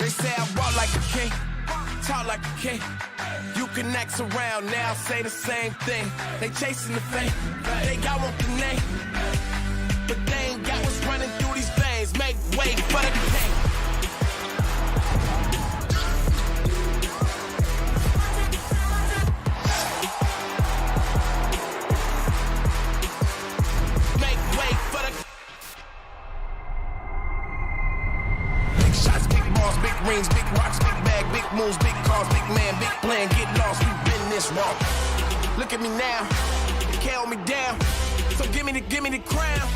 They say I walk like a king, talk like a king. You can act around now, say the same thing. They chasing the fame, they got one the name, but they ain't got what's running through these veins. Make way for the king. Make way for the big shots, big balls, big rings, big rocks, big bag, big moves, big cars, big man, big plan, get lost. We've been this wrong. Look at me now, they can't hold me down. So give me the crown.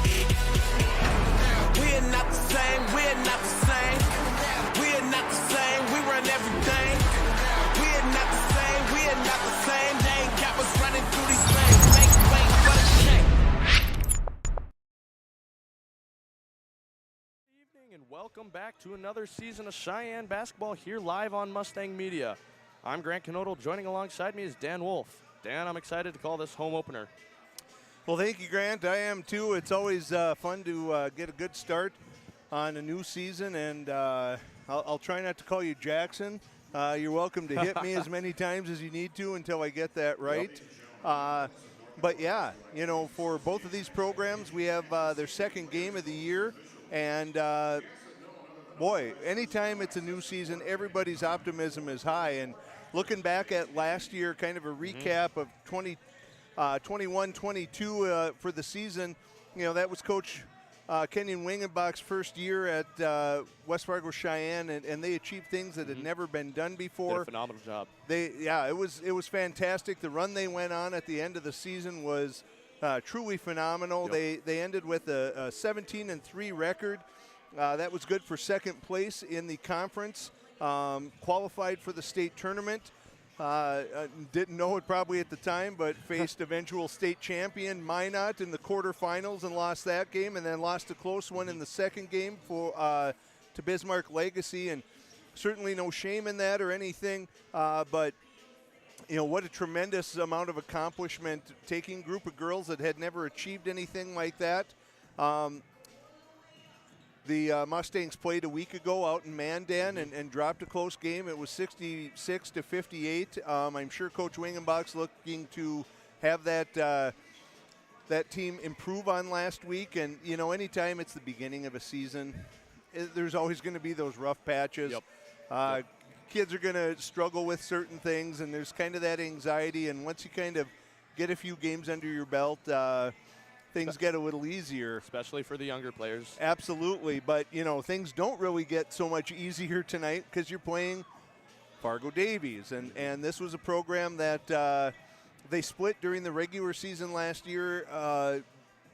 We're not the same, we're not the same. We're not the same, we run everything. We're not the same, we're not the same. They ain't got what's running through these veins. Make way for the king. Good evening and welcome back to another season of Cheyenne basketball here live on Mustang Media. I'm Grant Knodel. Joining alongside me is Dan Wolf. Dan, I'm excited to call this home opener. Well, thank you, Grant. I am too. It's always fun to get a good start on a new season, and I'll try not to call you Jackson. You're welcome to hit me as many times as you need to until I get that right. Yep. But yeah, you know, for both of these programs, we have their second game of the year, and boy, anytime it's a new season, everybody's optimism is high. And looking back at last year, kind of a recap of 21-22 for the season, you know, that was Coach Kenyon Wingenbach's first year at West Fargo Cheyenne, and they achieved things that had never been done before. Did a phenomenal job. It was fantastic. The run they went on at the end of the season was truly phenomenal. Yep. They ended with a 17-3 record. That was good for second place in the conference. Qualified for the state tournament. Didn't know it probably at the time, but faced eventual state champion Minot in the quarterfinals and lost that game, and then lost a close one in the second game to Bismarck Legacy. And certainly no shame in that or anything, but you know, what a tremendous amount of accomplishment, taking a group of girls that had never achieved anything like that. The Mustangs played a week ago out in Mandan and dropped a close game. It was 66-58. I'm sure Coach Wingenbach's looking to have that team improve on last week. And, you know, anytime it's the beginning of a season, there's always going to be those rough patches. Yep. Kids are going to struggle with certain things, and there's kind of that anxiety. And once you kind of get a few games under your belt, things get a little easier. Especially for the younger players. Absolutely, but you know, things don't really get so much easier tonight because you're playing Fargo Davies, and this was a program that they split during the regular season last year.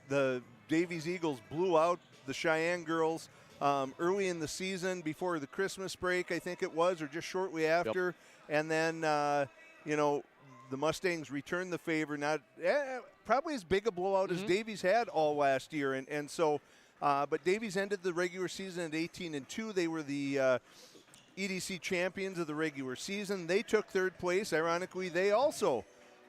The Davies Eagles blew out the Cheyenne girls early in the season before the Christmas break, I think it was, or just shortly after. Yep. And then, you know, the Mustangs returned the favor, probably as big a blowout as Davies had all last year. And so, but Davies ended the regular season at 18-2. They were the EDC champions of the regular season. They took third place. Ironically, they also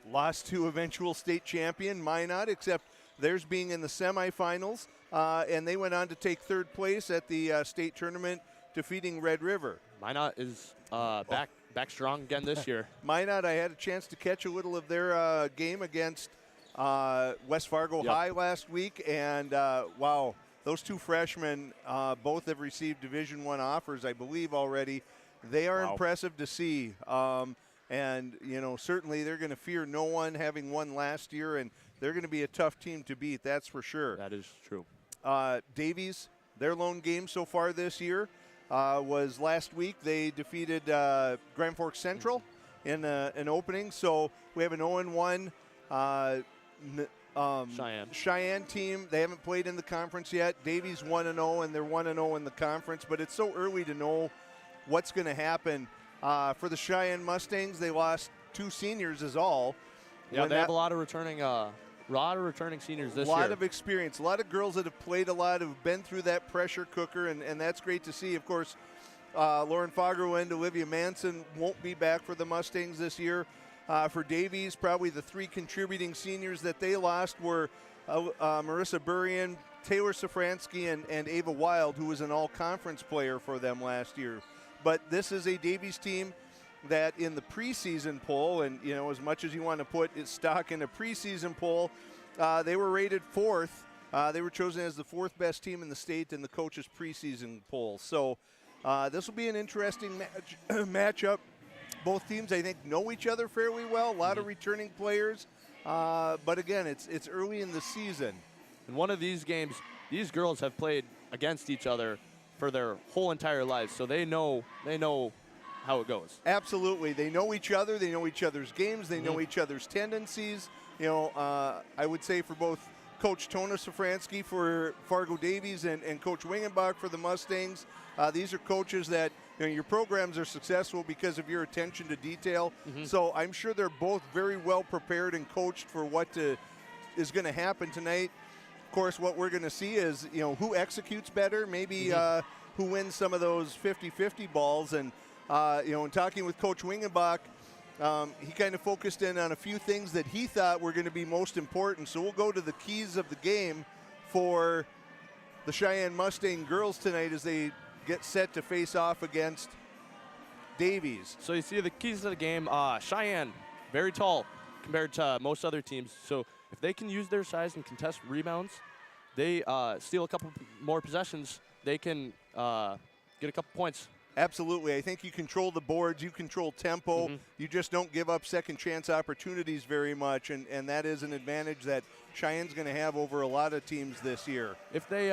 lost to eventual state champion Minot, except theirs being in the semifinals. And they went on to take third place at the state tournament, defeating Red River. Minot is back strong again this year. Minot, I had a chance to catch a little of their game against West Fargo High last week, and wow, those two freshmen both have received Division I offers, I believe, already. They are impressive to see, and you know, certainly they're going to fear no one, having won last year, and they're going to be a tough team to beat, that's for sure. That is true. Davies, their lone game so far this year was last week. They defeated Grand Forks Central in an opening. So we have an 0-1 Cheyenne team. They haven't played in the conference yet. Davies 1-0, and they're 1-0 in the conference. But it's so early to know what's going to happen. For the Cheyenne Mustangs, they lost 2 seniors is all. Yeah, they have a lot of returning seniors this year. A lot of experience. A lot of girls that have played a lot, who've been through that pressure cooker, and that's great to see. Of course, Lauren Fargo and Olivia Manson won't be back for the Mustangs this year. For Davies, probably the 3 contributing seniors that they lost were Marissa Burian, Taylor Safransky, and Ava Wild, who was an all-conference player for them last year. but this is a Davies team that in the preseason poll, and as much as you want to put stock in a preseason poll, they were rated 4th. They were chosen as the 4th best team in the state in the coaches' preseason poll. So this will be an interesting matchup. Both teams, I think, know each other fairly well. A lot of returning players, but again, it's early in the season. In one of these games, these girls have played against each other for their whole entire lives, so they know how it goes. Absolutely, they know each other. They know each other's games. They know each other's tendencies. I would say for both Coach Tona Safransky for Fargo Davies and Coach Wingenbach for the Mustangs, these are coaches that your programs are successful because of your attention to detail. So I'm sure they're both very well prepared and coached for what is going to happen tonight. Of course, what we're going to see is who executes better, maybe who wins some of those 50-50 balls. And in talking with Coach Wingenbach, he kind of focused in on a few things that he thought were going to be most important. So we'll go to the keys of the game for the Cheyenne Mustang girls tonight as they get set to face off against Davies. So you see the keys of the game. Cheyenne, very tall compared to most other teams. So if they can use their size and contest rebounds, they steal a couple more possessions, they can get a couple points. Absolutely. I think you control the boards, you control tempo, you just don't give up second chance opportunities very much, and that is an advantage that Cheyenne's going to have over a lot of teams this year. If they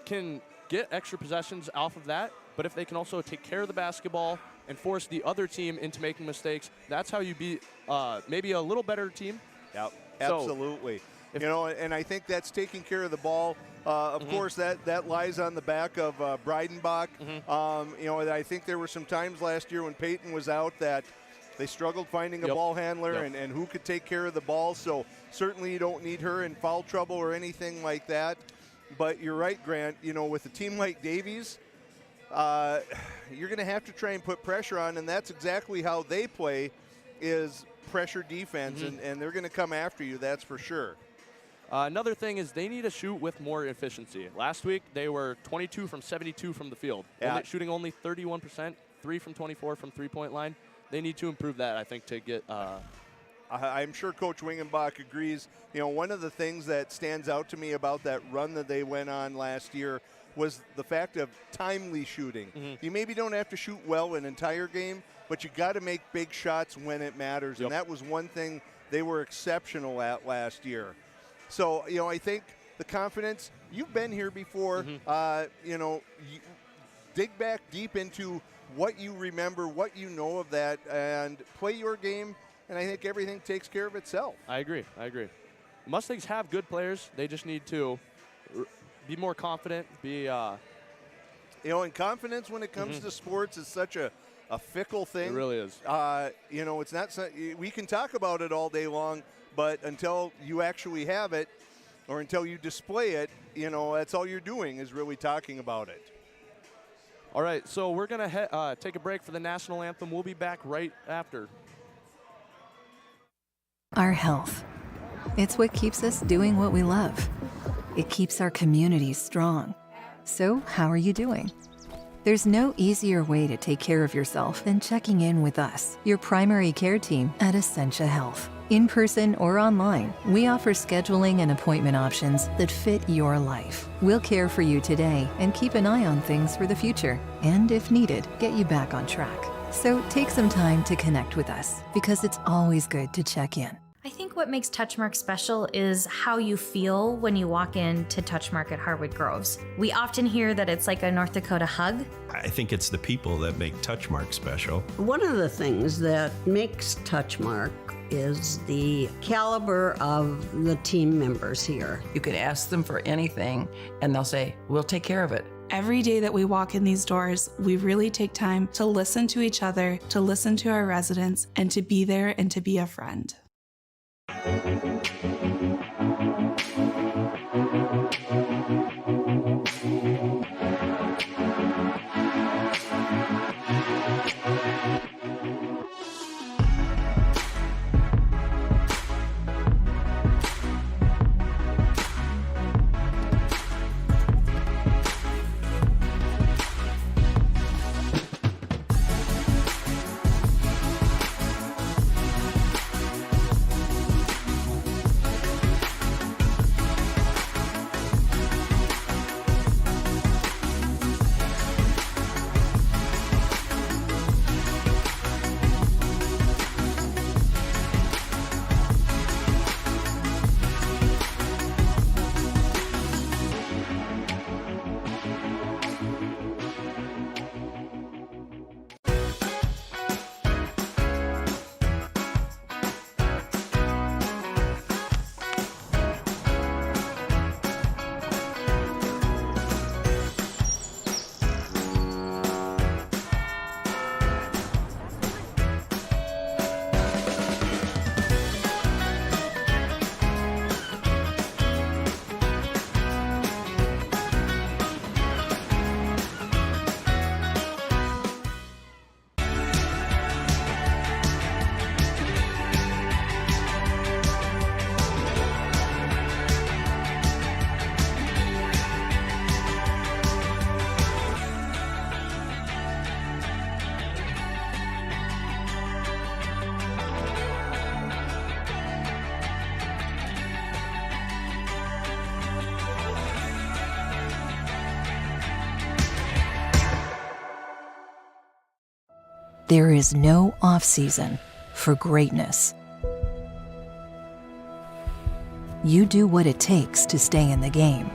can get extra possessions off of that, but if they can also take care of the basketball and force the other team into making mistakes, that's how you beat maybe a little better team. Yep, absolutely. And I think that's taking care of the ball. Of course, that lies on the back of Breidenbach. I think there were some times last year when Peyton was out that they struggled finding a ball handler and who could take care of the ball. So certainly you don't need her in foul trouble or anything like that. But you're right, Grant. With a team like Davies, you're going to have to try and put pressure on, and that's exactly how they play, is pressure defense, and they're going to come after you, that's for sure. Another thing is they need to shoot with more efficiency. Last week, they were 22 from 72 from the field, shooting only 31%, 3 from 24 from three-point line. They need to improve that, I think, to get I'm sure Coach Wingenbach agrees. One of the things that stands out to me about that run that they went on last year was the fact of timely shooting. You maybe don't have to shoot well an entire game, but you got to make big shots when it matters, and that was one thing they were exceptional at last year. So, I think the confidence, you've been here before, you dig back deep into what you remember, what you know of that, and play your game, and I think everything takes care of itself. I agree. Mustangs have good players. They just need to be more confident, and confidence when it comes to sports is such a fickle thing. It really is. It's not we can talk about it all day long, but until you actually have it or until you display it, that's all you're doing is really talking about it. All right, so we're going to take a break for the national anthem. We'll be back right after. Our health. It's what keeps us doing what we love. It keeps our communities strong. So, how are you doing? There's no easier way to take care of yourself than checking in with us, your primary care team at Essentia Health. In person or online, we offer scheduling and appointment options that fit your life. We'll care for you today and keep an eye on things for the future, and if needed, get you back on track. So take some time to connect with us, because it's always good to check in. I think what makes Touchmark special is how you feel when you walk into Touchmark at Harwood Groves. We often hear that it's like a North Dakota hug. I think it's the people that make Touchmark special. One of the things that makes Touchmark is the caliber of the team members here. You could ask them for anything, and they'll say, we'll take care of it. Every day that we walk in these doors, we really take time to listen to each other, to listen to our residents, and to be there and to be a friend. There is no off-season for greatness. You do what it takes to stay in the game.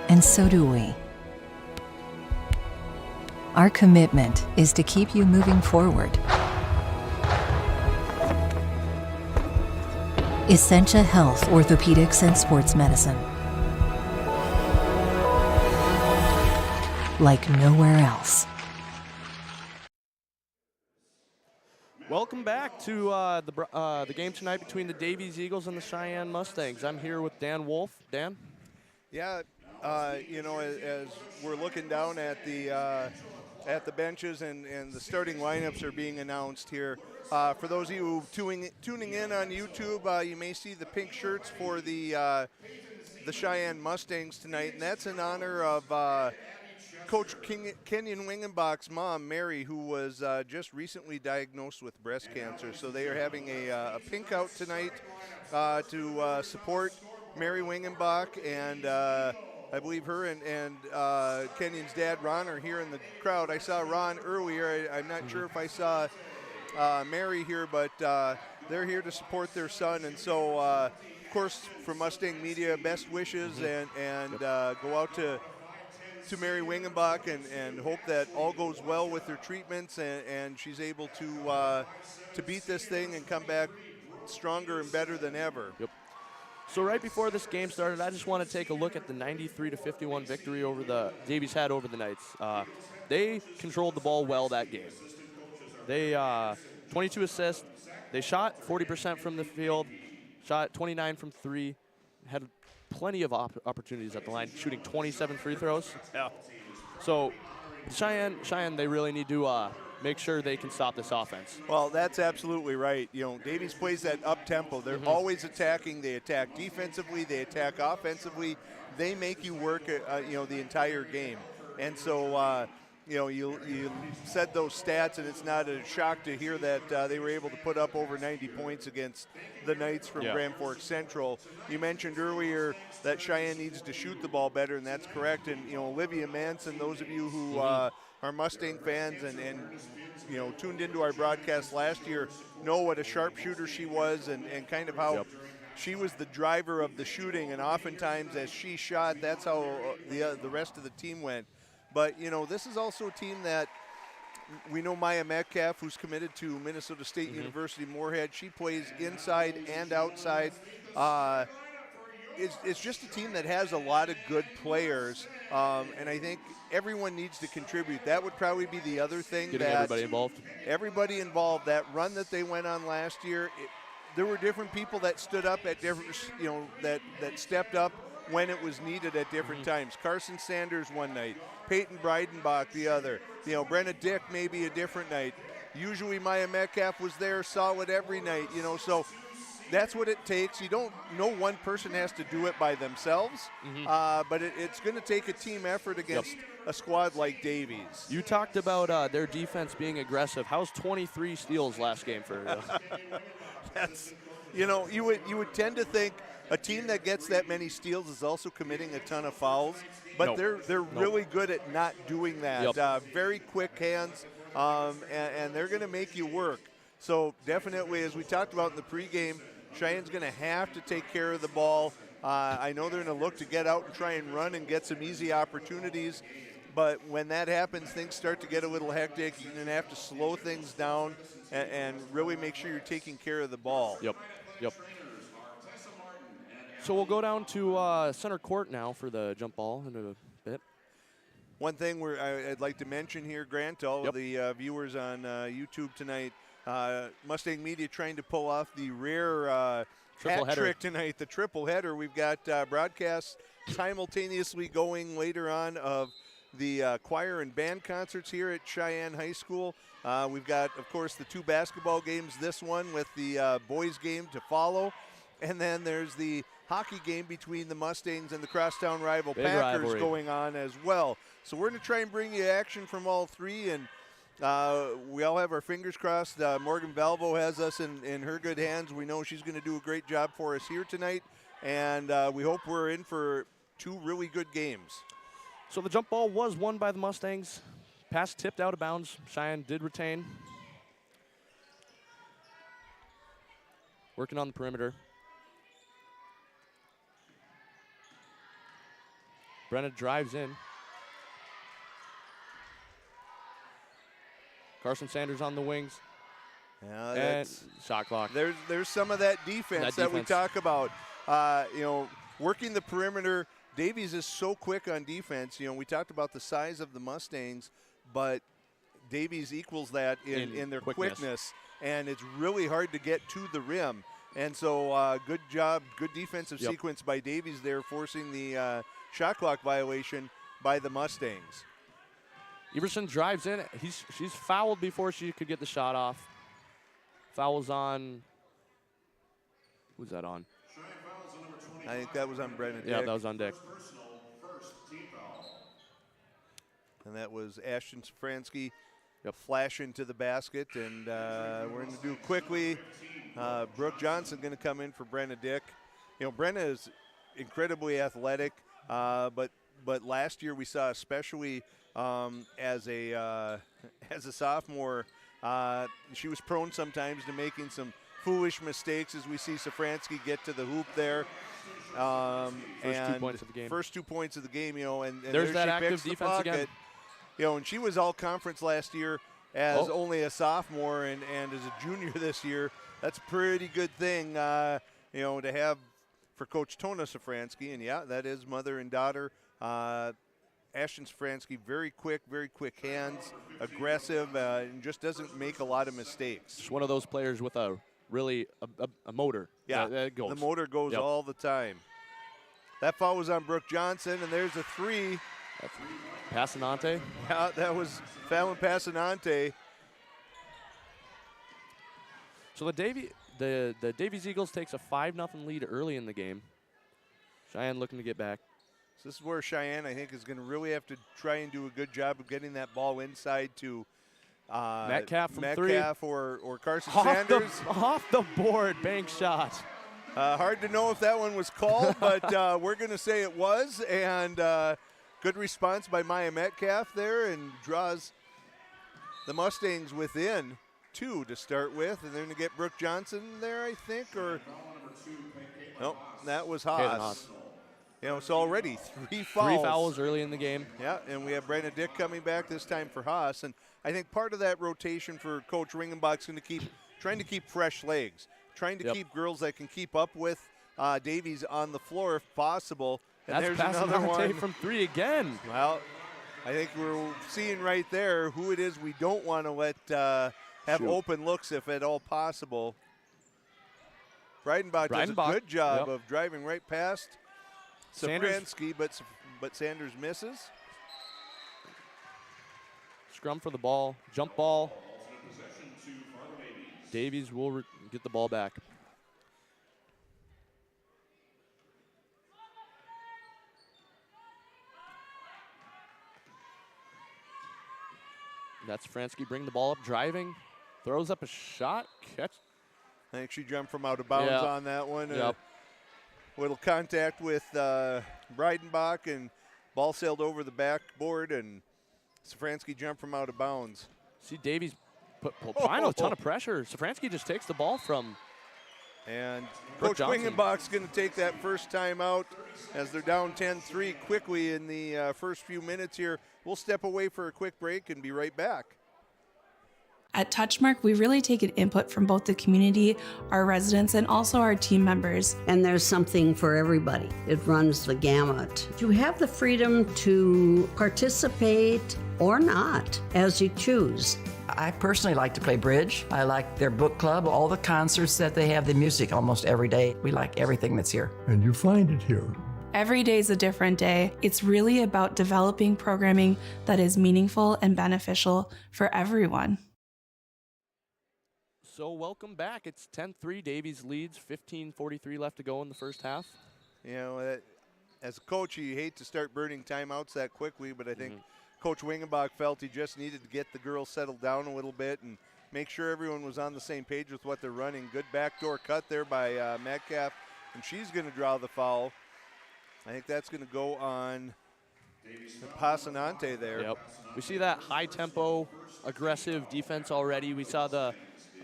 And so do we. Our commitment is to keep you moving forward. Essentia Health, Orthopedics and Sports Medicine. Like nowhere else. Welcome back to the game tonight between the Davies Eagles and the Cheyenne Mustangs. I'm here with Dan Wolf. Dan? Yeah, you know, as we're looking down at the benches and the starting lineups are being announced here. For those of you tuning in on YouTube, you may see the pink shirts for the Cheyenne Mustangs tonight, and that's in honor of Coach Kenyon Wingenbach's mom, Mary, who was just recently diagnosed with breast cancer. So they are having a pink out tonight to support Mary Wingenbach, and I believe her and Kenyon's dad, Ron, are here in the crowd. I saw Ron earlier. I'm not sure if I saw Mary here, but they're here to support their son. And so, of course, from Mustang Media, best wishes, and go out to Mary Wingenbach and hope that all goes well with her treatments and she's able to beat this thing and come back stronger and better than ever. Yep. So right before this game started, I just want to take a look at the 93-51 victory over the Davies had over the Knights. They controlled the ball well that game. They 22 assists. They shot 40% from the field, shot 29 from three, had plenty of opportunities at the line, shooting 27 free throws. Yeah. So Cheyenne, they really need to make sure they can stop this offense. Well, that's absolutely right. You know, Davies plays that up-tempo. They're always attacking. They attack defensively. They attack offensively. They make you work, you know, the entire game. And so, you know, you said those stats, and it's not a shock to hear that they were able to put up over 90 points against the Knights from Grand Forks Central. You mentioned earlier that Cheyenne needs to shoot the ball better, and that's correct. And, you know, Olivia Manson, those of you who are Mustang fans and you know, tuned into our broadcast last year know what a sharpshooter she was and kind of how she was the driver of the shooting. And oftentimes as she shot, that's how the rest of the team went. But, you know, this is also a team that we know Maya Metcalf, who's committed to Minnesota State University Moorhead. She plays inside and outside. It's just a team that has a lot of good players, and I think everyone needs to contribute. That would probably be the other thing. Getting everybody involved. Everybody involved. That run that they went on last year, there were different people that stood up at different, you know, that stepped up when it was needed at different times. Carson Sanders one night, Peyton Breidenbach the other. You know, Brenna Dick maybe a different night. Usually Maya Metcalf was there solid every night, you know, so that's what it takes. You don't, no one person has to do it by themselves, but it's going to take a team effort against a squad like Davies. You talked about their defense being aggressive. How's 23 steals last game for That's, you know, you would tend to think a team that gets that many steals is also committing a ton of fouls, but they're really good at not doing that. Very quick hands, and they're going to make you work. So definitely, as we talked about in the pregame, Cheyenne's going to have to take care of the ball. I know they're going to look to get out and try and run and get some easy opportunities, but when that happens, things start to get a little hectic. You're going to have to slow things down and really make sure you're taking care of the ball. Yep. So we'll go down to center court now for the jump ball in a bit. One thing I'd like to mention here, Grant, to all of the viewers on YouTube tonight, Mustang Media trying to pull off the rare hat trick tonight, the triple header. We've got broadcasts simultaneously going later on of the choir and band concerts here at Cheyenne High School. We've got, of course, the two basketball games, this one with the boys game to follow. And then there's the hockey game between the Mustangs and the crosstown rival Packers going on as well. So we're going to try and bring you action from all three, and we all have our fingers crossed. Morgan Valvo has us in her good hands. We know she's going to do a great job for us here tonight, and we hope we're in for two really good games. So the jump ball was won by the Mustangs. pass tipped out of bounds. Cheyenne did retain. Working on the perimeter. Brenna drives in. Carson Sanders on the wings. Yeah, And shot clock. There's some of that defense that we talk about. Working the perimeter. Davies is so quick on defense. We talked about the size of the Mustangs, but Davies equals that in their quickness, and it's really hard to get to the rim. And so good job, good defensive sequence by Davies there, forcing the shot clock violation by the Mustangs. Everson drives in. She's fouled before she could get the shot off. Fouls on. Who's that on? I think that was on Brennan Yeah, Dick. that was on Dick. And that was Ashton Safransky flash into the basket. And we're going to do quickly. Brooke Johnson going to come in for Brenna Dick. Brenna is incredibly athletic, but last year we saw, especially as a sophomore, she was prone sometimes to making some foolish mistakes as we see Safransky get to the hoop there. First 2 points of the game. First 2 points of the game, and there's that she active picks the defense pocket. again. And she was all conference last year as only a sophomore and as a junior this year. That's a pretty good thing, to have for Coach Tona Safransky. And, that is mother and daughter. Ashton Safransky, very quick hands, aggressive, and just doesn't make a lot of mistakes. Just one of those players with a motor. Yeah, that goes. The motor goes all the time. That foul was on Brooke Johnson, and there's a three. Passanante. Yeah, that was Fallon Passanante. So the Davies Eagles takes a 5-0 lead early in the game. Cheyenne looking to get back. So this is where Cheyenne, I think, is going to really have to try and do a good job of getting that ball inside to Metcalf from Metcalf three. or Carson Sanders. Off the board, bank shot. Hard to know if that one was called, but we're going to say it was. And good response by Maya Metcalf there, and draws the Mustangs within 2 to start with. And they're going to get Brooke Johnson there, I think, or nope, that was Haas. So already 3 fouls. 3 fouls early in the game. Yeah, and we have Brandon Dick coming back this time for Haas. And I think part of that rotation for Coach Ringenbach's going to trying to keep fresh legs, trying to keep girls that can keep up with Davies on the floor if possible. And That's there's another one from 3 again. Well, I think we're seeing right there who it is we don't want to let have open looks if at all possible. Breidenbach does a good job of driving right past Safransky, but Sanders misses. Scrum for the ball, jump ball. Davies will get the ball back. That's Fransky bring the ball up, driving, throws up a shot, catch. I think she jumped from out of bounds on that one. Yep. Little contact with Breidenbach, and ball sailed over the backboard, and Safransky jumped from out of bounds. See Davies applying a ton of pressure. Safransky just takes the ball from. And Coach Wingenbach's going to take that first time out as they're down 10-3 quickly in the first few minutes here. We'll step away for a quick break and be right back. At Touchmark, we really take an input from both the community, our residents, and also our team members. And there's something for everybody. It runs the gamut. You have the freedom to participate or not, as you choose. I personally like to play bridge. I like their book club, all the concerts that they have, the music almost every day. We like everything that's here. And you find it here. Every day is a different day. It's really about developing programming that is meaningful and beneficial for everyone. So welcome back. It's 10-3. Davies leads, 15:43 left to go in the first half. As a coach, you hate to start burning timeouts that quickly, but I think Coach Wingenbach felt he just needed to get the girls settled down a little bit and make sure everyone was on the same page with what they're running. Good backdoor cut there by Metcalf, and she's going to draw the foul. I think that's going to go on Passanante there. Yep. We see that high tempo, aggressive defense already. We saw the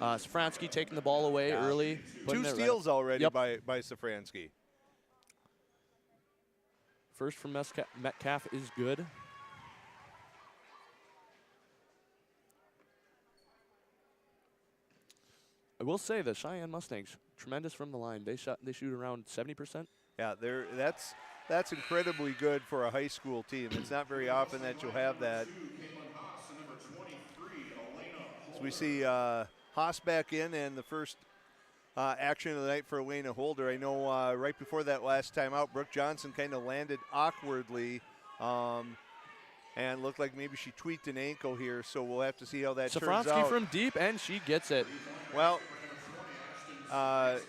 Safransky taking the ball away early. 2 steals already Yep. by Safransky. First from Metcalf is good. I will say the Cheyenne Mustangs, tremendous from the line. They shoot around 70%. Yeah, that's incredibly good for a high school team. It's not very often that you'll have that. So we see Haas back in, and the first action of the night for Elena Holder. I know right before that last time out, Brooke Johnson kind of landed awkwardly and looked like maybe she tweaked an ankle here, so we'll have to see how that turns out. Safransky from deep, and she gets it. Well,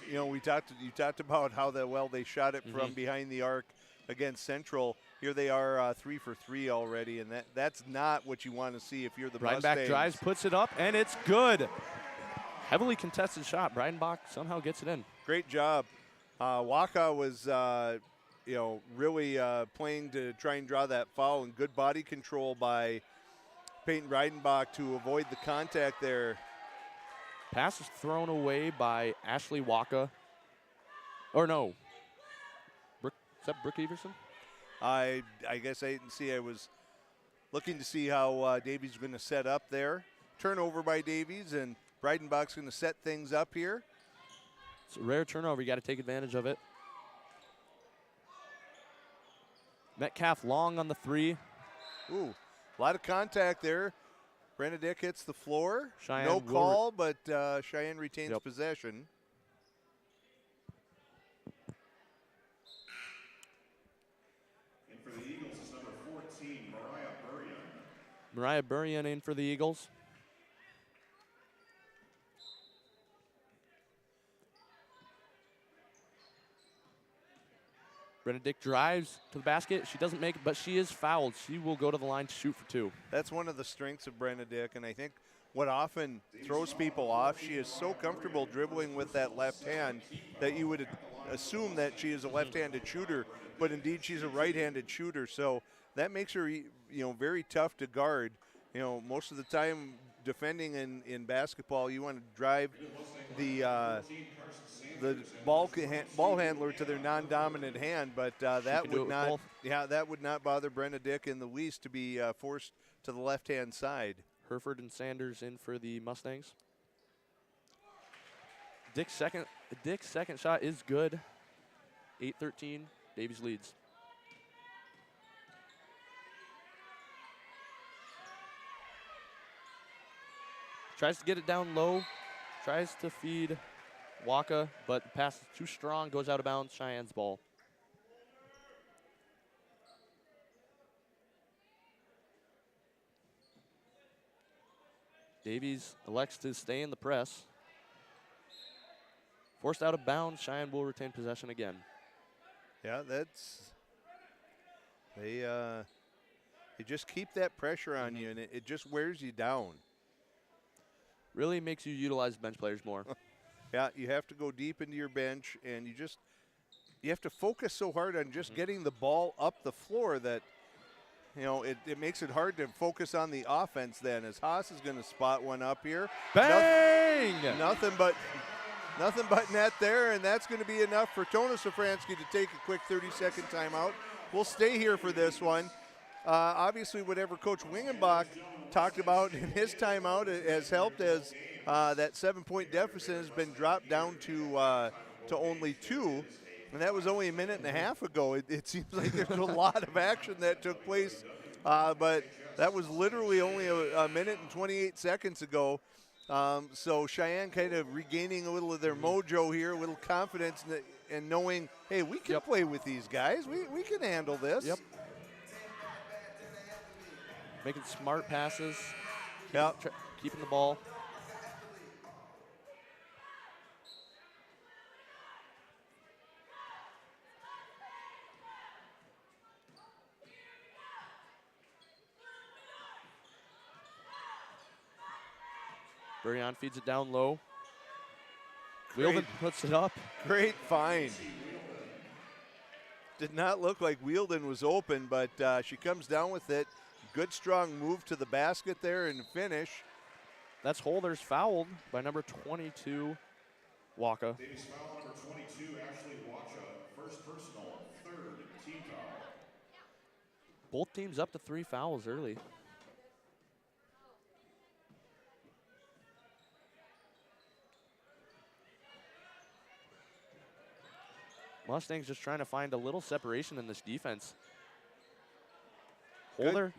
you know, you talked about how well they shot it from behind the arc against Central. Here they are 3 for 3 already, and that's not what you want to see if you're the Mustangs. Breidenbach drives, puts it up, and it's good. Heavily contested shot. Breidenbach somehow gets it in. Great job. Waka was, you know, really playing to try and draw that foul, and good body control by Peyton Breidenbach to avoid the contact there. Pass is thrown away by Ashley Waka. Or no. Is that Brooke Everson? I guess I didn't see. I was looking to see how Davies was going to set up there. Turnover by Davies, and Breidenbach's going to set things up here. It's a rare turnover. You got to take advantage of it. Metcalf long on the 3. Ooh, a lot of contact there. Benedict hits the floor. Cheyenne no call, but Cheyenne retains possession. And for the Eagles is number 14, Mariah Burrion. Mariah Burrion in for the Eagles. Benedict drives to the basket. She doesn't make it, but she is fouled. She will go to the line to shoot for 2. That's one of the strengths of Benedict, and I think what often throws people off, she is so comfortable dribbling with that left hand that you would assume that she is a left-handed shooter, but indeed she's a right-handed shooter. So that makes her, you know, very tough to guard. You know, most of the time defending in basketball, you want to drive the ball handler to their non-dominant hand, but that would not bother Benedict in the least to be forced to the left-hand side. Herford and Sanders in for the Mustangs. Dick's second shot is good. 8-13. Davies leads. Tries to get it down low. Tries to feed Waka, but the pass is too strong. Goes out of bounds. Cheyenne's ball. Davies elects to stay in the press. Forced out of bounds. Cheyenne will retain possession again. Yeah, they just keep that pressure on you, and it just wears you down. Really makes you utilize bench players more. Yeah, you have to go deep into your bench, and you have to focus so hard on just getting the ball up the floor that, you know, it makes it hard to focus on the offense then, as Haas is going to spot one up here. Bang! Nothing but net there, and that's going to be enough for Tona Safransky to take a quick 30-second timeout. We'll stay here for this one. Obviously, whatever Coach Wingenbach talked about in his timeout has helped, as that 7-point deficit has been dropped down to only 2. And that was only a minute and a half ago. It seems like there's a lot of action that took place, but that was literally only a minute and 28 seconds ago. So Cheyenne kind of regaining a little of their mojo here, a little confidence and knowing, hey, we can play with these guys. We can handle this. Yep. Making smart passes. Keeping the ball. Burrion feeds it down low. Wheelman puts it up. Great find. Did not look like Wielden was open, but she comes down with it. Good strong move to the basket there and finish. That's Holders fouled by number 22, Waka. Davies foul number 22, Ashley Wacha, first personal, third team foul. Both teams up to 3 fouls early. Mustangs just trying to find a little separation in this defense. Holder.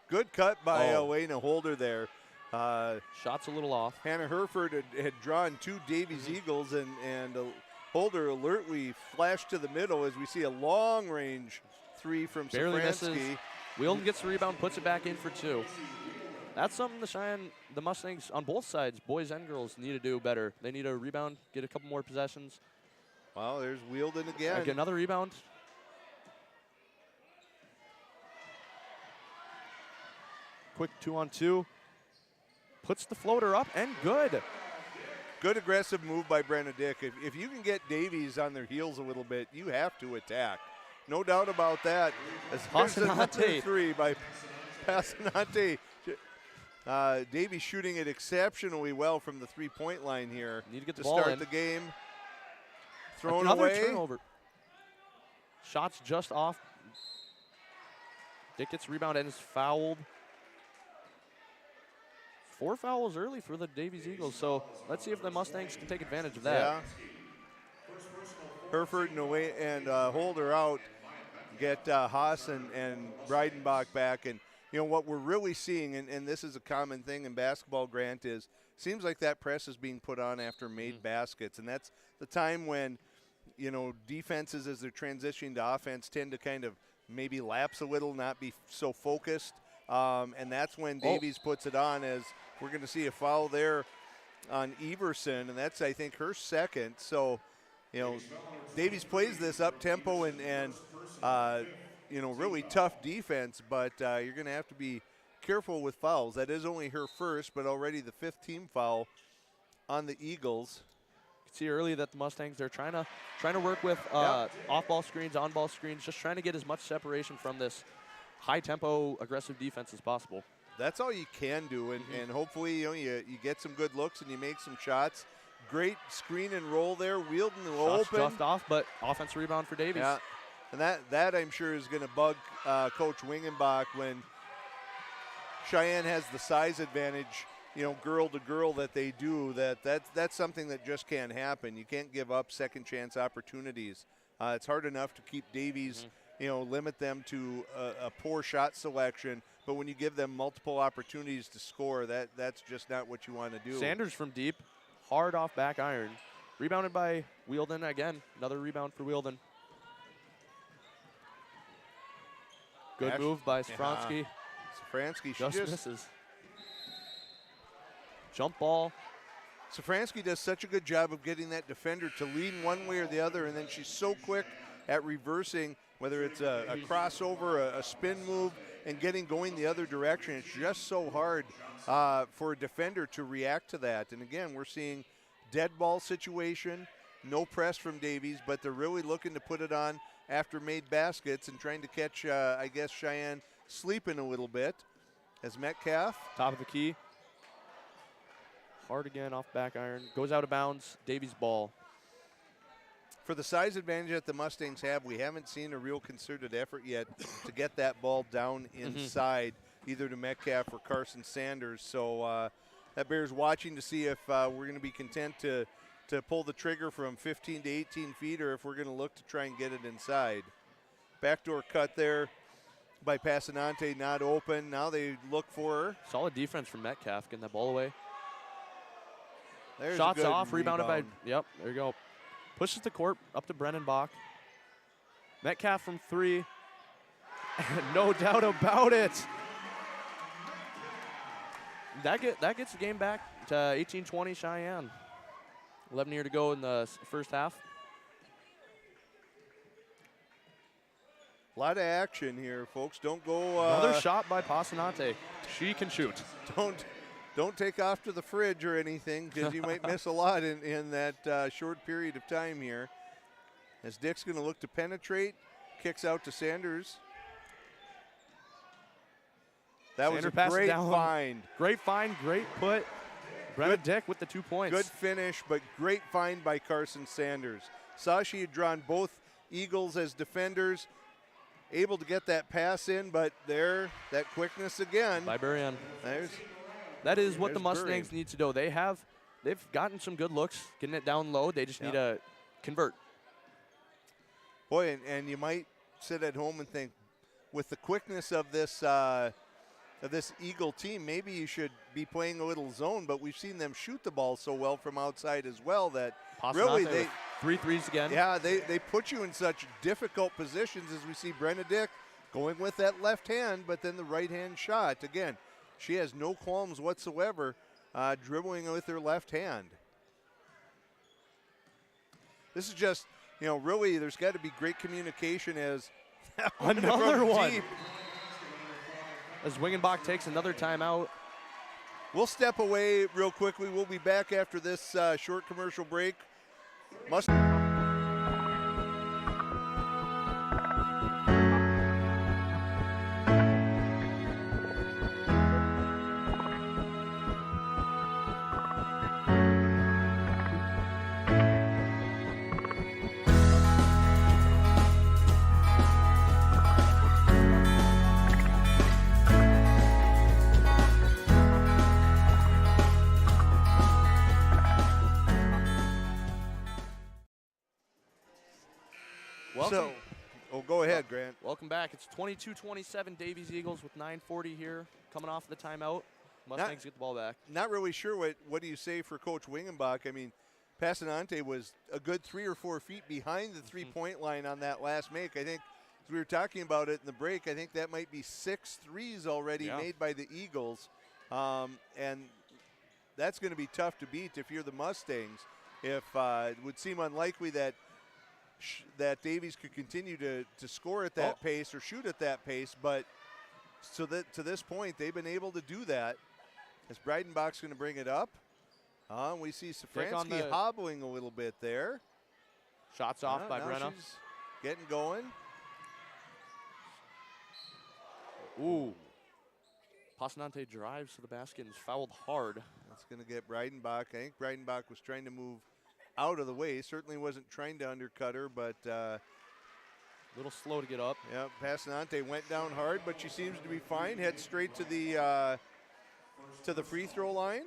Good cut by Elena Holder there. Shots a little off. Hannah Herford had drawn 2 Davies Eagles, and Holder alertly flashed to the middle as we see a long range 3 from Barely misses. Safransky. Wielden gets the rebound, puts it back in for 2. That's something the Mustangs on both sides, boys and girls, need to do better. They need a rebound, get a couple more possessions. Well, there's Wielden again. Get another rebound. Quick 2-on-2. Puts the floater up and good. Good aggressive move by Brenna Dick. If you can get Davies on their heels a little bit, you have to attack. No doubt about that. As there's another 3 by Passanante. Davies shooting it exceptionally well from the 3-point line here. Need to get the to ball start in. the game. Thrown Another away. turnover. Shots just off. Dick gets rebound and is fouled. 4 fouls early for the Davies Eagles, so let's see if the Mustangs can take advantage of that. Yeah. Herford and Holder out. Get Haas and Breidenbach back. And, you know, what we're really seeing, and this is a common thing in basketball, Grant, is seems like that press is being put on after made baskets. And that's the time when, you know, defenses, as they're transitioning to offense, tend to kind of maybe lapse a little, not be so focused. And that's when Davies puts it on, as we're going to see a foul there on Everson, and that's, I think, her second. So, you know, Davies plays this up-tempo and you know, really tough defense, but you're going to have to be careful with fouls. That is only her first, but already the 5th team foul on the Eagles. You can see early that the Mustangs, they're trying to work with off-ball screens, on-ball screens, just trying to get as much separation from this high-tempo, aggressive defense as possible. That's all you can do, and hopefully, you know, you get some good looks and you make some shots. Great screen and roll there. Wielden will Shots open. stuffed off, but offensive rebound for Davies. Yeah, and that I'm sure is going to bug Coach Wingenbach when Cheyenne has the size advantage, you know, girl to girl that they do. That's something that just can't happen. You can't give up second chance opportunities. It's hard enough to keep Davies, you know, limit them to a poor shot selection. But when you give them multiple opportunities to score, that's just not what you want to do. Sanders from deep, hard off back iron. Rebounded by Wielden again. Another rebound for Wielden. Good move by Safransky. Safransky Just misses. Jump ball. Safransky does such a good job of getting that defender to lean one way or the other, and then she's so quick at reversing, whether it's a crossover, a spin move, and getting going the other direction. It's just so hard for a defender to react to that. And again, we're seeing dead ball situation, no press from Davies, but they're really looking to put it on after made baskets and trying to catch, I guess, Cheyenne sleeping a little bit. As Metcalf. Top of the key. Hard again off back iron. Goes out of bounds. Davies ball. For the size advantage that the Mustangs have, we haven't seen a real concerted effort yet to get that ball down inside, either to Metcalf or Carson Sanders. So that bears watching to see if we're going to be content to pull the trigger from 15 to 18 feet, or if we're going to look to try and get it inside. Backdoor cut there by Passanante, not open. Now they look for her. Solid defense from Metcalf, getting that ball away. There's Shots a good off, rebounded by, rebound. yep, there you go. Pushes the court up to Brennan Bach. Metcalf from 3. No doubt about it. That gets the game back to 18-20 Cheyenne. 11 here to go in the first half. A lot of action here, folks. Don't go. Another shot by Passanante. She can shoot. Don't take off to the fridge or anything, because you might miss a lot in that short period of time here. As Dick's going to look to penetrate, kicks out to Sanders. That Sander was a passes great down. find. Great find, great put. Brenna Dick with the 2 points. Good finish, but great find by Carson Sanders. Saw she had drawn both Eagles as defenders, able to get that pass in, but there, that quickness again. By Burian. That is what the Mustangs need to do. They've gotten some good looks, getting it down low. They just need to convert. Boy, and you might sit at home and think, with the quickness of this Eagle team, maybe you should be playing a little zone, but we've seen them shoot the ball so well from outside as well that really they 3 threes again. Yeah, they put you in such difficult positions as we see Brenna Dick going with that left hand, but then the right hand shot. Again, she has no qualms whatsoever dribbling with her left hand. This is just, really there's got to be great communication as another one. Deep. As Wingenbach takes another timeout. We'll step away real quickly. We'll be back after this short commercial break. Go ahead, Grant. Welcome back. It's 22-27 Davies Eagles with 9:40 here, coming off the timeout. Mustangs get the ball back. Not really sure what do you say for Coach Wingenbach. I mean, Passanante was a good 3 or 4 feet behind the three-point line on that last make. I think, as we were talking about it in the break, I think that might be 6 threes already made by the Eagles. And that's going to be tough to beat if you're the Mustangs. It would seem unlikely that Davies could continue to score at that pace or shoot at that pace, but so that to this point they've been able to do that. As Breidenbach's going to bring it up, we see Safransky hobbling a little bit there. Shots off by Brenna. She's getting going. Ooh. Passanante drives to the basket and is fouled hard. That's going to get Breidenbach. I think Breidenbach was trying to move out of the way. Certainly wasn't trying to undercut her, but a little slow to get up. Yeah, Passanante went down hard, but she seems to be fine. Head straight to the free throw line.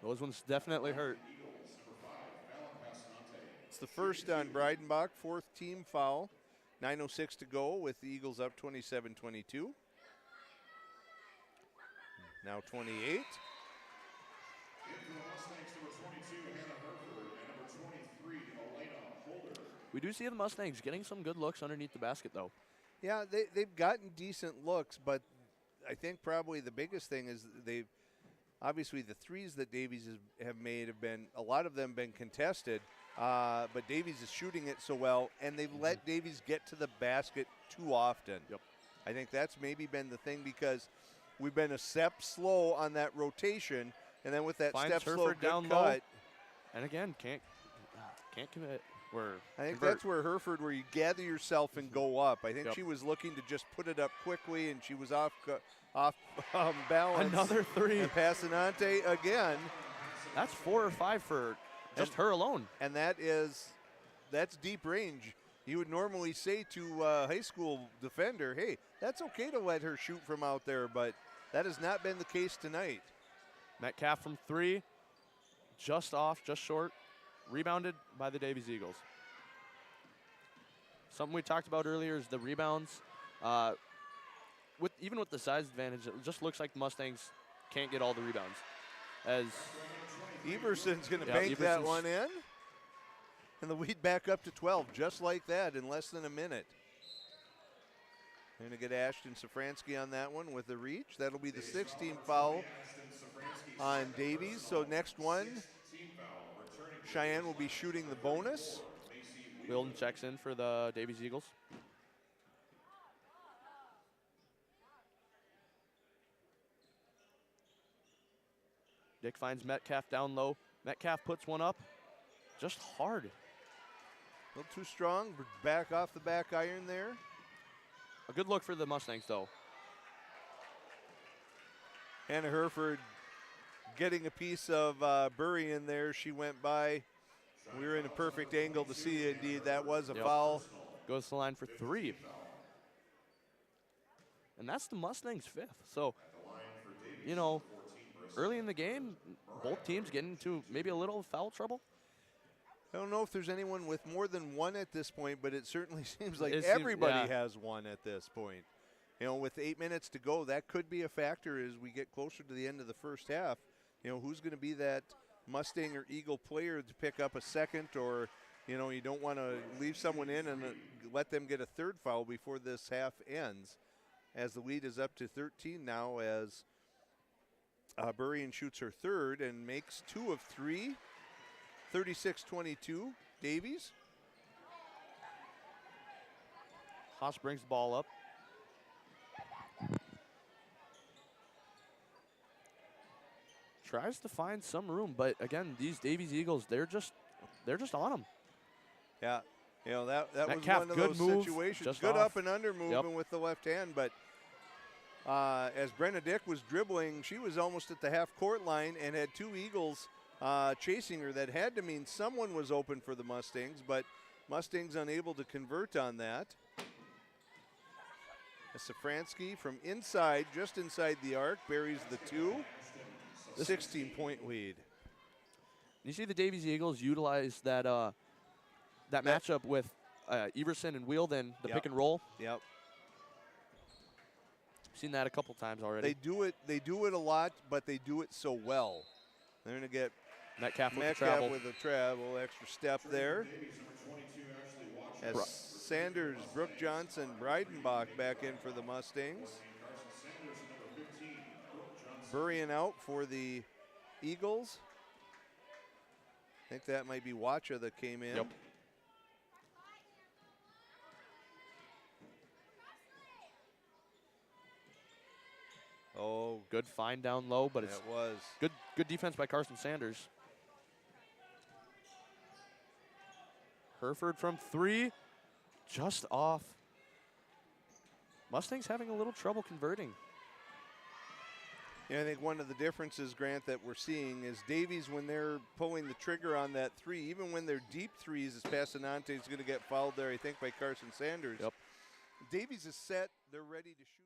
Those ones definitely hurt. It's the first on Breidenbach, 4th team foul. 9:06 to go with the Eagles up 27-22. Now 28. We do see the Mustangs getting some good looks underneath the basket, though. Yeah, they've gotten decent looks, but I think probably the biggest thing is they've obviously the threes that Davies have made have been, a lot of them been contested, but Davies is shooting it so well, and they've let Davies get to the basket too often. Yep. I think that's maybe been the thing because we've been a step slow on that rotation, and then with that step slow down cut. low. And again, can't commit. I think that's where Hereford, where you gather yourself and go up. I think she was looking to just put it up quickly, and she was off balance. Another three. And Passanante again. That's 4 or 5 for just her alone. And that's deep range. You would normally say to a high school defender, hey, that's okay to let her shoot from out there, but that has not been the case tonight. Metcalf from 3, just off, just short. Rebounded by the Davies Eagles. Something we talked about earlier is the rebounds. Even with the size advantage, it just looks like the Mustangs can't get all the rebounds. As Everson's going to bank that one in. And the lead back up to 12, just like that, in less than a minute. Going to get Ashton Safransky on that one with the reach. That'll be the 6th-team foul on Davies. So next one, Cheyenne will be shooting the bonus. Wilden checks in for the Davies Eagles. Dick finds Metcalf down low. Metcalf puts one up just hard. A little too strong. Back off the back iron there. A good look for the Mustangs, though. Hannah Hereford getting a piece of Burry in there. She went by. We were in a perfect angle to see it. Indeed, that was a foul. Goes to the line for 3. And that's the Mustangs' 5th. So, you know, early in the game, both teams getting into maybe a little foul trouble. I don't know if there's anyone with more than 1 at this point, but it certainly seems like everybody has 1 at this point. You know, with 8 minutes to go, that could be a factor as we get closer to the end of the first half. You know, who's going to be that Mustang or Eagle player to pick up a second, or, you know, you don't want to leave someone in and let them get a 3rd foul before this half ends, as the lead is up to 13 now as Burrian shoots her 3rd and makes 2 of 3. 36-22, Davies. Haas brings the ball up. Tries to find some room, but again, these Davies Eagles, they're just on them. Yeah, you know, that was Calf, one of good those move, situations. just Good off. up and under movement with the left hand, but as Brenna Dick was dribbling, she was almost at the half-court line and had 2 Eagles chasing her. That had to mean someone was open for the Mustangs, but Mustangs unable to convert on that. Safransky from inside, just inside the arc, buries the 2. 16-point lead. You see the Davies Eagles utilize that that matchup with Everson and Wheeldon, the pick and roll. Yep. Seen that a couple times already. They do it a lot, but they do it so well. They're going to get Metcalf with the travel. with a travel, extra step there. As Sanders, Brooke Johnson, Breidenbach back in for the Mustangs. Burrian out for the Eagles. I think that might be Wacha that came in. Yep. Oh, good find down low, but it's was good defense by Carson Sanders. Hereford from 3, just off. Mustangs having a little trouble converting. Yeah, I think one of the differences, Grant, that we're seeing is Davies, when they're pulling the trigger on that 3, even when they're deep threes, as Passanante is going to get fouled there, I think, by Carson Sanders. Yep. Davies is set. They're ready to shoot.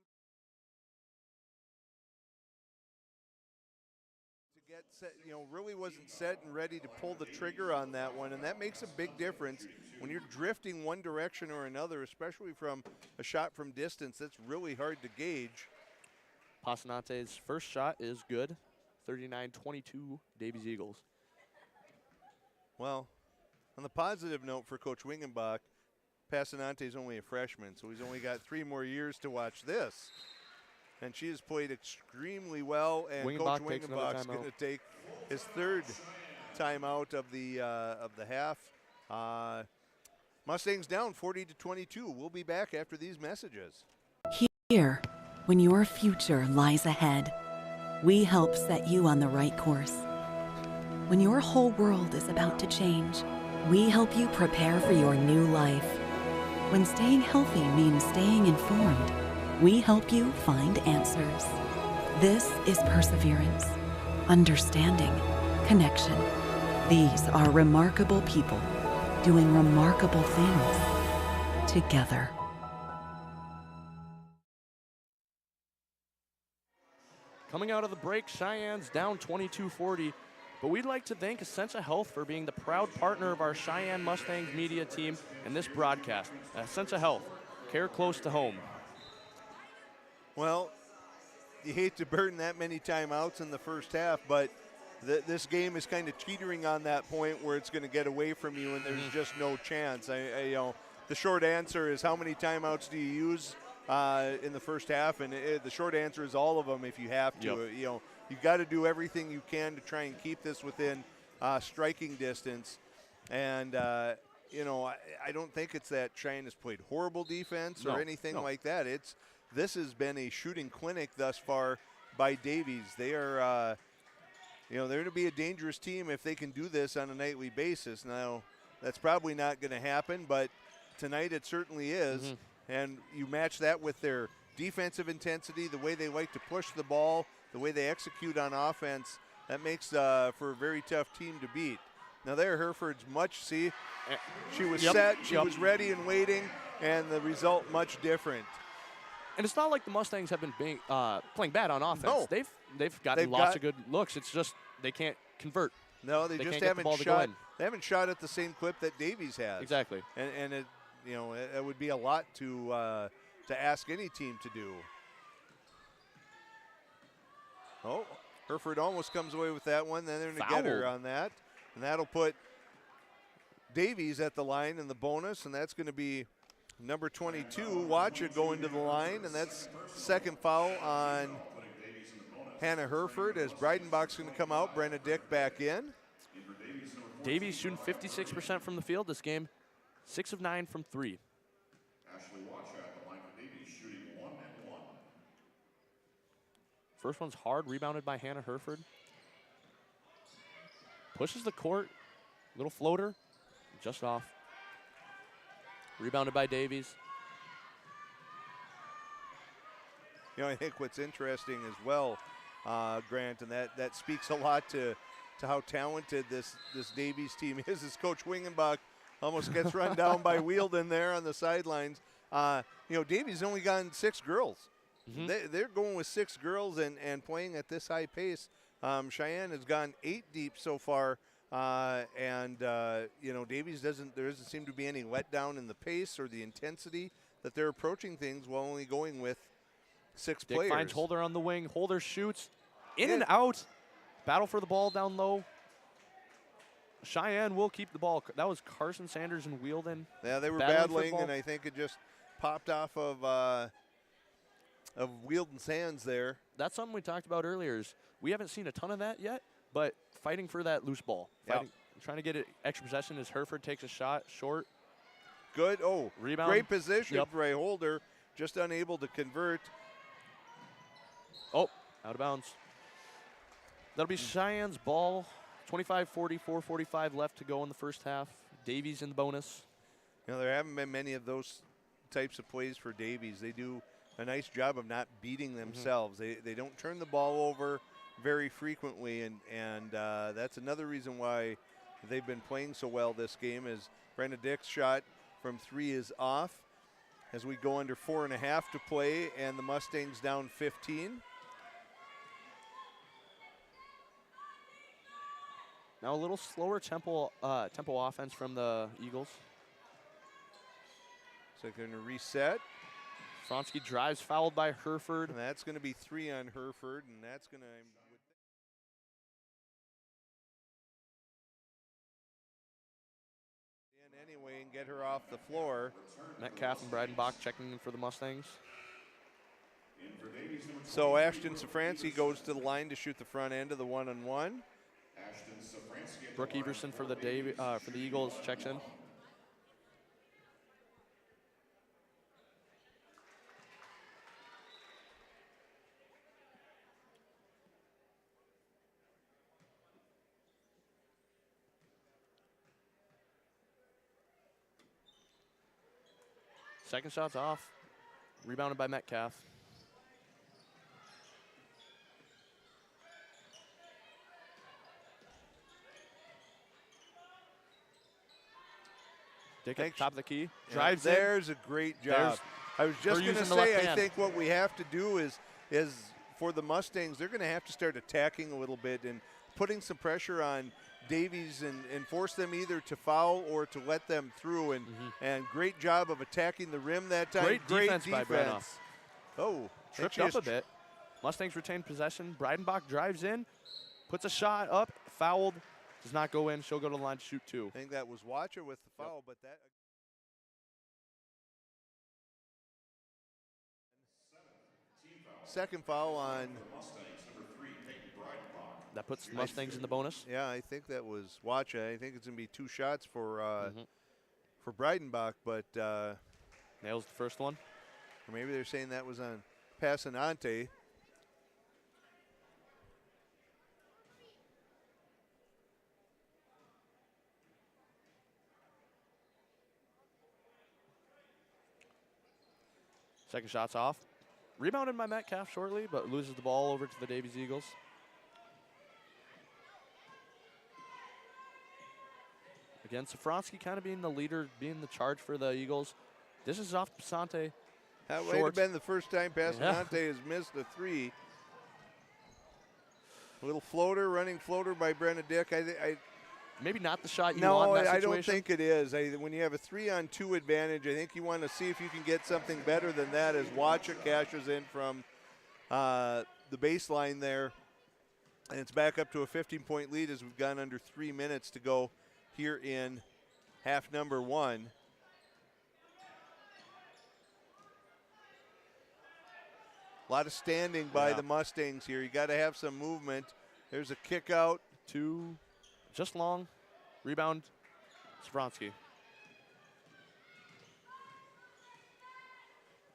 To get set, you know, really wasn't set and ready to pull the trigger on that one, and that makes a big difference when you're drifting one direction or another, especially from a shot from distance. That's really hard to gauge. Passanante's first shot is good. 39-22, Davies Eagles. Well, on the positive note for Coach Wingenbach, Passanante is only a freshman, so he's only got 3 more years to watch this. And she has played extremely well, and Coach Wingenbach is going to take his 3rd timeout of the half. Mustangs down 40-22. We'll be back after these messages. Here, when your future lies ahead, we help set you on the right course. When your whole world is about to change, we help you prepare for your new life. When staying healthy means staying informed, we help you find answers. This is perseverance, understanding, connection. These are remarkable people doing remarkable things together. Coming out of the break, Cheyenne's down 22-40, but we'd like to thank Essentia Health for being the proud partner of our Cheyenne Mustangs media team and this broadcast. Essentia Health, care close to home. Well, you hate to burn that many timeouts in the first half, but this game is kind of teetering on that point where it's going to get away from you and there's just no chance. You know, the short answer is how many timeouts do you use in the first half, and the short answer is all of them if you have to. Yep. You know, you've got to do everything you can to try and keep this within striking distance. And, you know, I don't think it's that Cheyenne has played horrible defense or anything like that. This has been a shooting clinic thus far by Davies. They are, you know, they're going to be a dangerous team if they can do this on a nightly basis. Now, that's probably not going to happen, but tonight it certainly is. And you match that with their defensive intensity, the way they like to push the ball, the way they execute on offense. That makes for a very tough team to beat. Now there, Hereford's she was set, she was ready and waiting, and the result much different. And it's not like the Mustangs have been playing bad on offense. No. They've gotten lots of good looks. It's just they can't convert. No, they just haven't shot. They haven't shot at the same clip that Davies has. Exactly. And it, it would be a lot to ask any team to do. Oh, Hereford almost comes away with that one. Then they're going to get her on that. And that'll put Davies at the line in the bonus, and that's going to be number 22. Watch it go into the line, and that's second foul on Hannah Hereford as Breidenbach's going to come out. Brenna Dick back in. Davies shooting 56% from the field this game, 6 of 9 from 3. Ashley Watch at the line for Davies, shooting 1 and 1. First one's hard, rebounded by Hannah Hereford. Pushes the court, little floater, just off. Rebounded by Davies. I think what's interesting as well, Grant, and that speaks a lot to how talented this Davies team is Coach Wingenbach almost gets run down by Wielden there on the sidelines. Davies only gotten 6 girls. They're going with 6 girls and playing at this high pace. Cheyenne has gone 8 deep so far, and Davies there doesn't seem to be any letdown in the pace or the intensity that they're approaching things while only going with 6 Dick players. finds Holder on the wing. Holder shoots in and out. Battle for the ball down low. Cheyenne will keep the ball. That was Carson Sanders and Wielden. Yeah, they were battling, and I think it just popped off of Wielden's hands there. That's something we talked about earlier. Is we haven't seen a ton of that yet, but fighting for that loose ball. Trying to get it extra possession as Hereford takes a shot short. Good. Oh, rebound. Great position for a Holder, just unable to convert. Oh, out of bounds. That'll be Cheyenne's ball. 25-40, 4:45 left to go in the first half. Davies in the bonus. There haven't been many of those types of plays for Davies. They do a nice job of not beating themselves. They don't turn the ball over very frequently, and that's another reason why they've been playing so well this game. Is Brenda Dick's shot from 3 is off as we go under 4.5 to play, and the Mustangs down 15. Now a little slower tempo offense from the Eagles. So they're going to reset. Fronsky drives, fouled by Hereford. And that's going to be 3 on Hereford, and that's going to anyway and get her off the floor. Metcalf and Breidenbach checking in for the Mustangs. So Ashton Safranski goes to the line to shoot the front end of the 1-on-1. Brooke Everson for the Eagles checks in. Second shot's off. Rebounded by Metcalf. Dick at the top of the key. Drives in. There's a great job. I was just going to say, I think what we have to do is for the Mustangs, they're going to have to start attacking a little bit and putting some pressure on Davies and force them either to foul or to let them through. And great job of attacking the rim that time. Great defense by Brenna. Oh, tripped up a bit. Mustangs retain possession. Breidenbach drives in, puts a shot up, fouled. Does not go in. She'll go to the line to shoot 2. I think that was Watcher with the foul, but that. Second foul on. That puts the Mustangs in the bonus. Yeah, I think that was Watcher. I think it's going to be 2 shots for Breidenbach, but nails the first one. Or maybe they're saying that was on Passanante. Second shot's off. Rebounded by Metcalf shortly, but loses the ball over to the Davies Eagles. Again, Safronski kind of being the leader, being the charge for the Eagles. This is off Passante. That might have been the first time Passante has missed a three. A little floater, running floater by Benedict. Maybe not the shot you want in that situation. I don't think it is. When you have a 3-on-2 advantage, I think you want to see if you can get something better than that as Watcha cashes in from the baseline there. And it's back up to a 15-point lead as we've gone under 3 minutes to go here in half number 1. A lot of standing by the Mustangs here. You got to have some movement. There's a kick out. Two, just long. Rebound, Safronski.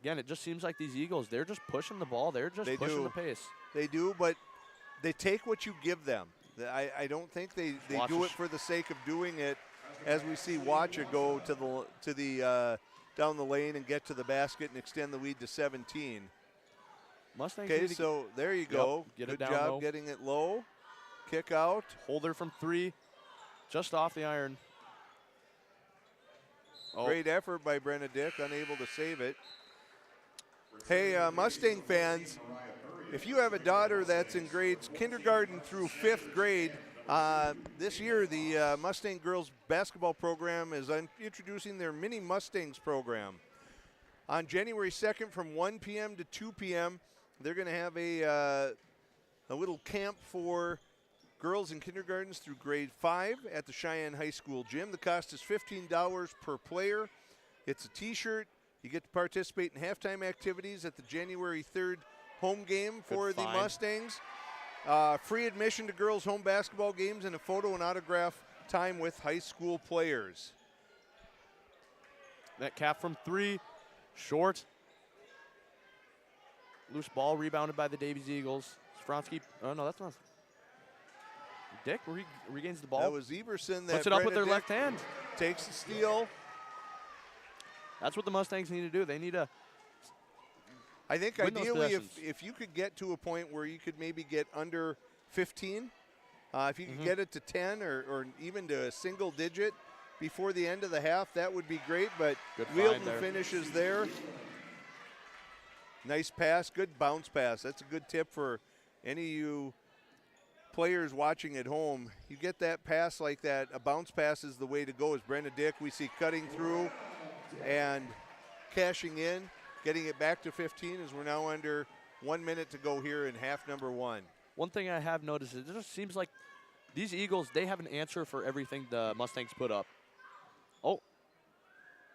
Again, it just seems like these Eagles, they're just pushing the ball. They're just pushing the pace. They do, but they take what you give them. I don't think they do it for the sake of doing it, as we see Watcha go to the down the lane and get to the basket and extend the lead to 17. Mustangs. Okay, so there you go. Get Good it down job low. getting it low. Kick out. Holder from 3, just off the iron. Oh. Great effort by Benedict, unable to save it. Hey, Mustang fans, if you have a daughter that's in grades kindergarten through 5th grade, this year the Mustang girls basketball program is introducing their Mini Mustangs program. On January 2nd from 1 p.m. to 2 p.m., they're going to have a little camp for girls in kindergartens through grade 5 at the Cheyenne High School gym. The cost is $15 per player. It's a T-shirt. You get to participate in halftime activities at the January 3rd home game for the Mustangs. Free admission to girls' home basketball games and a photo and autograph time with high school players. That cap from 3, short. Loose ball rebounded by the Davies Eagles. Safronski, oh no, that's not. Dick regains the ball. That was Everson that puts it up with their left hand. Takes the steal. That's what the Mustangs need to do. They need to. I think ideally, if you could get to a point where you could maybe get under 15, if you could get it to 10 or even to a single digit before the end of the half, that would be great. But Wielden finishes there. Nice pass, good bounce pass. That's a good tip for any of you players watching at home. You get that pass like that, a bounce pass is the way to go. As Benedict, we see cutting through and cashing in, getting it back to 15 as we're now under 1 minute to go here in half number 1. One thing I have noticed is it just seems like these Eagles, they have an answer for everything the Mustangs put up. Oh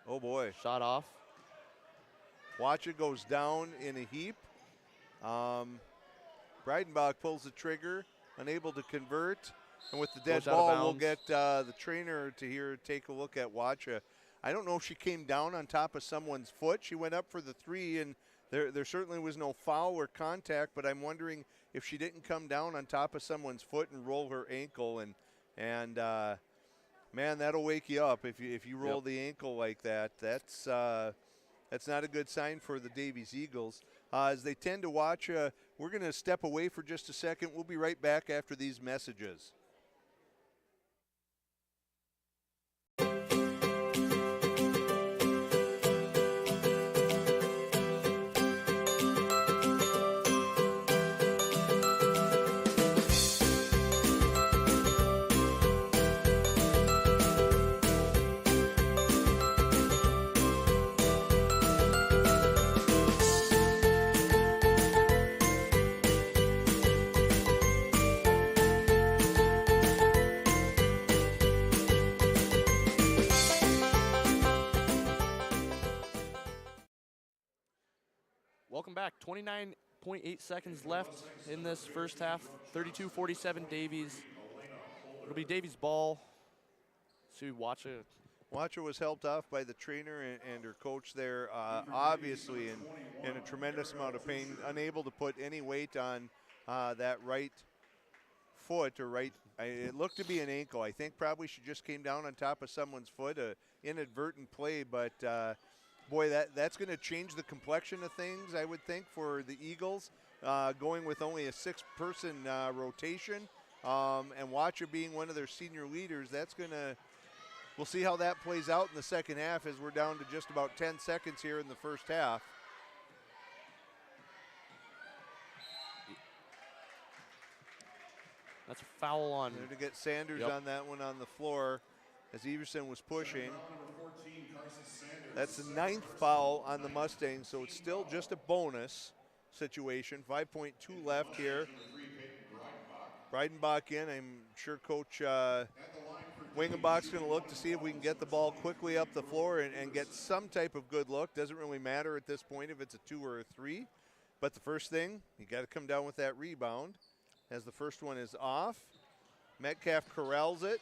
boy. Shot off. Watch it goes down in a heap. Breidenbach pulls the trigger, unable to convert. And with the dead ball, we'll get the trainer to take a look at Watcha. I don't know if she came down on top of someone's foot. She went up for the 3, and there certainly was no foul or contact, but I'm wondering if she didn't come down on top of someone's foot and roll her ankle. And man, that'll wake you up if you roll the ankle like that. That's not a good sign for the Davies Eagles. As they tend to watch, we're going to step away for just a second. We'll be right back after these messages. Welcome back. 29.8 seconds left in this first half. 32-47 Davies. It'll be Davies' ball. See Watcha. Watcha was helped off by the trainer and her coach there, obviously in a tremendous amount of pain, unable to put any weight on that right foot or right. It looked to be an ankle. I think probably she just came down on top of someone's foot, an inadvertent play, but boy, that's going to change the complexion of things, I would think, for the Eagles, going with only a 6-person rotation. And Watcha being one of their senior leaders, we'll see how that plays out in the second half as we're down to just about 10 seconds here in the first half. That's a foul on. There to get Sanders on that one on the floor as Everson was pushing. That's the 9th foul on the Mustangs, so it's still just a bonus situation. 5.2 left here. Breidenbach in. I'm sure Coach Wingenbach's going to look to see if we can get the ball quickly up the floor and get some type of good look. Doesn't really matter at this point if it's a 2 or a 3. But the first thing, you got to come down with that rebound as the first one is off. Metcalf corrals it.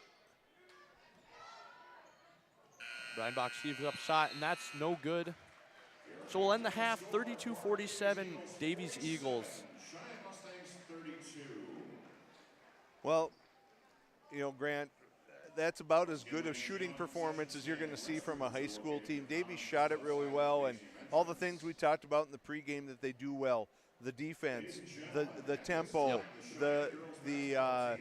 Breidenbach sheaves up shot, and that's no good. So we'll end the half 32-47, Davies Eagles. Well, you know, Grant, that's about as good a shooting performance as you're going to see from a high school team. Davies shot it really well, and all the things we talked about in the pregame that they do well. The defense, the tempo, the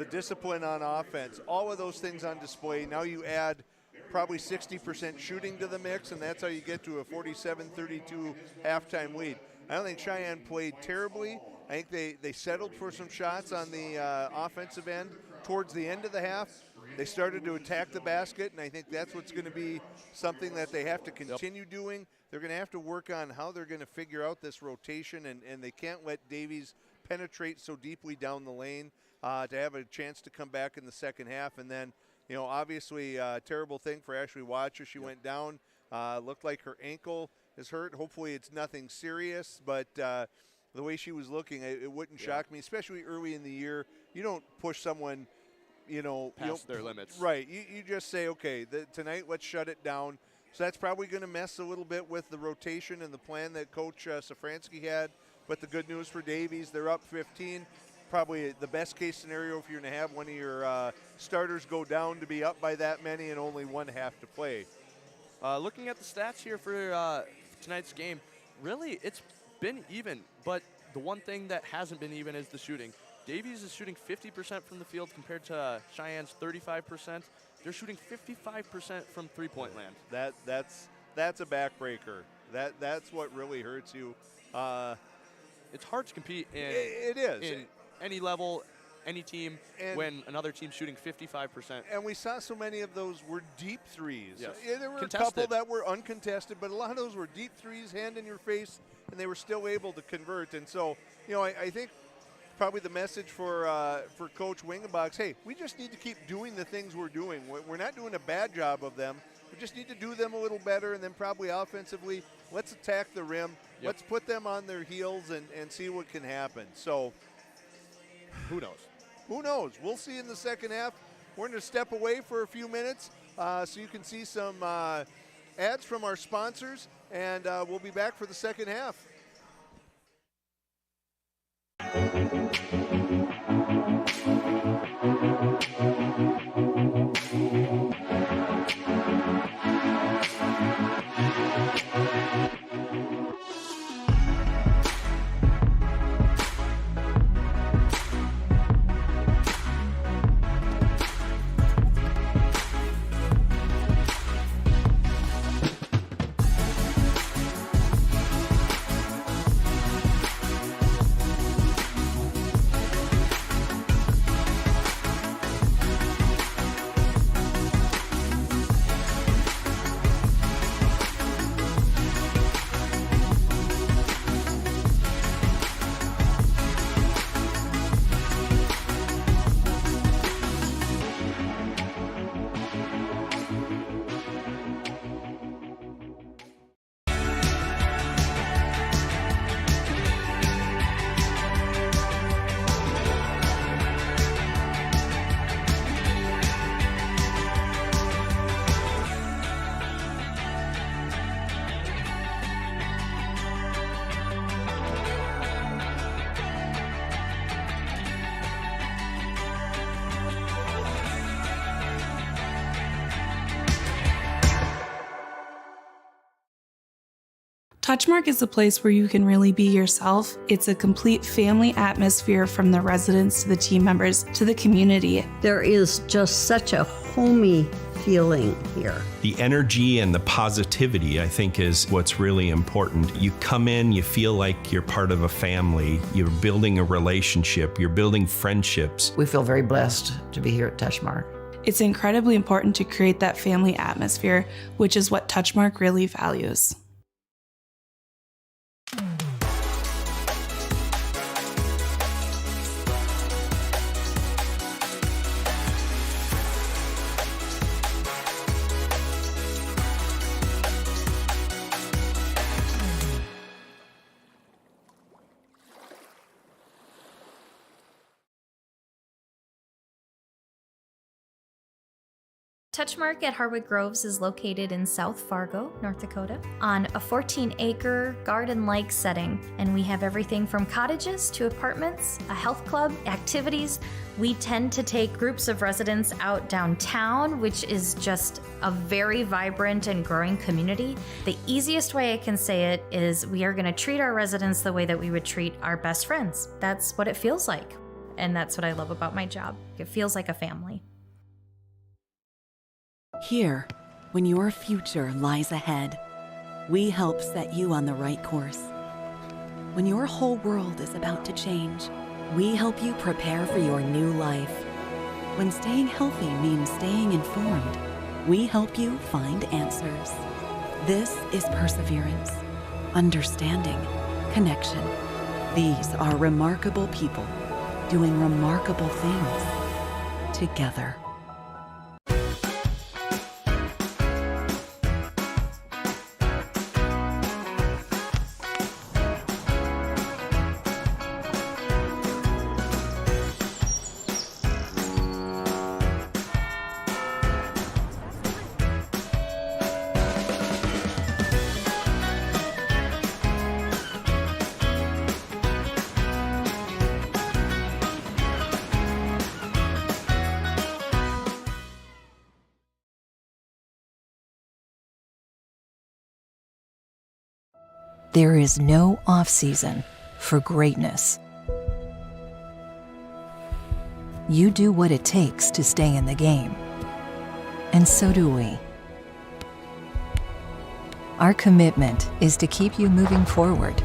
discipline on offense, all of those things on display. Now you add probably 60% shooting to the mix, and that's how you get to a 47-32 halftime lead. I don't think Cheyenne played terribly. I think they settled for some shots on the offensive end towards the end of the half. They started to attack the basket, and I think that's what's going to be something that they have to continue doing. They're going to have to work on how they're going to figure out this rotation, and they can't let Davies penetrate so deeply down the lane to have a chance to come back in the second half. And then, you know, obviously a terrible thing for Ashley Watcher. She went down, looked like her ankle is hurt. Hopefully it's nothing serious, but the way she was looking, it wouldn't shock me, especially early in the year. You don't push someone, you know, past their limits. Right. You just say, okay, tonight let's shut it down. So that's probably going to mess a little bit with the rotation and the plan that Coach Safransky had. But the good news for Davies, they're up 15. Probably the best case scenario if you're going to have one of your starters go down to be up by that many and only one half to play. Looking at the stats here for tonight's game, really it's been even. But the one thing that hasn't been even is the shooting. Davies is shooting 50% from the field compared to Cheyenne's 35%. They're shooting 55% from three-point land. That's a backbreaker. That's what really hurts you. It's hard to compete in. It is. In any level, any team, when another team's shooting 55%. And we saw so many of those were deep threes. Yes. Yeah, there were Contested. a couple that were uncontested, but a lot of those were deep threes, hand in your face, and they were still able to convert. And so, you know, I think probably the message for Coach Wingenbach, hey, we just need to keep doing the things we're doing. We're not doing a bad job of them. We just need to do them a little better, and then probably offensively, let's attack the rim. Yep. Let's put them on their heels and see what can happen. So who knows? Who knows? We'll see in the second half. We're going to step away for a few minutes so you can see some ads from our sponsors, and we'll be back for the second half. Touchmark is a place where you can really be yourself. It's a complete family atmosphere from the residents to the team members to the community. There is just such a homey feeling here. The energy and the positivity, I think, is what's really important. You come in, you feel like you're part of a family, you're building a relationship, you're building friendships. We feel very blessed to be here at Touchmark. It's incredibly important to create that family atmosphere, which is what Touchmark really values. Touchmark at Harwood Groves is located in South Fargo, North Dakota, on a 14-acre garden-like setting, and we have everything from cottages to apartments, a health club, activities. We tend to take groups of residents out downtown, which is just a very vibrant and growing community. The easiest way I can say it is we are going to treat our residents the way that we would treat our best friends. That's what it feels like, and that's what I love about my job. It feels like a family. Here, when your future lies ahead, we help set you on the right course. When your whole world is about to change, we help you prepare for your new life. When staying healthy means staying informed, we help you find answers. This is perseverance, understanding, connection. These are remarkable people doing remarkable things together. There is no off-season for greatness. You do what it takes to stay in the game. And so do we. Our commitment is to keep you moving forward.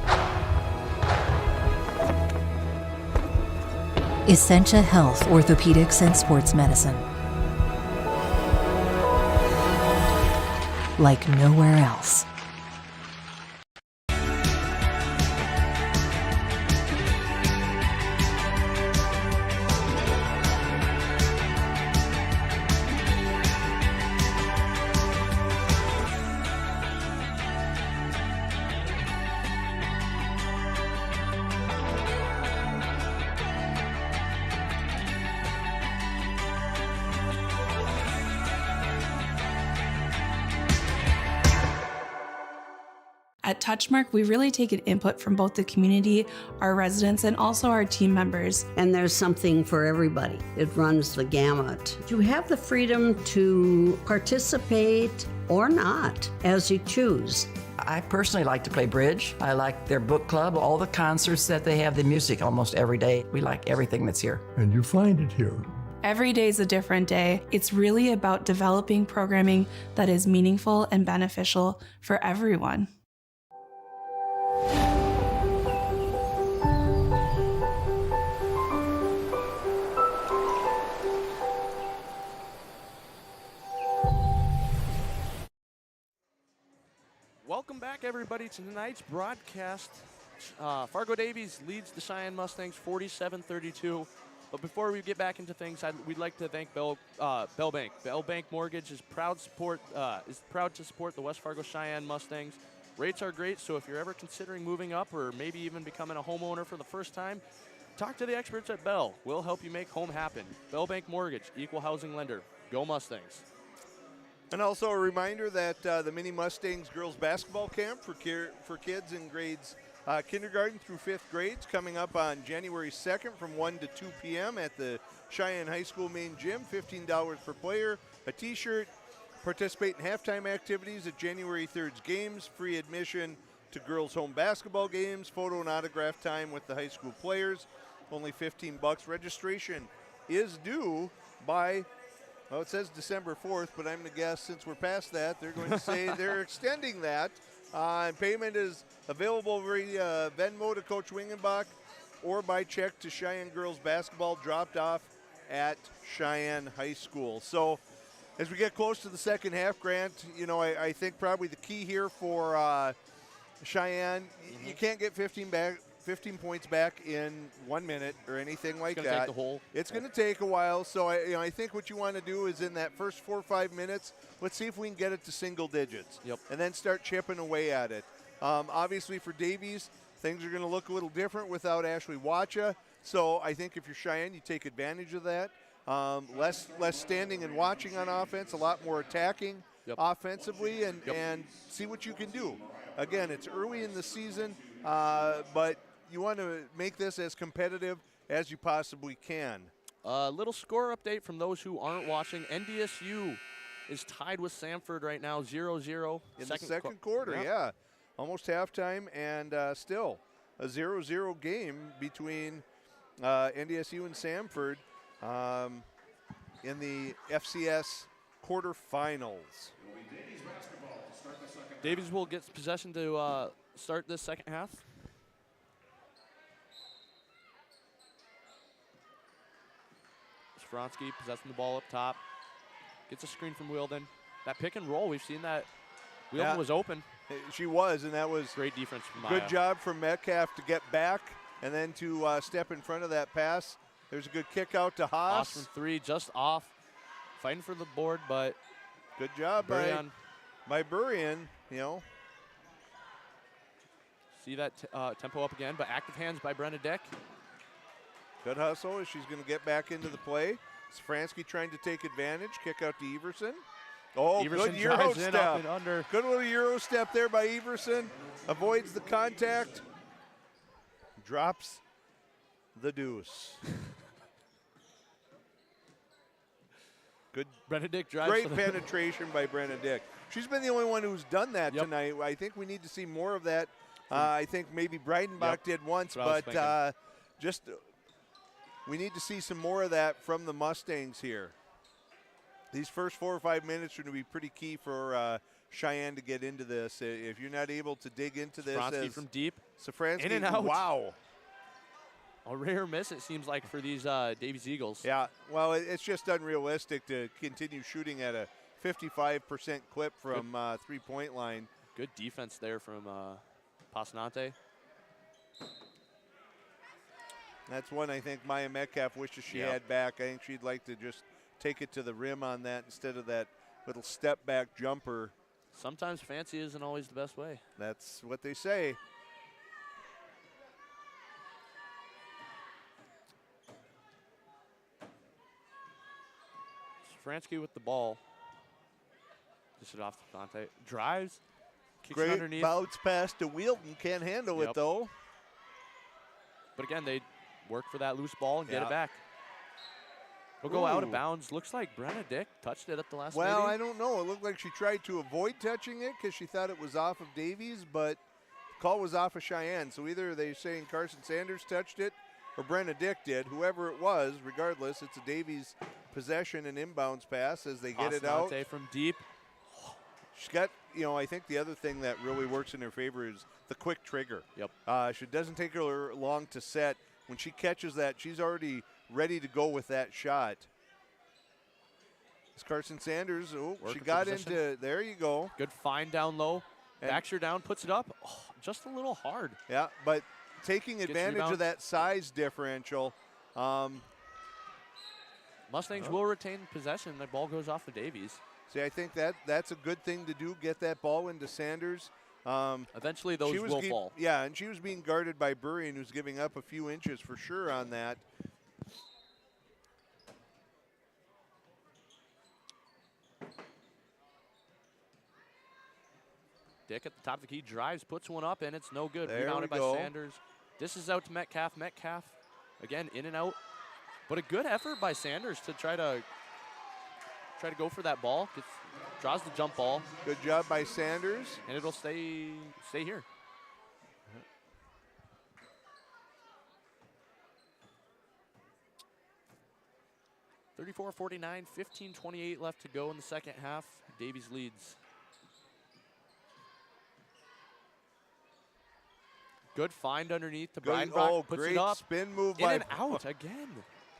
Essentia Health, Orthopedics, and Sports Medicine. Like nowhere else. At Touchmark, we really take an input from both the community, our residents, and also our team members. And there's something for everybody. It runs the gamut. You have the freedom to participate or not, as you choose. I personally like to play bridge. I like their book club, all the concerts that they have, the music almost every day. We like everything that's here. And you find it here. Every day is a different day. It's really about developing programming that is meaningful and beneficial for everyone. Welcome back, everybody, to tonight's broadcast. Fargo Davies leads the Cheyenne Mustangs 47-32. But before we get back into things, we'd like to thank Bell Bank. Bell Bank Mortgage is proud to support the West Fargo Cheyenne Mustangs. Rates are great, so if you're ever considering moving up or maybe even becoming a homeowner for the first time, talk to the experts at Bell. We'll help you make home happen. Bell Bank Mortgage, equal housing lender. Go Mustangs. And also a reminder that the Mini Mustangs girls basketball camp for kids in grades kindergarten through 5th grades coming up on January 2nd from 1 to 2 p.m. at the Cheyenne High School main gym, $15 per player, a t-shirt, participate in halftime activities at January 3rd's games, free admission to girls' home basketball games, photo and autograph time with the high school players. Only $15. Registration is due by, well, it says December 4th, but I'm going to guess since we're past that, they're going to say they're extending that. And payment is available via Venmo to Coach Wingenbach or by check to Cheyenne Girls Basketball, dropped off at Cheyenne High School. So as we get close to the second half, Grant, you know, I think probably the key here for Cheyenne, you can't get 15 points back in 1 minute or anything like that. Take the whole. It's going to take a while. So I think what you want to do is in that first 4 or 5 minutes, let's see if we can get it to single digits. Yep. And then start chipping away at it. Obviously for Davies, things are going to look a little different without Ashley Wacha. So I think if you're Cheyenne, you take advantage of that. Less standing and watching on offense, a lot more attacking offensively, and see what you can do. Again, it's early in the season, but you want to make this as competitive as you possibly can. A little score update from those who aren't watching. NDSU is tied with Samford right now, 0-0. In the second quarter, yeah. Almost halftime, and still a 0-0 game between NDSU and Samford in the FCS quarterfinals. Davies will get possession to start this second half. Skronsky possessing the ball up top. Gets a screen from Wielden. That pick and roll, we've seen that. Wielden was open. She was, and that was great defense from Maya. Good job from Metcalf to get back and then to step in front of that pass. There's a good kick out to Haas. Haas from 3, just off. Fighting for the board, but good job by Burian, you know. See that tempo up again, but active hands by Brenna Dick. Good hustle as she's going to get back into the play. Safransky trying to take advantage. Kick out to Everson. Oh, Everson good Euro step. Up and under. Good little Euro step there by Everson. Avoids the contact. Drops the deuce. Good. Brenna Dick drives. Great penetration by Brenna Dick. She's been the only one who's done that tonight. I think we need to see more of that. I think maybe Breidenbach did once, but just we need to see some more of that from the Mustangs here. These first 4 or 5 minutes are going to be pretty key for Cheyenne to get into this. If you're not able to dig into this, Safransky from deep, Safransky, in and out. Wow. A rare miss, it seems like, for these Davies Eagles. Yeah, well, it's just unrealistic to continue shooting at a 55% clip from three-point line. Good defense there from Passanante. That's one I think Maya Metcalf wishes she had back. I think she'd like to just take it to the rim on that instead of that little step-back jumper. Sometimes fancy isn't always the best way. That's what they say. Safransky with the ball. Just it off to Fonte. Drives. Kicks Great it underneath. bounce pass to Wielden. Can't handle it, though. But again, they work for that loose ball and get it back. We'll go out of bounds. Looks like Brenna Dick touched it at the last Well, lady. I don't know. It looked like she tried to avoid touching it because she thought it was off of Davies, but the call was off of Cheyenne. So either they're saying Carson Sanders touched it or Brenna Dick did. Whoever it was, regardless, it's a Davies possession and inbounds pass as they get it out. From deep. She's got, you know, I think the other thing that really works in her favor is the quick trigger. Yep. She doesn't take her long to set. When she catches that, she's already ready to go with that shot. It's Carson Sanders. Oh, she got into, there you go. Good find down low. Backs her down, puts it up. Oh, just a little hard. Yeah, but taking advantage of that size differential. Mustangs will retain possession. The ball goes off of Davies. See, I think that's a good thing to do, get that ball into Sanders. Eventually those will fall. Yeah, and she was being guarded by Burian, who's giving up a few inches for sure on that. Dick at the top of the key, drives, puts one up, and it's no good. There Rebounded we by go. Sanders. This is out to Metcalf. Metcalf, again, in and out. But a good effort by Sanders to try to go for that ball. Draws the jump ball. Good job by Sanders. And it'll stay here. 34-49, 15-28 left to go in the second half. Davies leads. Good find underneath to Breidenbach. Puts great it up. Spin move In by and out again.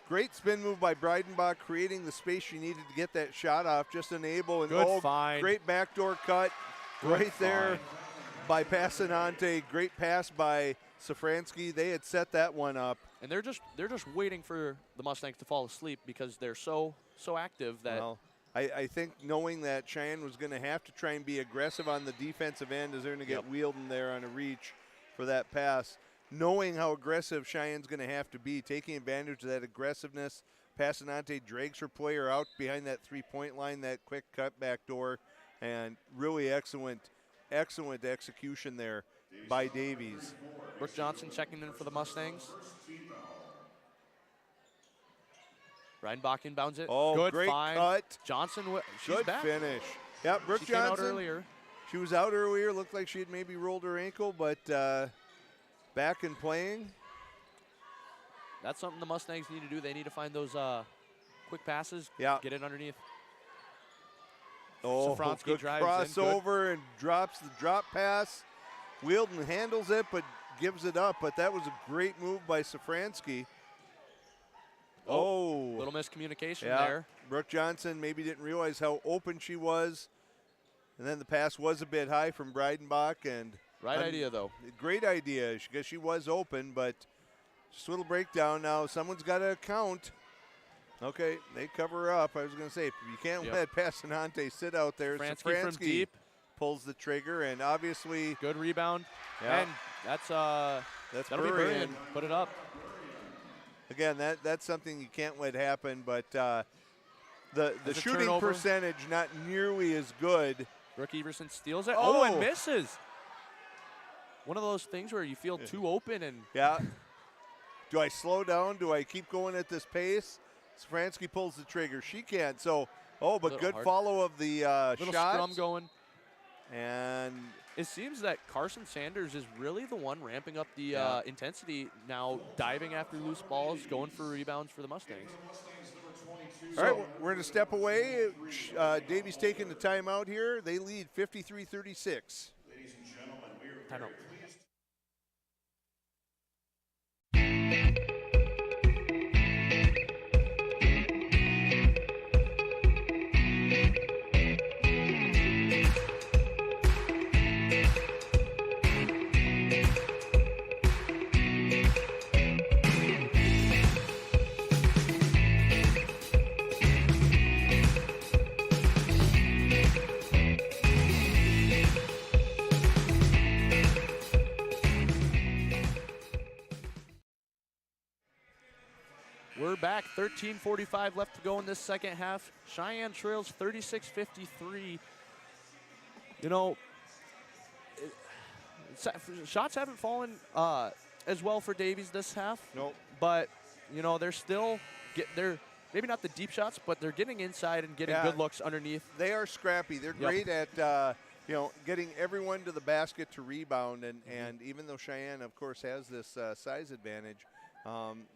Great spin move by Breidenbach, creating the space she needed to get that shot off. Just enable and Good find. Great backdoor cut right there by Passanante. Great pass by Safransky. They had set that one up. And they're just waiting for the Mustangs to fall asleep because they're so active that. Well, I think knowing that Cheyenne was going to have to try and be aggressive on the defensive end as they're going to get Wheeldon there on a reach for that pass. Knowing how aggressive Cheyenne's going to have to be, taking advantage of that aggressiveness. Passanante drags her player out behind that three-point line, that quick cut back door, and really excellent execution there by Davies. Brooke Johnson checking in for the Mustangs. Breidenbach inbounds it. Oh, good great find. cut. Johnson, she's good back. finish. Yep, Brooke she Johnson. Came out earlier. She was out earlier. Looked like she had maybe rolled her ankle, but back and playing. That's something the Mustangs need to do. They need to find those quick passes. Yeah. Get it underneath. Oh, Safransky good drives in. crossover and drops the drop pass. Wheeldon handles it, but gives it up. But that was a great move by Safransky. Oh. Little miscommunication there. Brooke Johnson maybe didn't realize how open she was. And then the pass was a bit high from Breidenbach. And right idea, though. Great idea, because she was open, but just a little breakdown now. Someone's got to count. Okay, they cover her up. I was going to say, you can't let Passanante sit out there. Safransky from deep. Pulls the trigger, and obviously. Good rebound. Yeah. And that'll be Burrian. Put it up. Again, that's something you can't let happen, but the shooting turnover. percentage not nearly as good. Brooke Everson steals it. Oh. And misses. One of those things where you feel too open and. Yeah. Do I slow down? Do I keep going at this pace? Safransky pulls the trigger. She can't. So, but good follow of the little shot. scrum going. And it seems that Carson Sanders is really the one ramping up the intensity now, diving after loose balls, going for rebounds for the Mustangs. All right, we're going to step away. Davies taking the timeout here. They lead 53-36. Ladies and gentlemen, we are very pleased. We're back, 13:45 left to go in this second half. Cheyenne trails 36-53. You know, shots haven't fallen as well for Davies this half. Nope. But, you know, they're still, they're maybe not the deep shots, but they're getting inside and getting good looks underneath. They are scrappy. They're great at, getting everyone to the basket to rebound. And even though Cheyenne, of course, has this size advantage,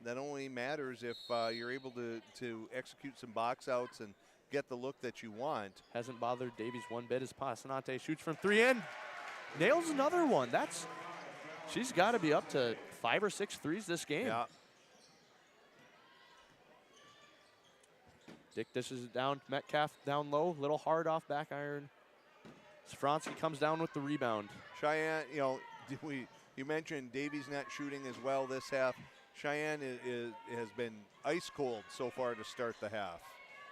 that only matters if you're able to execute some box outs and get the look that you want. Hasn't bothered Davies one bit as Passanante shoots from three in. Nails another one. She's got to be up to 5 or 6 threes this game. Yeah. Dick dishes it down. Metcalf down low. Little hard off back iron. Safransky comes down with the rebound. Cheyenne, you mentioned Davies not shooting as well this half. Cheyenne has been ice cold so far to start the half.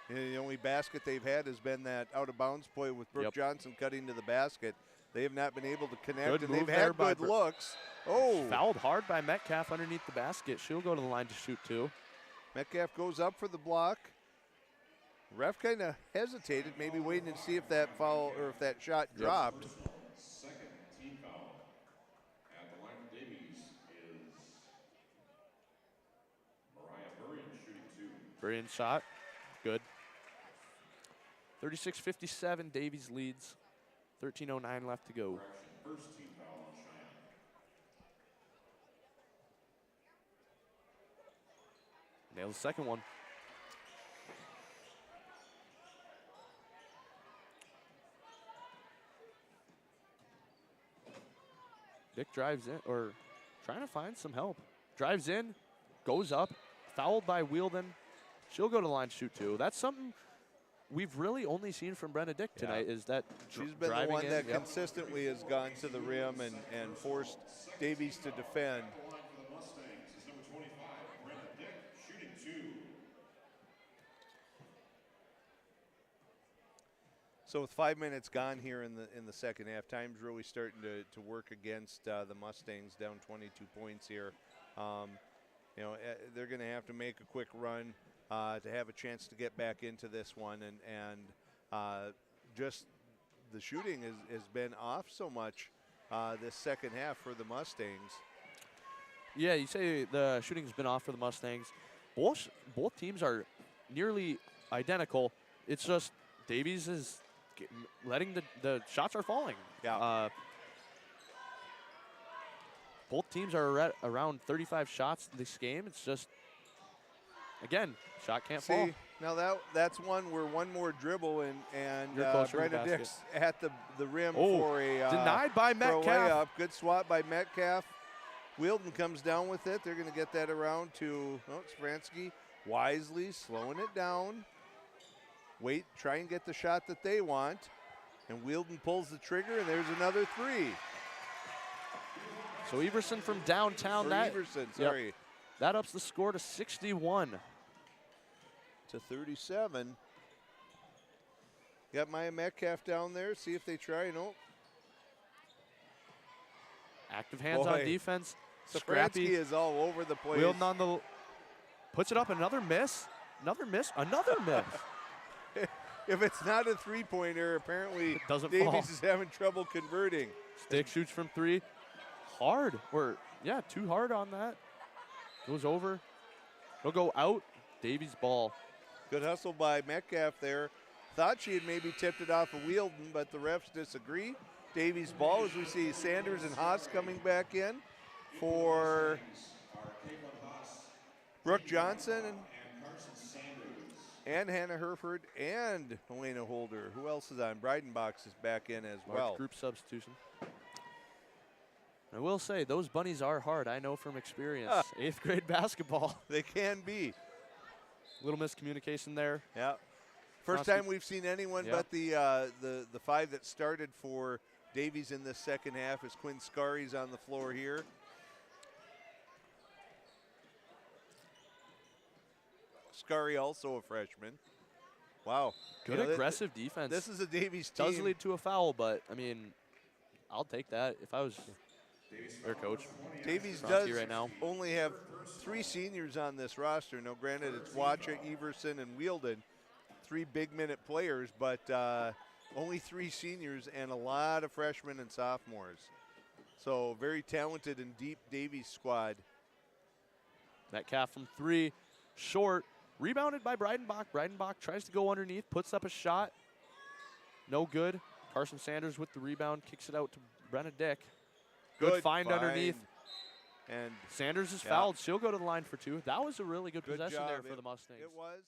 The only basket they've had has been that out-of-bounds play with Brooke Johnson cutting to the basket. They have not been able to connect, and they've had good looks. Oh! Fouled hard by Metcalf underneath the basket. She'll go to the line to shoot too. Metcalf goes up for the block. Ref kind of hesitated, maybe waiting to see if that foul or if that shot dropped. Second team foul at the line for Davies is Mariah Burrian shooting 2. Burrian shot. Good. 36-57, Davies leads. 13:09 left to go. First team foul on Cheyenne. Nails the second one. Dick drives in, or trying to find some help. Drives in, goes up, fouled by Wielden. She'll go to the line to shoot two. That's something we've really only seen from Brenna Dick tonight, is that she's been the one that consistently has gone to the rim and forced Davies to defend. So with 5 minutes gone here in the second half, time's really starting to work against the Mustangs, down 22 points here. You know, they're going to have to make a quick run to have a chance to get back into this one, and just the shooting has been off so much this second half for the Mustangs. Yeah, you say the shooting's been off for the Mustangs. Both teams are nearly identical. It's just Davies is letting the shots are falling. Yeah. Both teams are at around 35 shots this game. It's just, again, shot can't fall. Now that's one where one more dribble and Brenna Dick's at the rim for a denied by Metcalf. For a layup. Good swat by Metcalf. Wielden comes down with it. They're going to get that around to Spransky. Wisely slowing it down. Wait, try and get the shot that they want. And Wielden pulls the trigger, and there's another three. So Everson from downtown. That ups the score to 61. To 37. Got Maya Metcalf down there. See if they try. Nope. Active hands on defense. Spransky is all over the place. Wielden on the, puts it up. Another miss. Another miss. Another miss. If it's not a three-pointer, apparently Davies fall. Is having trouble converting. Stick shoots from three. Hard. Too hard on that. Goes over. It'll go out. Davies ball. Good hustle by Metcalf there. Thought she had maybe tipped it off of Wielden, but the refs disagree. Davies ball as we see Sanders and Haas coming back in for Brooke Johnson and Hannah Herford and Helena Holder. Who else is on? Breidenbach is back in as well. Group substitution. I will say, those bunnies are hard. I know from experience. 8th grade basketball. They can be. Little miscommunication there. Yeah. First time we've seen anyone but the five that started for Davies in this second half is Quinn Scarry's on the floor here. Scarry also a freshman. Wow. Good aggressive defense. This is a Davies team. Does lead to a foul, but, I mean, I'll take that if I was their coach. Davies does right now only have 3 seniors on this roster. Now, granted, it's Wacha, Everson, and Wielden, 3 big-minute players, but only 3 seniors and a lot of freshmen and sophomores. So, very talented and deep Davies squad. Metcalf from 3, short. Rebounded by Breidenbach. Breidenbach tries to go underneath, puts up a shot. No good. Carson Sanders with the rebound, kicks it out to Brenna Dick. Good find underneath. And Sanders is fouled. She'll go to the line for 2. That was a really good possession job there for the Mustangs. It was.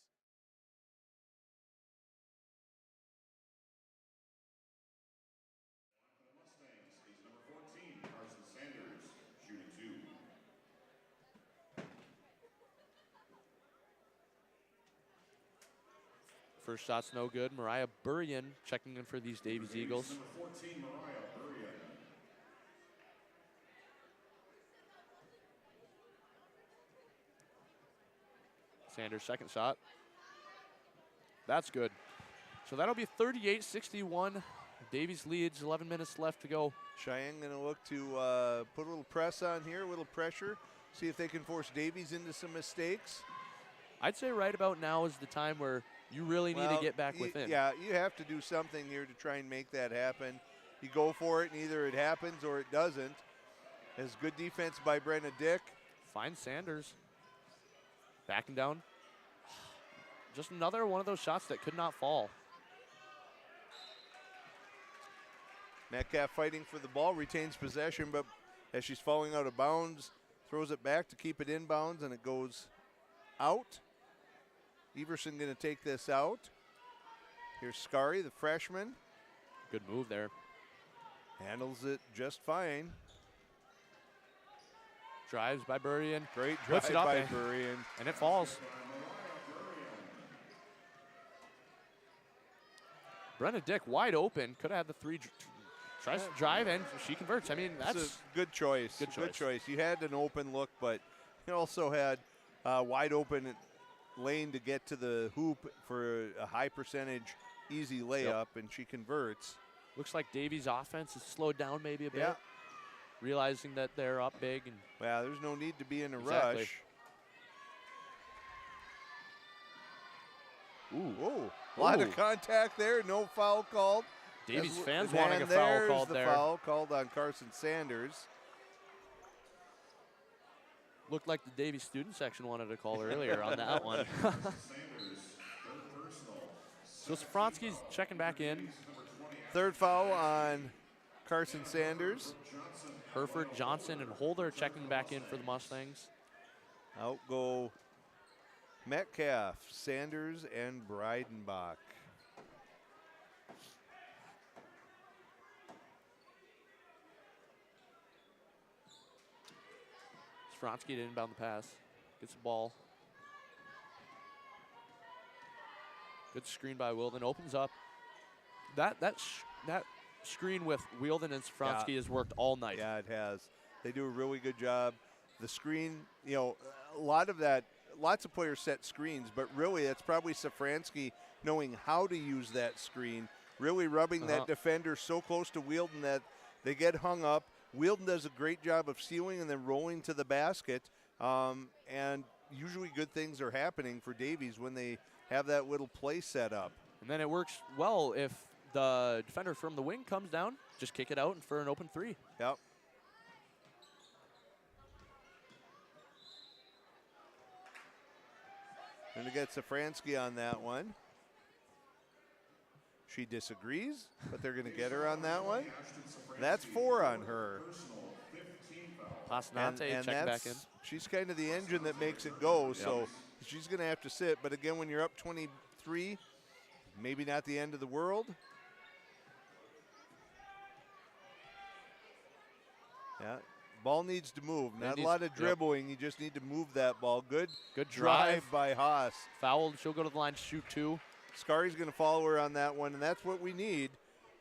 First shot's no good. Mariah Burrian checking in for these Davies Eagles. Sanders' second shot. That's good. So that'll be 38-61. Davies leads, 11 minutes left to go. Cheyenne going to look to put a little press on here, a little pressure, see if they can force Davies into some mistakes. I'd say right about now is the time where you really need to get back within. Yeah, you have to do something here to try and make that happen. You go for it, and either it happens or it doesn't. As good defense by Brenna Dick. Finds Sanders. Backing down. Just another one of those shots that could not fall. Metcalf fighting for the ball, retains possession, but as she's falling out of bounds, throws it back to keep it in bounds, and it goes out. Everson going to take this out. Here's Scarry, the freshman. Good move there. Handles it just fine. Drives by Burian. Great Puts drive it up by and- Burian. And it falls. Brenna Dick wide open. Could have had the three. Tries to drive and she converts. I mean, that's a good choice. Good choice. You had an open look, but you also had wide open lane to get to the hoop for a high percentage easy layup, and she converts. Looks like Davies' offense is slowed down maybe a bit. Yeah. Realizing that they're up big. And Well, there's no need to be in a Exactly. rush. Ooh, whoa. A lot of contact there, no foul called. Davies As- fans and wanting a foul there's called the there. foul called on Carson Sanders. Looked like the Davies student section wanted a call earlier on that one. So Safronski's checking back in. Third foul on Carson Sanders. Herford, Johnson, and Holder checking back in for the Mustangs. Out go Metcalf, Sanders, and Breidenbach. Safronski to inbound the pass. Gets the ball. Good screen by Wilden. Opens up. That screen with Wielden and Safronski has worked all night. Yeah, it has. They do a really good job. The screen, you know, a lot of that, lots of players set screens, but really it's probably Safranski knowing how to use that screen, really rubbing that defender so close to Wielden that they get hung up. Wielden does a great job of sealing and then rolling to the basket, and usually good things are happening for Davies when they have that little play set up. And then it works well if the defender from the wing comes down, just kick it out and for an open three. Yep. And to get Safranski on that one. She disagrees, but they're going to get her on that one. That's 4 on her. Pasanate checking back in. She's kind of the engine that makes it go, so she's going to have to sit. But again, when you're up 23, maybe not the end of the world. Yeah, ball needs to move. Not a lot of dribbling. You just need to move that ball. Good drive by Haas. Fouled. She'll go to the line to shoot 2. Scari's going to follow her on that one, and that's what we need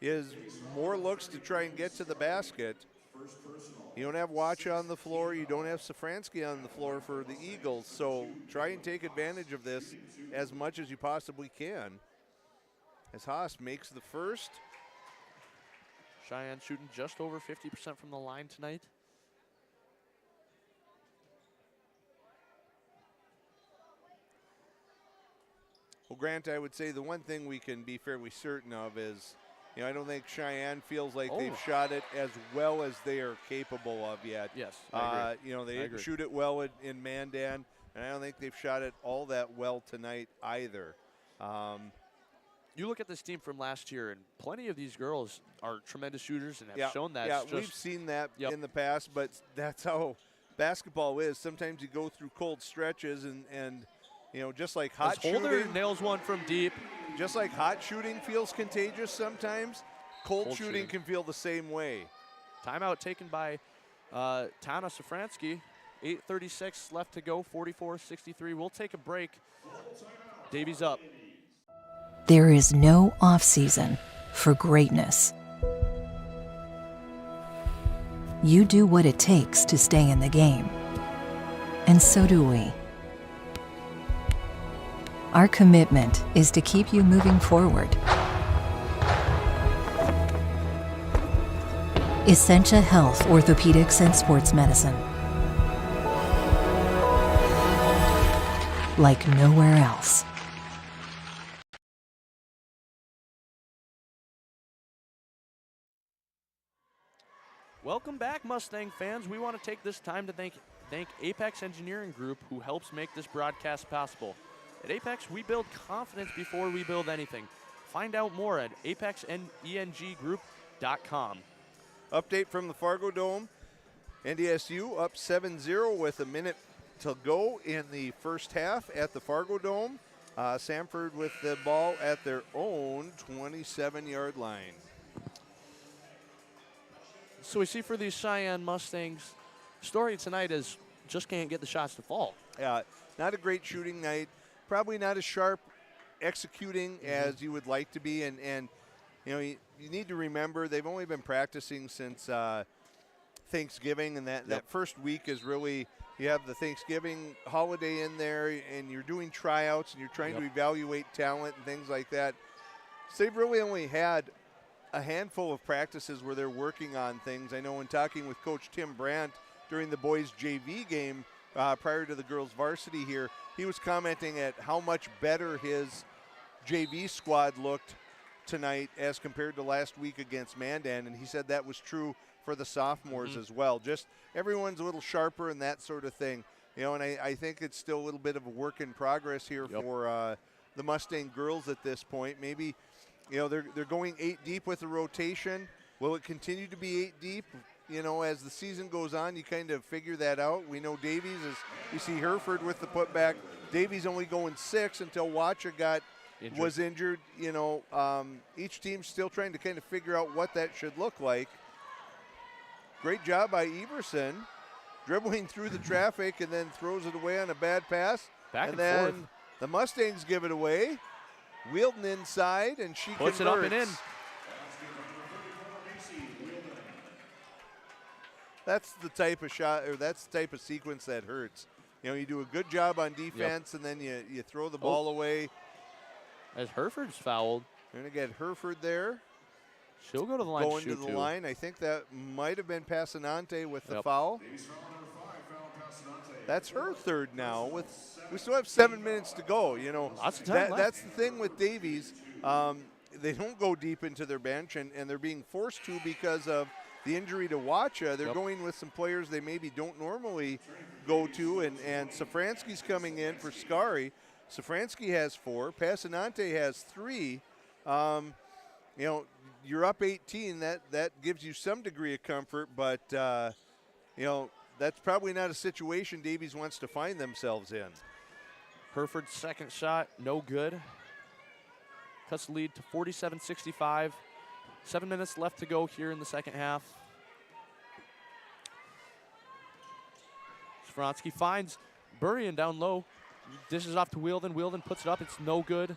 is more looks to try and get to the basket. You don't have Watch on the floor. You don't have Safranski on the floor for the Eagles, so try and take advantage of this as much as you possibly can. As Haas makes the first. Cheyenne shooting just over 50% from the line tonight. Well, Grant, I would say the one thing we can be fairly certain of is, you know, I don't think Cheyenne feels like they've shot it as well as they are capable of yet. Yes, I agree. You know, they didn't shoot it well in Mandan, and I don't think they've shot it all that well tonight either. You look at this team from last year, and plenty of these girls are tremendous shooters and have shown that. Yeah, we've seen that in the past, but that's how basketball is. Sometimes you go through cold stretches and you know, just like hot Holder shooting. nails one from deep. Just like hot shooting feels contagious sometimes, cold shooting can feel the same way. Timeout taken by Tana Safranski. 8:36 left to go, 44-63. We'll take a break. Davies up. There is no off-season for greatness. You do what it takes to stay in the game. And so do we. Our commitment is to keep you moving forward. Essentia Health, Orthopedics, and Sports Medicine. Like nowhere else. Welcome back, Mustang fans. We want to take this time to thank Apex Engineering Group, who helps make this broadcast possible. At Apex, we build confidence before we build anything. Find out more at apexenggroup.com. Update from the Fargo Dome. NDSU up 7-0 with a minute to go in the first half at the Fargo Dome. Samford with the ball at their own 27-yard line. So we see for these Cheyenne Mustangs, story tonight is just can't get the shots to fall. Yeah, not a great shooting night. Probably not as sharp executing as you would like to be. And you know, you need to remember they've only been practicing since Thanksgiving, and that first week is really, you have the Thanksgiving holiday in there, and you're doing tryouts, and you're trying to evaluate talent and things like that. So they've really only had a handful of practices where they're working on things. I know when talking with Coach Tim Brandt during the boys' JV game prior to the girls' varsity here, he was commenting at how much better his JV squad looked tonight as compared to last week against Mandan, and he said that was true for the sophomores as well. Just everyone's a little sharper and that sort of thing. You know, and I think it's still a little bit of a work in progress here for the Mustang girls at this point. Maybe, you know, they're going 8 deep with the rotation. Will it continue to be 8 deep? You know, as the season goes on, you kind of figure that out. We know Davies, as we see Hereford with the putback. Davies only going 6 until Watcha was injured. You know, each team's still trying to kind of figure out what that should look like. Great job by Everson, dribbling through the traffic and then throws it away on a bad pass. Back and then forth. The Mustangs give it away. Wheelden inside, and she puts converts. it up and in. That's the type of shot, or that's the type of sequence that hurts. You know, you do a good job on defense, and then you throw the ball away. As Hereford's fouled. You're going to get Hereford there. She'll go to the line Going to shoot to the too. line. I think that might have been Passanante with the foul. That's her third now. We still have 7 minutes to go. You know, lots of time left. That's the thing with Davies. They don't go deep into their bench, and they're being forced to because of the injury to Watcha. They're going with some players they maybe don't normally go to, and Safransky's coming in for Scary. Safransky has 4. Passanante has 3. You know, you're up 18. That gives you some degree of comfort, but you know, that's probably not a situation Davies wants to find themselves in. Hereford's second shot, no good. Cuts the lead to 47-65. 7 minutes left to go here in the second half. Safransky finds Burian down low. Dishes off to Wheelden. Wheelden puts it up. It's no good.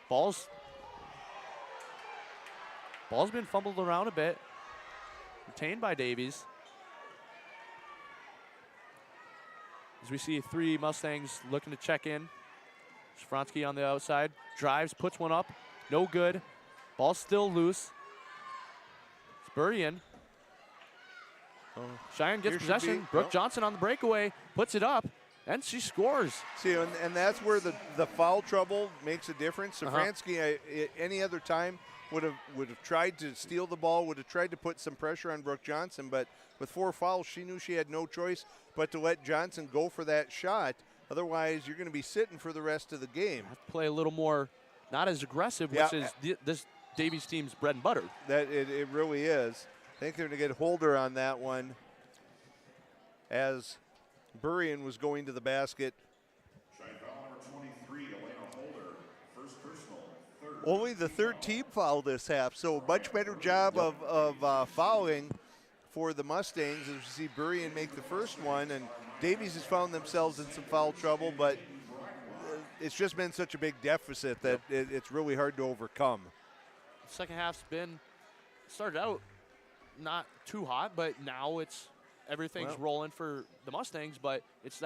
Ball's been fumbled around a bit. Retained by Davies. As we see 3 Mustangs looking to check in. Safransky on the outside. Drives, puts one up. No good. Ball's still loose. It's Burian. Cheyenne gets possession. Brooke Johnson on the breakaway. Puts it up. And she scores. See, and that's where the foul trouble makes a difference. Safransky, any other time, would have tried to steal the ball, would have tried to put some pressure on Brooke Johnson, but with 4 fouls, she knew she had no choice but to let Johnson go for that shot. Otherwise, you're going to be sitting for the rest of the game. Have to play a little more, not as aggressive, which is this Davies team's bread and butter. That it really is. I think they're going to get Holder on that one, as Burian was going to the basket. Only the 3rd team foul this half, so much better job of fouling for the Mustangs. As you see Burian make the first one, and Davies has found themselves in some foul trouble, but it's just been such a big deficit that it's really hard to overcome. Second half's been started out not too hot, but now everything's rolling for the Mustangs. But it's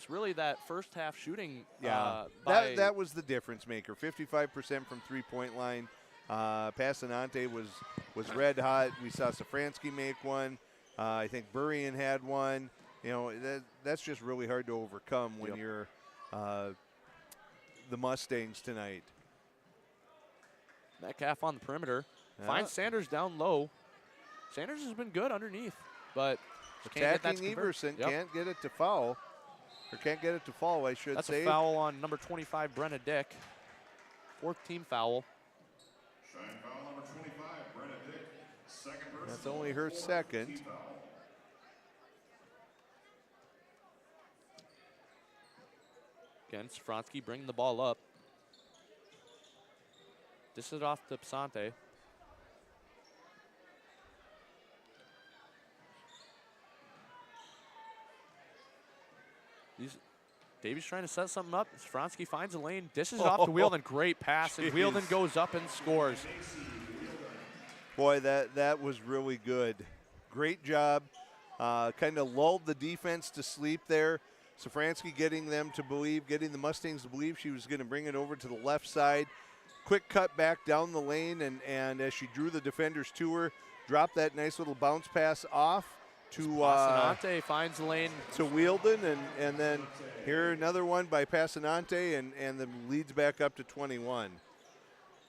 really that first half shooting. That was the difference maker. 55% from 3-point line. Passanante was red hot. We saw Safransky make one. I think Burian had one. You know, that's just really hard to overcome when you're the Mustangs tonight. Metcalf on the perimeter. Finds Sanders down low. Sanders has been good underneath, but attacking Everson can't get it to foul. Or can't get it to fall, I should say. That's a foul on number 25, Brenna Dick. 4th team foul. Foul number 25, Brenna Dick. Second person. That's only her second. Again, Safransky bringing the ball up. This is off to Pasante. Davies trying to set something up. Safransky finds a lane, dishes it off to Wheeldon. Great pass, and Wheeldon goes up and scores. Boy, that was really good. Great job. Kind of lulled the defense to sleep there. Safransky getting the Mustangs to believe she was going to bring it over to the left side. Quick cut back down the lane, and as she drew the defenders to her, dropped that nice little bounce pass off to Passanante finds the lane to Wheeldon, and then here another one by Passanante, and then leads back up to 21.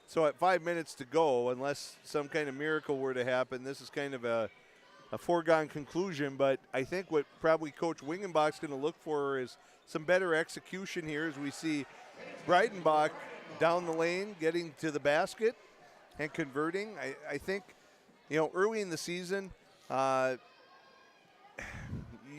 So at 5 minutes to go, unless some kind of miracle were to happen, this is kind of a foregone conclusion. But I think what probably Coach Wingenbach's going to look for is some better execution here, as we see Breidenbach down the lane, getting to the basket and converting. I think, early in the season,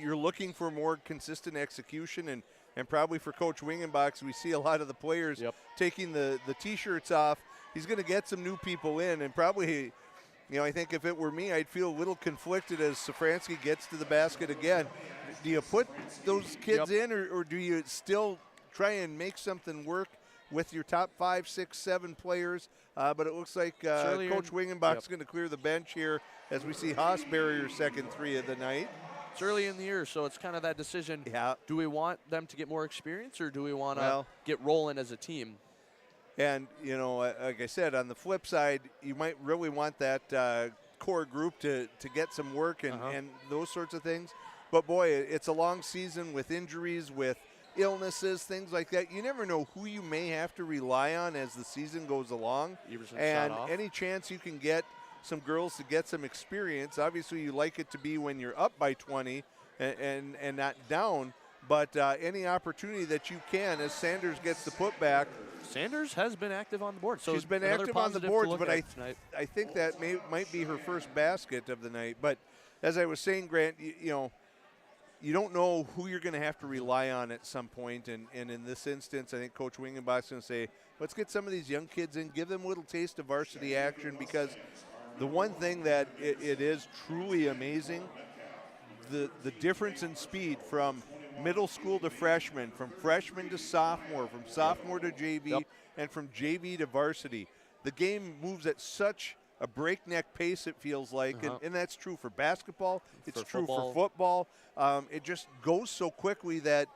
you're looking for more consistent execution, and probably for Coach Wingenbach, we see a lot of the players taking the T-shirts off. He's going to get some new people in, and probably, I think if it were me, I'd feel a little conflicted as Safransky gets to the basket again. Do you put those kids in, or do you still try and make something work with your top 5, 6, 7 players? But it looks like Coach Wingenbach's going to clear the bench here as we see Haas bury her second 3 of the night. It's early in the year, so it's kind of that decision. Yeah. Do we want them to get more experience, or do we want to get rolling as a team? And, like I said, on the flip side, you might really want that core group to get some work and those sorts of things. But, boy, it's a long season with injuries, with illnesses, things like that. You never know who you may have to rely on as the season goes along. And any chance you can get some girls to get some experience. Obviously, you like it to be when you're up by 20 and not down. But any opportunity that you can, as Sanders gets the putback. Sanders has been active on the board. So she's been active on the boards, but I think that might be her first basket of the night. But as I was saying, Grant, you don't know who you're going to have to rely on at some point. And in this instance, I think Coach Wingenbach's going to say, let's get some of these young kids in, give them a little taste of varsity action, because the one thing that it is truly amazing, the difference in speed from middle school to freshman, from freshman to sophomore, from sophomore to JV, and from JV to varsity. The game moves at such a breakneck pace, it feels like, and that's true for basketball. It's true for football. It just goes so quickly that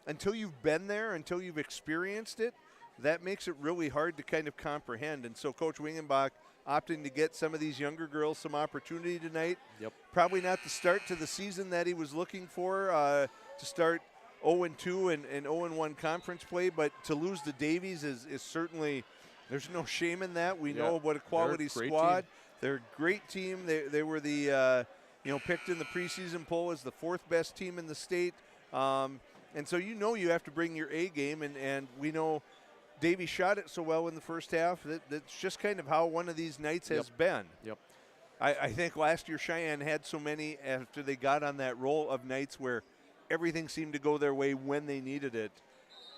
until you've been there, until you've experienced it, that makes it really hard to kind of comprehend. And so Coach Wingenbach opting to get some of these younger girls some opportunity tonight. Probably not the start to the season that he was looking for, to start 0-2 and 0-1 conference play, but to lose to Davies is certainly, there's no shame in that. We know what a quality squad. They're a great team. They were the picked in the preseason poll as the 4th best team in the state. And so you have to bring your A game, and we know Davies shot it so well in the first half. That's just kind of how one of these nights has been. I think last year Cheyenne had so many after they got on that roll of nights where everything seemed to go their way when they needed it.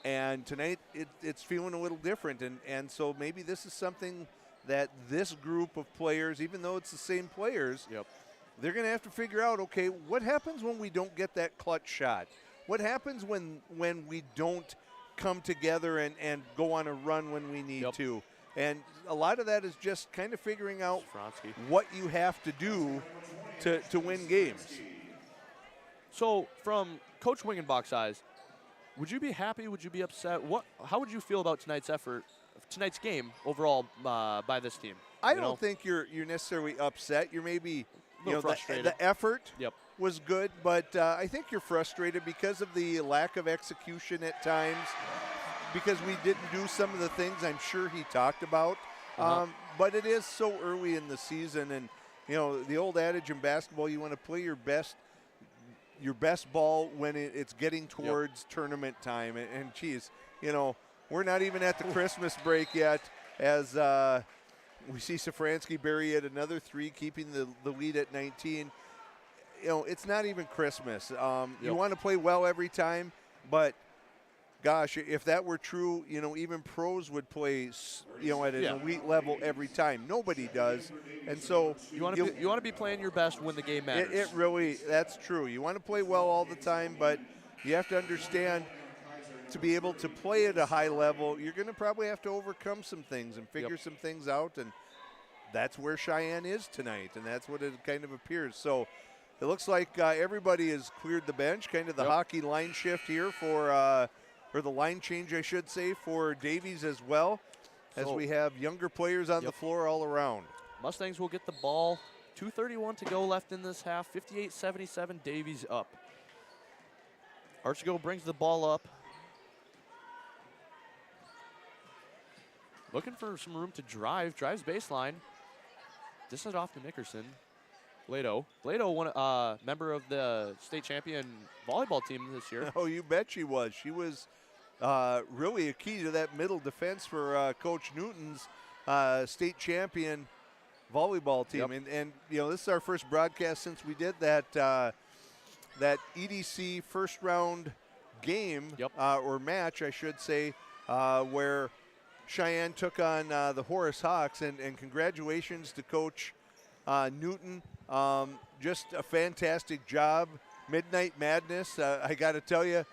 And tonight it's feeling a little different. And so maybe this is something that this group of players, even though it's the same players, they're going to have to figure out, okay, what happens when we don't get that clutch shot? What happens when we don't come together and go on a run when we need to? And a lot of that is just kind of figuring out what you have to do to win games. So from Coach Wingenbach's eyes, would you be happy? Would you be upset? How would you feel about tonight's game overall by this team? I don't think you're necessarily upset. You're maybe frustrated. The effort was good, but I think you're frustrated because of the lack of execution at times, because we didn't do some of the things I'm sure he talked about. But it is so early in the season, and the old adage in basketball, you want to play your best ball when it's getting towards tournament time. And geez, we're not even at the Christmas break yet, as we see Safransky bury at another 3, keeping the lead at 19. It's not even Christmas. You want to play well every time, but gosh, if that were true, even pros would play, at an elite level every time. Nobody does, and so you want to be playing your best when the game matters. It really, that's true. You want to play well all the time, but You have to understand, to be able to play at a high level, you're going to probably have to overcome some things and figure some things out, and that's where Cheyenne is tonight, and that's what it kind of appears. So it looks like everybody has cleared the bench, kind of the hockey line shift here for, or the line change, I should say, for Davies as well, as we have younger players on the floor all around. Mustangs will get the ball. 2:31 to go left in this half. 58-77, Davies up. Archego brings the ball up. Looking for some room to drive. Drives baseline. This is off to Nickerson. Blado, one member of the state champion volleyball team this year. Oh, you bet she was. She was really a key to that middle defense for Coach Newton's state champion volleyball team. And you know, this is our first broadcast since we did that that EDC first round game or match, I should say, where Cheyenne took on the Horace Hawks. And congratulations to Coach Newton. Just a fantastic job. Midnight Madness. I got to tell you,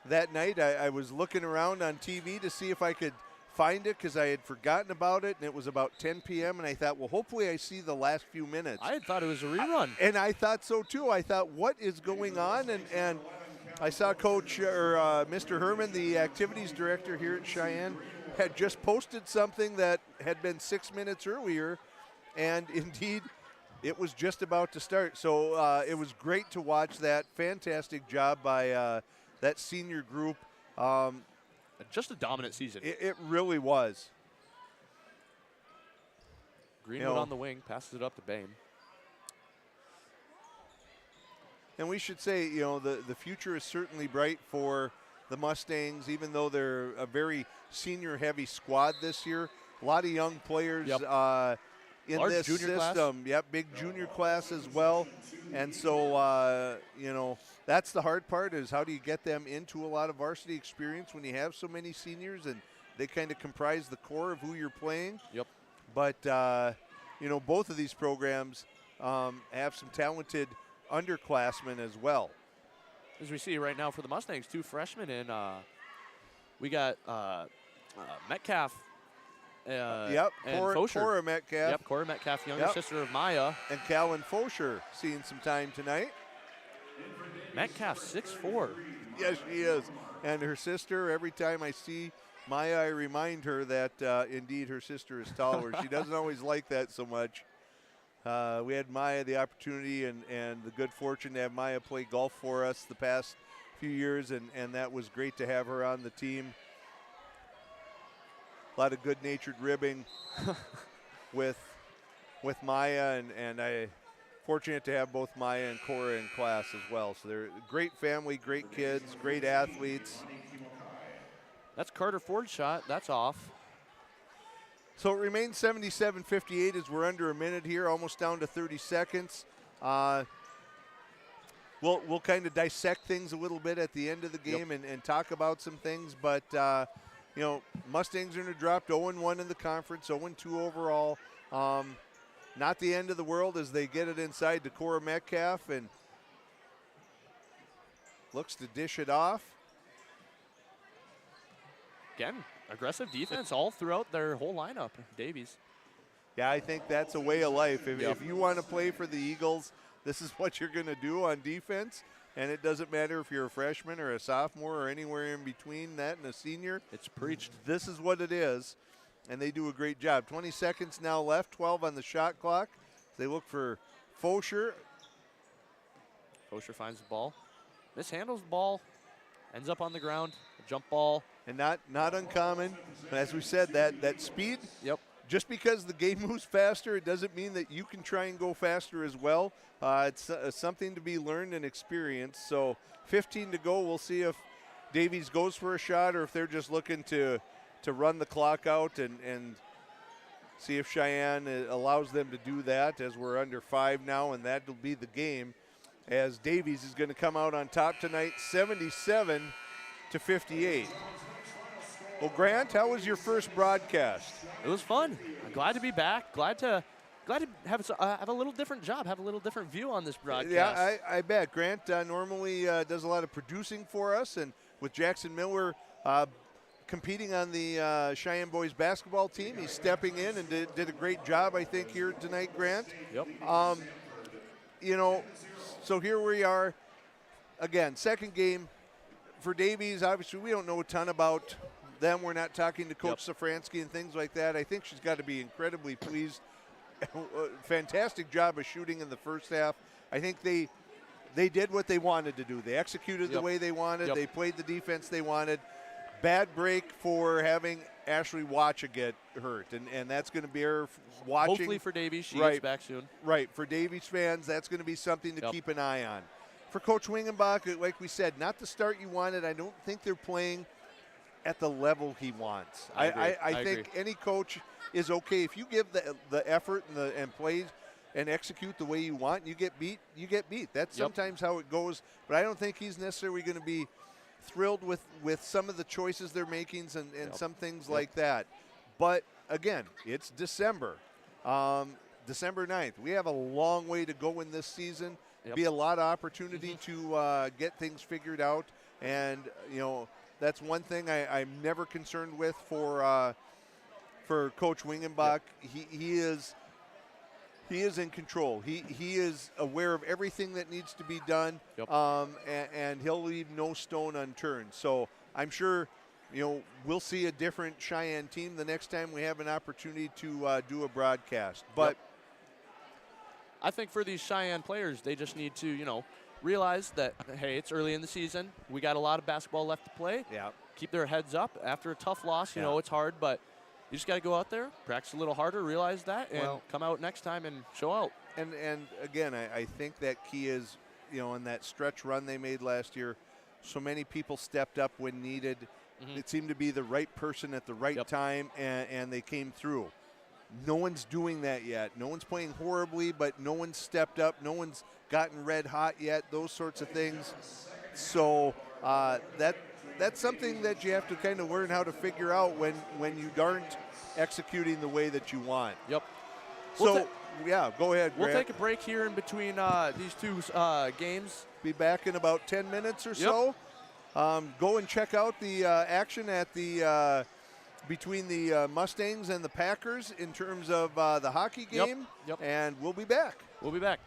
that night I was looking around on TV to see if I could find it because I had forgotten about it, and it was about 10 p.m. and I thought, well, hopefully I see the last few minutes. I had thought it was a rerun. And I thought so too. I thought, what is going on? And I saw Coach or Mr. Herman, the activities director here at Cheyenne, had just posted something that had been 6 minutes earlier, and indeed it was just about to start. So it was great to watch that. Fantastic job by that senior group. Just a dominant season. It really was. Greenwood on the wing, passes it up to Bain. And we should say, you know, the future is certainly bright for the Mustangs, even though they're a very senior-heavy squad this year. A lot of young players in Large this junior system. Class. Yep, big junior class as well. And so, you know, that's the hard part, is how do you get them into a lot of varsity experience when you have so many seniors and they kind of comprise the core of who you're playing. Yep. But, you know, both of these programs have some talented underclassmen as well. As we see right now for the Mustangs, 2 freshmen in. We got Metcalf. And Cora Metcalf. Yep, Cora Metcalf, younger sister of Maya. And Callan Fosher seeing some time tonight. Metcalf, 6'4". Yes, she is. And her sister, every time I see Maya, I remind her that indeed her sister is taller. She doesn't always like that so much. We had Maya the opportunity and the good fortune to have Maya play golf for us the past few years, and that was great to have her on the team. A lot of good-natured ribbing with Maya, and I fortunate to have both Maya and Cora in class as well. So they're a great family, great kids, great athletes. That's Carter Ford's shot. That's off. So it remains 77-58 as we're under a minute here, almost down to 30 seconds. We'll kind of dissect things a little bit at the end of the game and talk about some things, but you know, Mustangs are going to drop 0-1 in the conference, 0-2 overall. Not the end of the world as they get it inside to Cora Metcalf and looks to dish it off. Again, aggressive defense all throughout their whole lineup, Davies. Yeah, I think that's a way of life. If you want to play for the Eagles, this is what you're going to do on defense. And it doesn't matter if you're a freshman or a sophomore or anywhere in between that and a senior. It's preached. This is what it is, and they do a great job. 20 seconds now left, 12 on the shot clock. They look for Fosher. Fosher finds the ball. Mishandles the ball. Ends up on the ground. A jump ball. And not uncommon. But as we said, that speed. Yep. Just because the game moves faster, it doesn't mean that you can try and go faster as well. It's something to be learned and experienced. So 15 to go. We'll see if Davies goes for a shot or if they're just looking to run the clock out and see if Cheyenne allows them to do that, as we're under 5 now, and that'll be the game, as Davies is going to come out on top tonight, 77-58. Well, Grant, how was your first broadcast? It was fun. I'm glad to be back. Glad to glad to have a little different job, have a little different view on this broadcast. Yeah, I bet. Grant normally does a lot of producing for us, and with Jackson Miller competing on the Cheyenne boys basketball team, he's stepping in and did a great job, I think, here tonight, Grant. Yep. You know, so here we are. Again, second game for Davies. Obviously, we don't know a ton about them. We're not talking to Coach Safransky and things like that. I think she's got to be incredibly pleased. Fantastic job of shooting in the first half. I think they did what they wanted to do. They executed the way they wanted. They played the defense they wanted. Bad break for having Ashley Watcha get hurt, and that's going to be her watching. Hopefully for Davies, she gets back soon. Right, for Davies fans, that's going to be something to keep an eye on. For Coach Wingenbach, like we said, not the start you wanted. I don't think they're playing at the level he wants. I think any coach is okay if you give the effort and plays and execute the way you want. You get beat. You get beat. That's sometimes how it goes. But I don't think he's necessarily going to be thrilled with some of the choices they're making and some things like that. But again, it's December, December 9th. We have a long way to go in this season. Be a lot of opportunity to get things figured out, and you know that's one thing I'm never concerned with for Coach Wingenbach. He is in control. He is aware of everything that needs to be done, and he'll leave no stone unturned. So I'm sure, you know, we'll see a different Cheyenne team the next time we have an opportunity to do a broadcast. But I think for these Cheyenne players, they just need to, you know, realize that, hey, it's early in the season. We got a lot of basketball left to play. Yeah. Keep their heads up. After a tough loss, you know, it's hard, but you just got to go out there, practice a little harder, realize that, and come out next time and show out. And again, I think that key is, you know, in that stretch run they made last year, so many people stepped up when needed. It seemed to be the right person at the right time, and they came through. No one's doing that yet. No one's playing horribly, but no one's stepped up. No one's gotten red hot yet, those sorts of things. So that's something that you have to kind of learn how to figure out when you aren't executing the way that you want. So, go ahead, Grant. We'll take a break here in between these two games. Be back in about 10 minutes or so. Go and check out the action at the between the Mustangs and the Packers in terms of the hockey game. And we'll be back. We'll be back.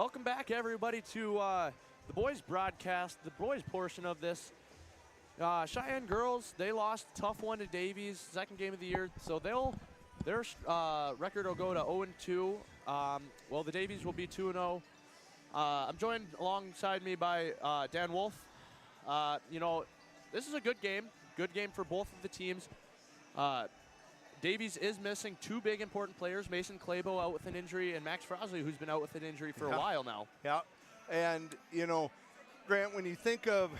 Welcome back, everybody, to the boys broadcast, the boys portion of this. Cheyenne girls, they lost a tough one to Davies, second game of the year, so their record will go to 0-2. Well, the Davies will be 2-0. I'm joined alongside me by Dan Wolf. This is a good game for both of the teams. Davies is missing two big important players, Mason Clabo out with an injury, and Max Frosley, who's been out with an injury for a while now. Yeah, and, Grant, when you think of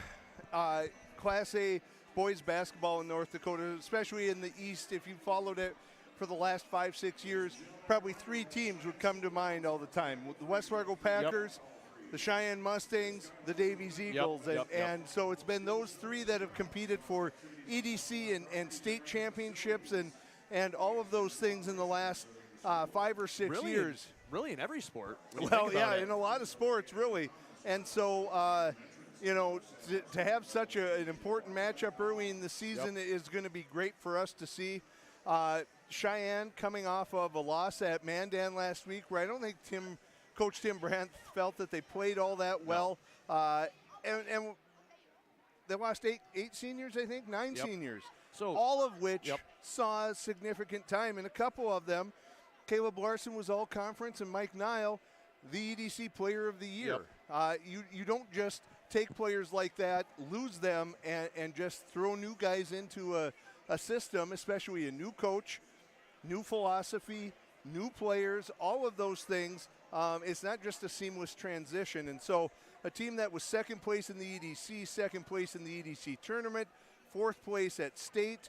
Class A boys basketball in North Dakota, especially in the East, if you followed it for the last 5-6 years, probably three teams would come to mind all the time. The West Fargo Packers, the Cheyenne Mustangs, the Davies Eagles. And so it's been those three that have competed for EDC and state championships and all of those things in the last 5 or 6 years. Really in every sport. Well, yeah, in a lot of sports, really. And so, to have such an important matchup early in the season is going to be great for us to see. Cheyenne coming off of a loss at Mandan last week, where I don't think Coach Tim Brandt felt that they played all that well. And they lost eight seniors, I think, 9 seniors. So all of which saw significant time. And a couple of them, Caleb Larson was all conference, and Mike Nile, the EDC player of the year. You don't just take players like that, lose them, and just throw new guys into a system, especially a new coach, new philosophy, new players, all of those things. It's not just a seamless transition. And so a team that was second place in the EDC, second place in the EDC tournament, fourth place at state,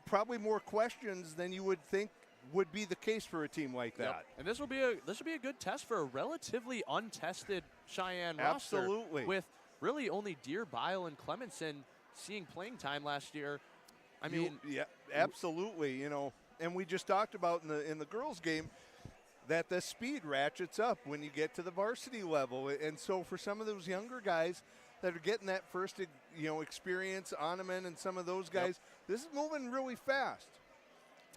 probably more questions than you would think would be the case for a team like that. And this will be a good test for a relatively untested Cheyenne roster. Absolutely. With really only Deer, Bile, and Clemenson seeing playing time last year. I mean, yeah, absolutely. And we just talked about in the girls' game that the speed ratchets up when you get to the varsity level. And so for some of those younger guys that are getting that first, experience, Oneman and some of those guys, this is moving really fast.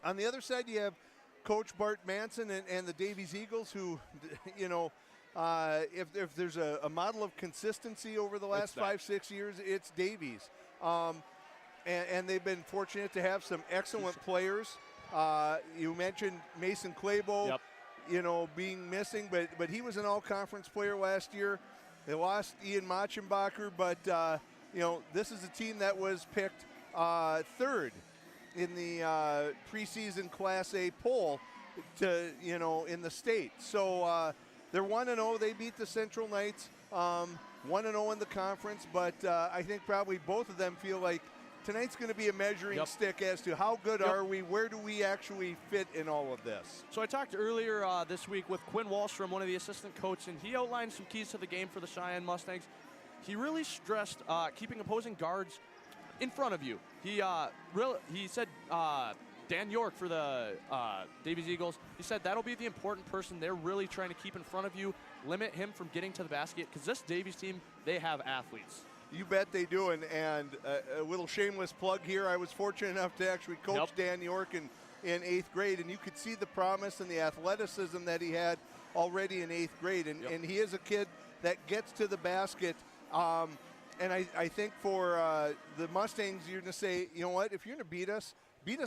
On the other side, you have Coach Bart Manson and the Davies Eagles, who, if there's a model of consistency over the last 5-6 years, it's Davies. And they've been fortunate to have some excellent players. You mentioned Mason Clabo, being missing, but he was an all-conference player last year. They lost Ian Machenbacher, but, this is a team that was picked third in the preseason Class A poll in the state. So they're 1-0. They beat the Central Knights, 1-0 in the conference, but I think probably both of them feel like tonight's going to be a measuring stick as to how good are we, where do we actually fit in all of this. So I talked earlier this week with Quinn Wallstrom, one of the assistant coaches, and he outlined some keys to the game for the Cheyenne Mustangs. He really stressed keeping opposing guards in front of you. He said Dan York for the Davies Eagles, he said that'll be the important person they're really trying to keep in front of you, limit him from getting to the basket, because this Davies team, they have athletes. You bet they do, and a little shameless plug here. I was fortunate enough to actually coach Dan York in 8th grade, and you could see the promise and the athleticism that he had already in 8th grade, and he is a kid that gets to the basket. And I think for the Mustangs, you're going to say, you know what, if you're going to beat us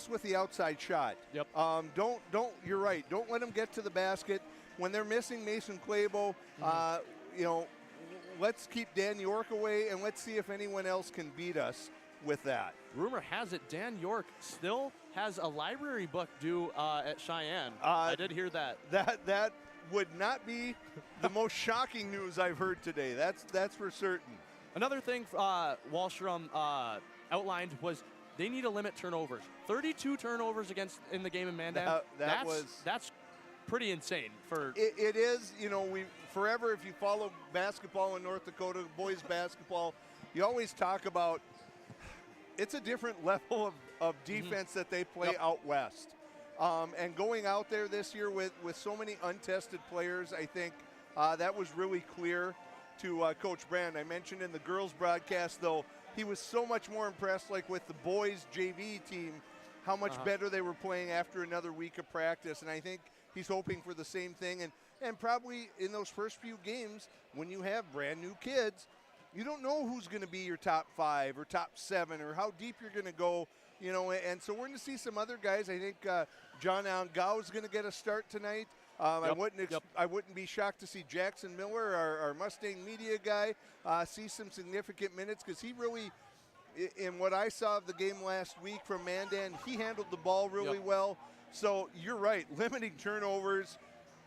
with the outside shot. You're right. Don't let them get to the basket. When they're missing Mason Clabo, let's keep Dan York away, and let's see if anyone else can beat us with that. Rumor has it Dan York still has a library book due at Cheyenne. I did hear that. That would not be the most shocking news I've heard today. That's for certain. Another thing Wallstrom outlined was they need to limit turnovers. 32 turnovers in the game in Mandan. That's pretty insane. It is. We forever, if you follow basketball in North Dakota, boys basketball, you always talk about it's a different level of defense that they play out west. And going out there this year with so many untested players, I think that was really clear to Coach Brand. I mentioned in the girls broadcast, though, he was so much more impressed, like with the boys JV team, how much better they were playing after another week of practice. And I think he's hoping for the same thing. And probably in those first few games, when you have brand new kids, you don't know who's going to be your top 5 or top 7 or how deep you're going to go, you know. And so we're going to see some other guys. I think John Angao is going to get a start tonight. I wouldn't be shocked to see Jackson Miller, our Mustang media guy, see some significant minutes, because he really, in what I saw of the game last week from Mandan, he handled the ball really well. So you're right, limiting turnovers,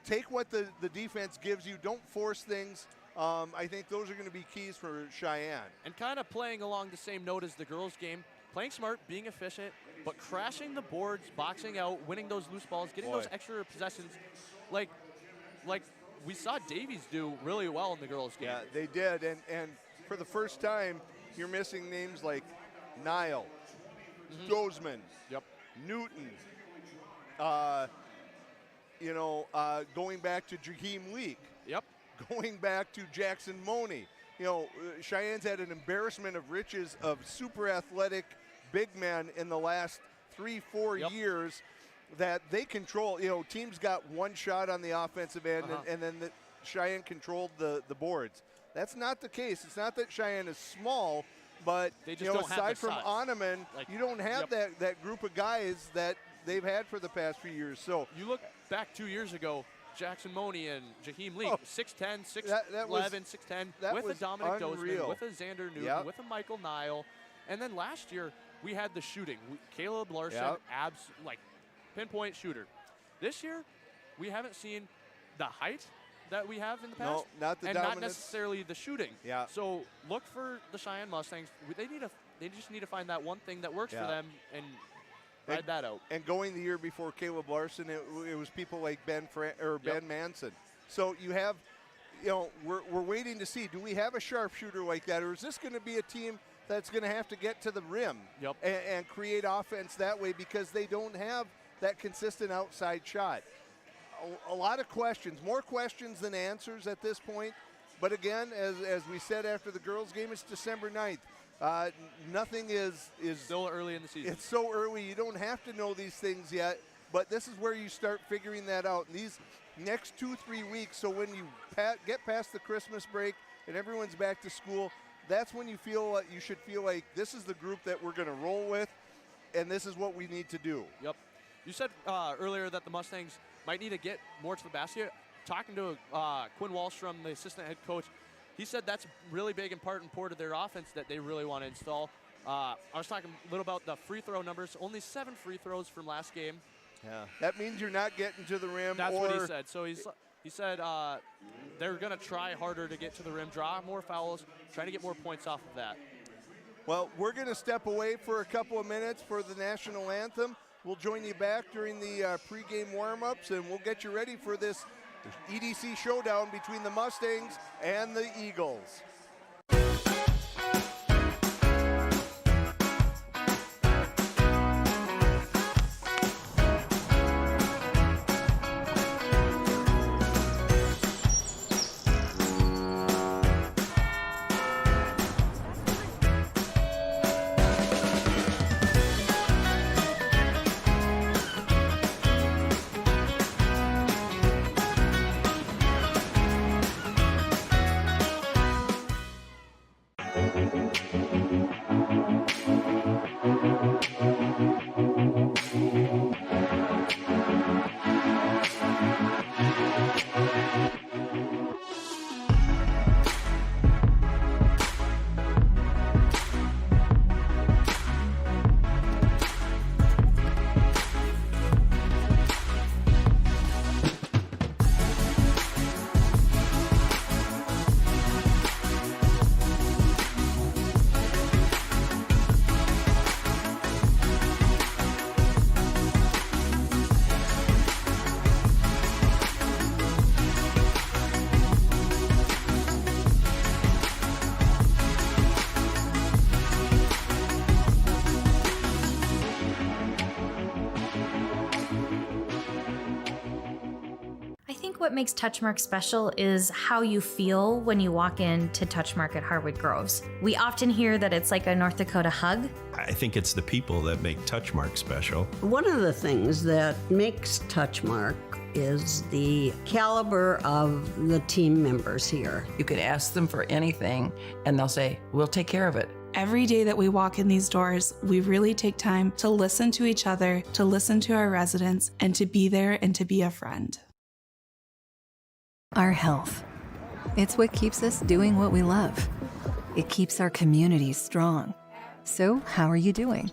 take what the defense gives you, don't force things. I think those are going to be keys for Cheyenne. And kind of playing along the same note as the girls' game, playing smart, being efficient, but crashing the boards, boxing out, winning those loose balls, getting those extra possessions, like we saw Davies do really well in the girls' game. Yeah, they did, and for the first time, you're missing names like Nile, Dozman, Newton, going back to Jaheim Leak, going back to Jackson Money. You know, Cheyenne's had an embarrassment of riches of super athletic big men in the last 3-4 years that they control. You know, teams got one shot on the offensive end, and then Cheyenne controlled the boards. That's not the case. It's not that Cheyenne is small, but they just don't aside have the from size. Onaman, you don't have that group of guys that they've had for the past few years. So you look back 2 years ago, Jackson Money and Jaheim Leak, 6'10", 6'11", 6'10", with a Dominic Dozman, with a Xander Newton, with a Michael Nile. And then last year, we had the shooting. Caleb Larson, pinpoint shooter. This year, we haven't seen the height that we have in the past. No, not the and dominance. not necessarily the shooting. Yeah. So look for the Cheyenne Mustangs. They just need to find that one thing that works for them and ride that out. And going the year before Caleb Larson, it was people like Ben Manson. So you have, we're waiting to see, do we have a sharpshooter like that, or is this going to be a team that's going to have to get to the rim and create offense that way, because they don't have that consistent outside shot? A lot of questions, more questions than answers at this point. But again, as we said after the girls' game, it's December 9th. Nothing is still early in the season. It's so early. You don't have to know these things yet, but this is where you start figuring that out in these next 2-3 weeks. So when you get past the Christmas break and everyone's back to school, that's when you should feel like this is the group that we're going to roll with, and this is what we need to do. Yep. You said earlier that the Mustangs might need to get more to the basket. Talking to Quinn Wallstrom, the assistant head coach, he said that's really big and part of their offense that they really want to install. I was talking a little about the free throw numbers. Only 7 free throws from last game. Yeah, that means you're not getting to the rim. That's what he said. So he said they're going to try harder to get to the rim, draw more fouls, trying to get more points off of that. Well, we're going to step away for a couple of minutes for the national anthem. We'll join you back during the pregame warm-ups, and we'll get you ready for this EDC showdown between the Mustangs and the Eagles. what makes Touchmark special is how you feel when you walk into Touchmark at Harwood Groves. We often hear that it's like a North Dakota hug. I think it's the people that make Touchmark special. One of the things that makes Touchmark is the caliber of the team members here. You could ask them for anything, and they'll say, we'll take care of it. Every day that we walk in these doors, we really take time to listen to each other, to listen to our residents, and to be there and to be a friend. Our health. It's what keeps us doing what we love. It keeps our communities strong. So, how are you doing?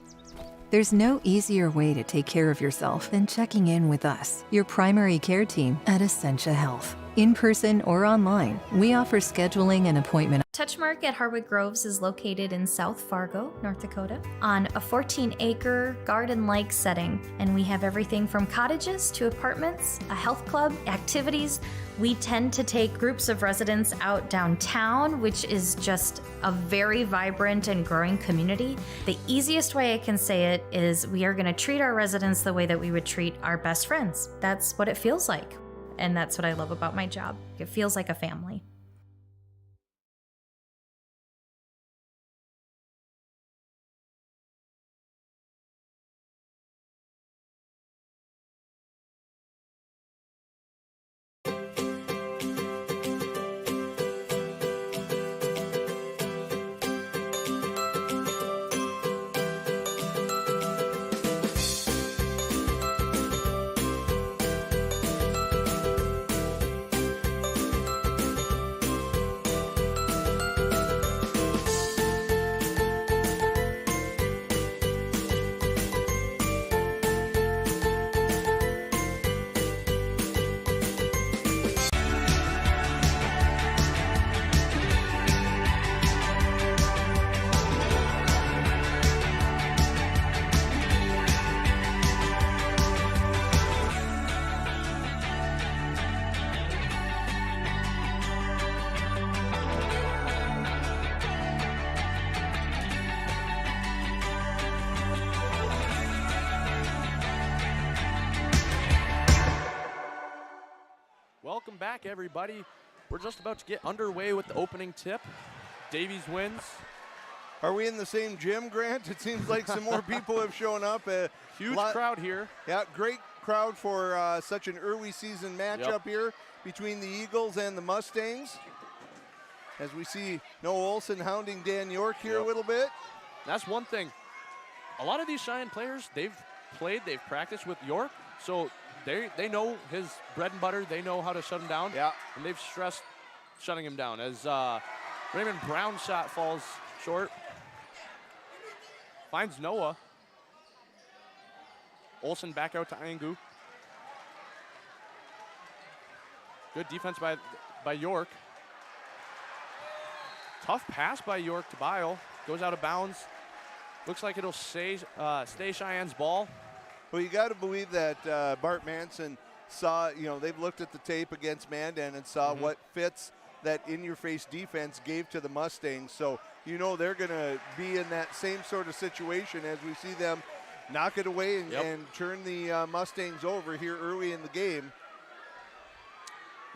There's no easier way to take care of yourself than checking in with us, your primary care team at Essentia Health. In person or online, we offer scheduling and appointment. Touchmark at Harwood Groves is located in South Fargo, North Dakota, on a 14-acre garden-like setting, and we have everything from cottages to apartments, a health club, activities. We tend to take groups of residents out downtown, which is just a very vibrant and growing community. The easiest way I can say it is we are going to treat our residents the way that we would treat our best friends. That's what it feels like. And that's what I love about my job. It feels like a family. Welcome back, everybody. We're just about to get underway with the opening tip. Davies wins. Are we in the same gym, Grant? It seems like some more people have shown up. Huge crowd here. Yeah, great crowd for such an early season matchup here between the Eagles and the Mustangs. As we see Noah Olson hounding Dan York here a little bit. That's one thing. A lot of these Cheyenne players, they've practiced with York, so they know his bread and butter. They know how to shut him down. Yeah. And they've stressed shutting him down. As Raymond Brown's shot falls short. Finds Noah. Olson back out to Angu. Good defense by York. Tough pass by York to Bile. Goes out of bounds. Looks like it'll stay Cheyenne's ball. Well, you got to believe that Bart Manson saw, they've looked at the tape against Mandan and saw what fits that in-your-face defense gave to the Mustangs. So, they're going to be in that same sort of situation as we see them knock it away and turn the Mustangs over here early in the game.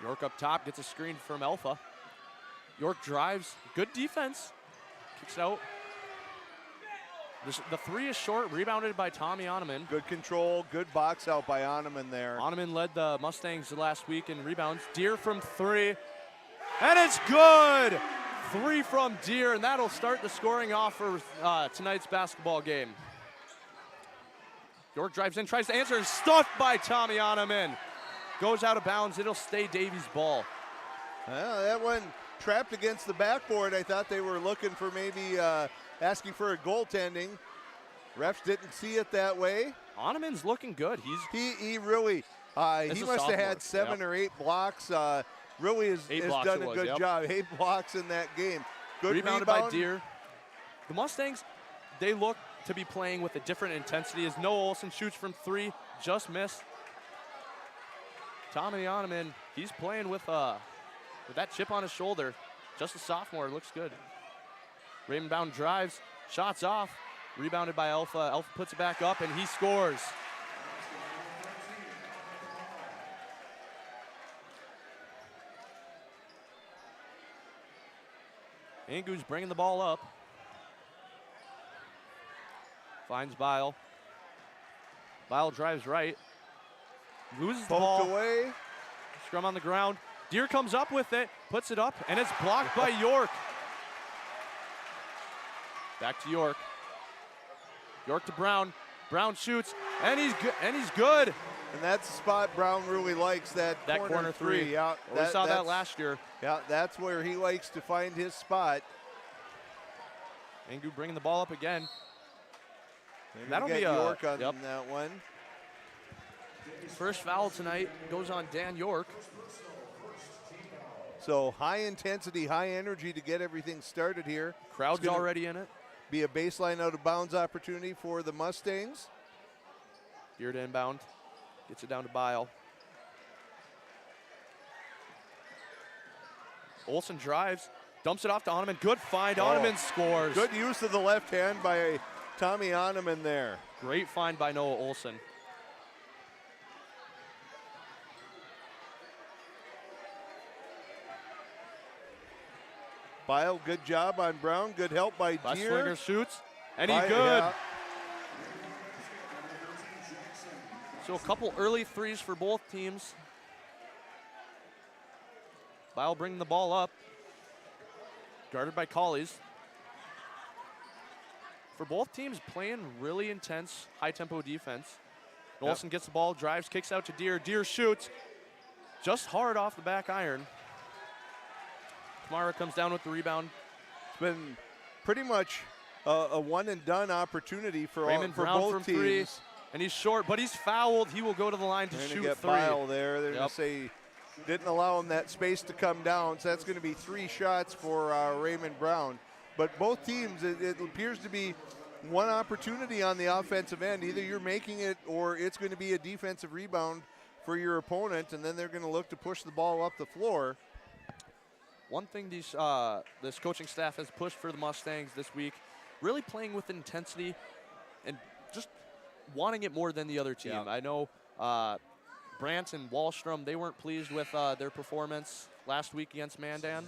York up top, gets a screen from Alpha. York drives, good defense, kicks it out. The three is short, rebounded by Tommy Oneman. Good control, good box out by Oneman there. Oneman led the Mustangs last week in rebounds. Deer from three, and it's good! 3 from Deer, and that'll start the scoring off for tonight's basketball game. York drives in, tries to answer, and stuffed by Tommy Oneman. Goes out of bounds, it'll stay Davies' ball. That one trapped against the backboard. I thought they were looking for maybe asking for a goaltending. Refs didn't see it that way. Oneman's looking good. He really, he must have had 7 or 8 blocks. Really has done a good job. 8 blocks in that game. Good Rebounded by Deer. The Mustangs, they look to be playing with a different intensity as Noah Olson shoots from 3, just missed. Tommy Oneman, he's playing with that chip on his shoulder. Just a sophomore, looks good. Raymond Brown drives, shots off, rebounded by Alpha. Alpha puts it back up, and he scores. Angu's bringing the ball up. Finds Bile. Bile drives right. Loses the ball. Away. Scrum on the ground. Deere comes up with it, puts it up, and it's blocked by York. Back to York. York to Brown. Brown shoots, and he's good. And that's the spot Brown really likes, that corner three. Yeah, We saw that last year. Yeah, that's where he likes to find his spot. Angu bringing the ball up again. Maybe That'll get be a York on that one. First foul tonight goes on Dan York. So high intensity, high energy to get everything started here. Crowd's already in it. Be a baseline out of bounds opportunity for the Mustangs. Deere to inbound. Gets it down to Bile. Olsen drives. Dumps it off to Oneman. Good find. Oneman scores. Good use of the left hand by Tommy Oneman there. Great find by Noah Olsen. Bile, good job on Brown. Good help by Deere. Swinger shoots, and he's good. Yeah. So a couple early threes for both teams. Bile bringing the ball up. Guarded by Collies. For both teams playing really intense, high-tempo defense. Olsen gets the ball, drives, kicks out to Deere. Deere shoots. Just hard off the back iron. Kamara comes down with the rebound. It's been pretty much a one-and-done opportunity for Raymond Brown both from teams. three, and he's short, but he's fouled. He will go to the line to shoot get three. Bile there. They're going to say didn't allow him that space to come down, so that's going to be 3 shots for Raymond Brown. But both teams, it appears to be one opportunity on the offensive end. Either you're making it or it's going to be a defensive rebound for your opponent, and then they're going to look to push the ball up the floor. One thing this coaching staff has pushed for the Mustangs this week, really playing with intensity and just wanting it more than the other team. Yeah. I know Brandt and Wallstrom, they weren't pleased with their performance last week against Mandan.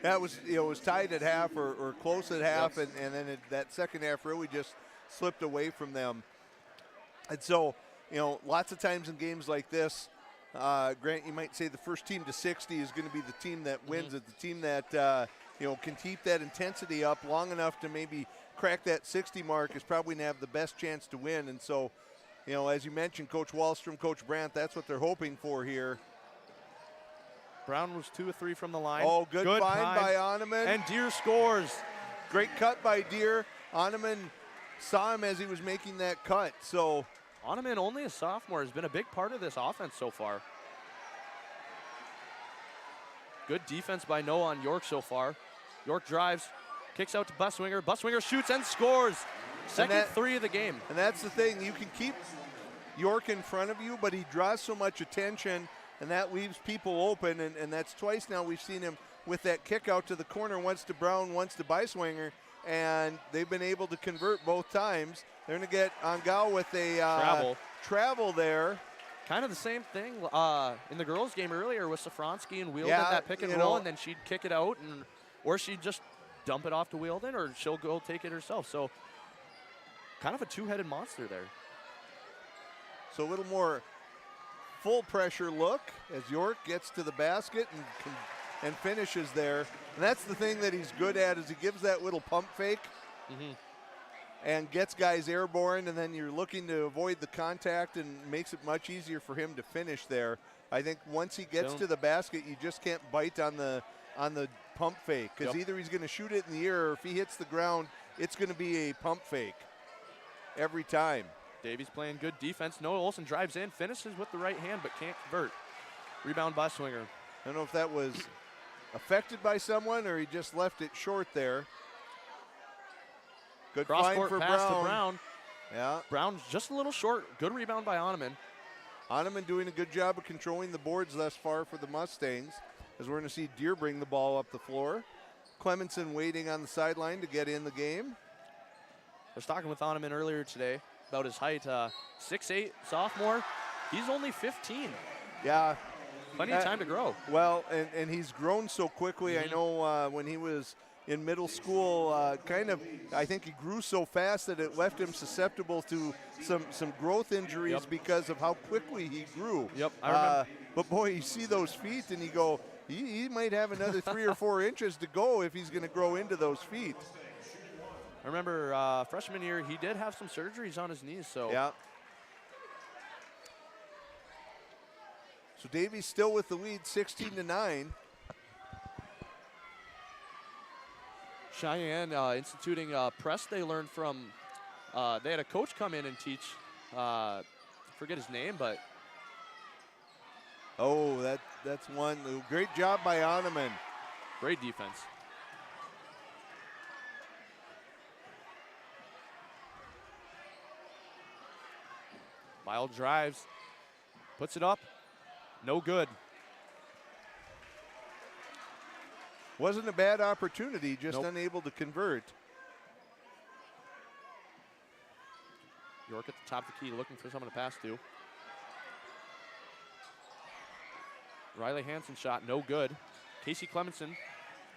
That was, it was tied at half or close at half, and then that second half really just slipped away from them. And so, lots of times in games like this, Grant, you might say the first team to 60 is going to be the team that wins it, the team that can keep that intensity up long enough to maybe crack that 60 mark is probably going to have the best chance to win. And so, as you mentioned, Coach Wallstrom, Coach Brandt, that's what they're hoping for here. Brown was 2 of 3 from the line. Oh, good find by Oneman. And Deere scores. Great cut by Deere. Oneman saw him as he was making that cut. So Oneman, only a sophomore, has been a big part of this offense so far. Good defense by Noah on York so far. York drives, kicks out to Buswinger. Buswinger shoots and scores. Second 3 of the game. And that's the thing. You can keep York in front of you, but he draws so much attention, and that leaves people open. And that's twice now we've seen him with that kick out to the corner, once to Brown, once to Buswinger, and they've been able to convert both times. They're going to get Angao with a travel there. Kind of the same thing in the girls' game earlier with Safronski and Wielden, that pick and roll, and then she'd kick it out, or she'd just dump it off to Wielden, or she'll go take it herself. So kind of a two-headed monster there. So a little more full pressure look as York gets to the basket and finishes there. And that's the thing that he's good at, is he gives that little pump fake and gets guys airborne, and then you're looking to avoid the contact and makes it much easier for him to finish there. I think once he gets to the basket, you just can't bite on the pump fake, because either he's going to shoot it in the air, or if he hits the ground, it's going to be a pump fake every time. Davies playing good defense. Noah Olsen drives in, finishes with the right hand, but can't convert. Rebound by Swinger. I don't know if that was affected by someone or he just left it short there. Good find for pass Brown. To Brown. Yeah. Brown's just a little short. Good rebound by Oneman. Oneman doing a good job of controlling the boards thus far for the Mustangs, as we're going to see Deere bring the ball up the floor. Clemenson waiting on the sideline to get in the game. I was talking with Oneman earlier today about his height. 6'8", sophomore. He's only 15. Yeah. Plenty of time to grow. Well, and he's grown so quickly. I know when he was, in middle school, I think he grew so fast that it left him susceptible to some growth injuries because of how quickly he grew. Yep, I remember. But boy, you see those feet and you go, he might have another 3 or 4 inches to go if he's going to grow into those feet. I remember freshman year, he did have some surgeries on his knees, so. Yeah. So Davies still with the lead, 16-9. Cheyenne instituting press they learned from, they had a coach come in and teach, forget his name, but. Oh, that's one. Great job by Oneman. Great defense. Bile drives, puts it up, no good. Wasn't a bad opportunity, just unable to convert. York at the top of the key looking for someone to pass to. Riley Hansen shot, no good. Casey Clemenson.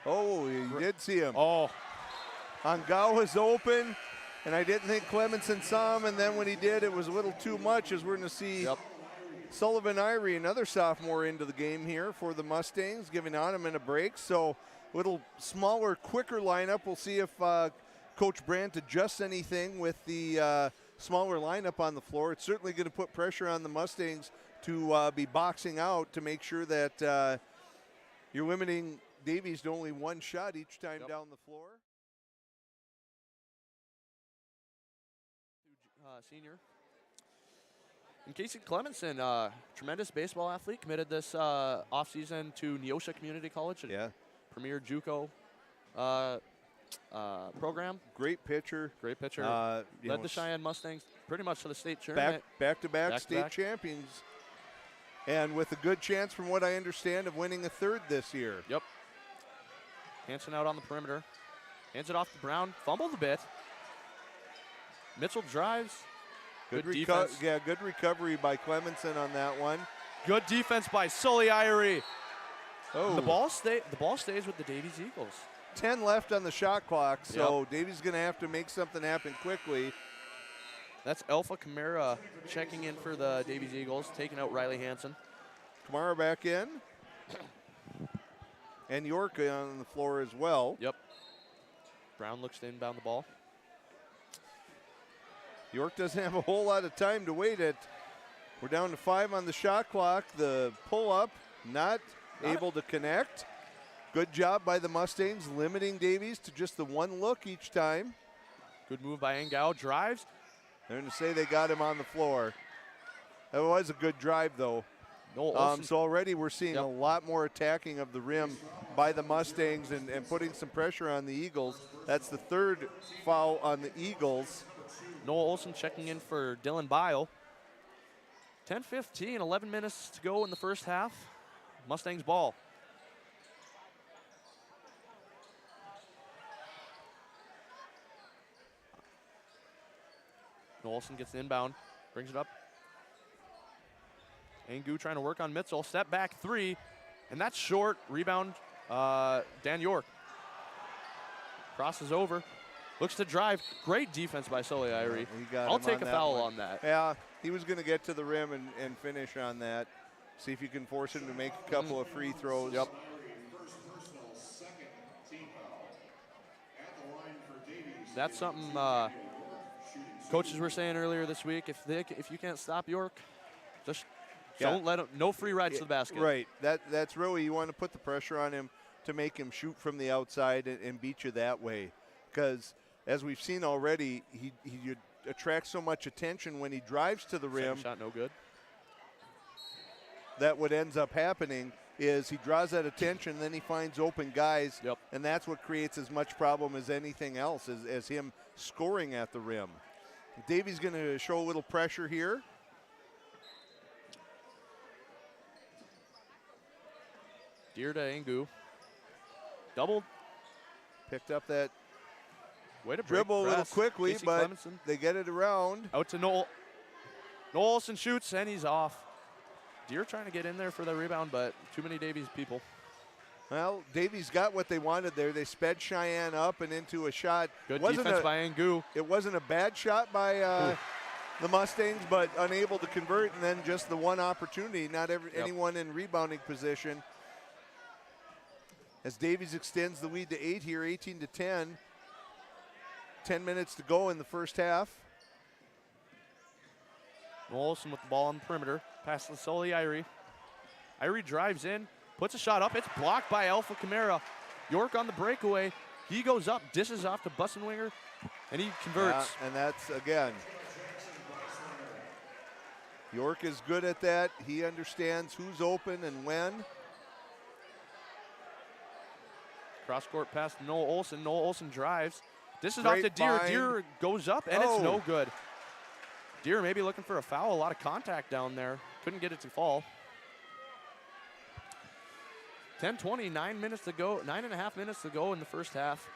Oh, you did see him. Oh. Angao was open, and I didn't think Clemenson saw him, and then when he did, it was a little too much, as we're going to see Sullivan Irie, another sophomore, into the game here for the Mustangs, giving Oneman a break. So a little smaller, quicker lineup. We'll see if Coach Brandt adjusts anything with the smaller lineup on the floor. It's certainly going to put pressure on the Mustangs to be boxing out to make sure that you're limiting Davies to only one shot each time down the floor. Senior. And Casey Clemenson, tremendous baseball athlete, committed this offseason to Neosha Community College. Premier JUCO program. Great pitcher. Great pitcher. Led the Cheyenne Mustangs pretty much to the state tournament. Back-to-back state champions. And with a good chance, from what I understand, of winning a third this year. Yep. Hansen out on the perimeter. Hands it off to Brown. Fumbled a bit. Mitchell drives. Good defense. Yeah, good recovery by Clemenson on that one. Good defense by Sully Irie. Oh. The ball stays with the Davies Eagles. 10 left on the shot clock, so Davies going to have to make something happen quickly. That's Alpha Kamara checking in for the Davies Eagles, taking out Riley Hansen. Kamara back in. And York on the floor as well. Yep. Brown looks to inbound the ball. York doesn't have a whole lot of time to wait it. We're down to 5 on the shot clock. The pull-up not able to connect. Good job by the Mustangs, limiting Davies to just the one look each time. Good move by Angao. Drives. They're going to say they got him on the floor. That was a good drive, though. So already we're seeing a lot more attacking of the rim by the Mustangs and putting some pressure on the Eagles. That's the third foul on the Eagles. Noah Olson checking in for Dylan Bile. 10-15, 11 minutes to go in the first half. Mustangs ball. Noah Olson gets the inbound, brings it up. Angu trying to work on Mitchell. Step back 3, and that's short. Rebound, Dan York. Crosses over. Looks to drive. Great defense by Sully Irie. I'll take a foul on that. Yeah, he was going to get to the rim and finish on that. See if you can force him to make a couple of free throws. Yep. That's something coaches were saying earlier this week. If you can't stop York, just don't let him. No free rides to the basket. Right. That's really, you want to put the pressure on him to make him shoot from the outside and beat you that way. Because as we've seen already, he attracts so much attention when he drives to the rim. Second shot no good. That what ends up happening is he draws that attention, then he finds open guys, and that's what creates as much problem as anything else, as him scoring at the rim. Davies going to show a little pressure here. Deer to Angu. Doubled. Picked up that way to dribble a little quickly, Casey but Clemenson. They get it around. Out to Noel. Noel Olson shoots, and he's off. Deer trying to get in there for the rebound, but too many Davies people. Well, Davies got what they wanted there. They sped Cheyenne up and into a shot. Good defense by Angu. It wasn't a bad shot by the Mustangs, but unable to convert, and then just the one opportunity, not anyone in rebounding position. As Davies extends the lead to 8 here, 18-10. 10 minutes to go in the first half. Olsen with the ball on the perimeter. Pass to Sully Irie. Irie drives in, puts a shot up. It's blocked by Alpha Camara. York on the breakaway. He goes up, dishes off to Bussenwinger, and he converts. Yeah, and that's, again, York is good at that. He understands who's open and when. Cross-court pass to Noah Olsen. Noah Olsen drives. Dishes off to Deere. Find. Deere goes up, and it's no good. Deere maybe looking for a foul. A lot of contact down there. Couldn't get it to fall. 10-20, 9 minutes to go, 9.5 minutes to go in the first half.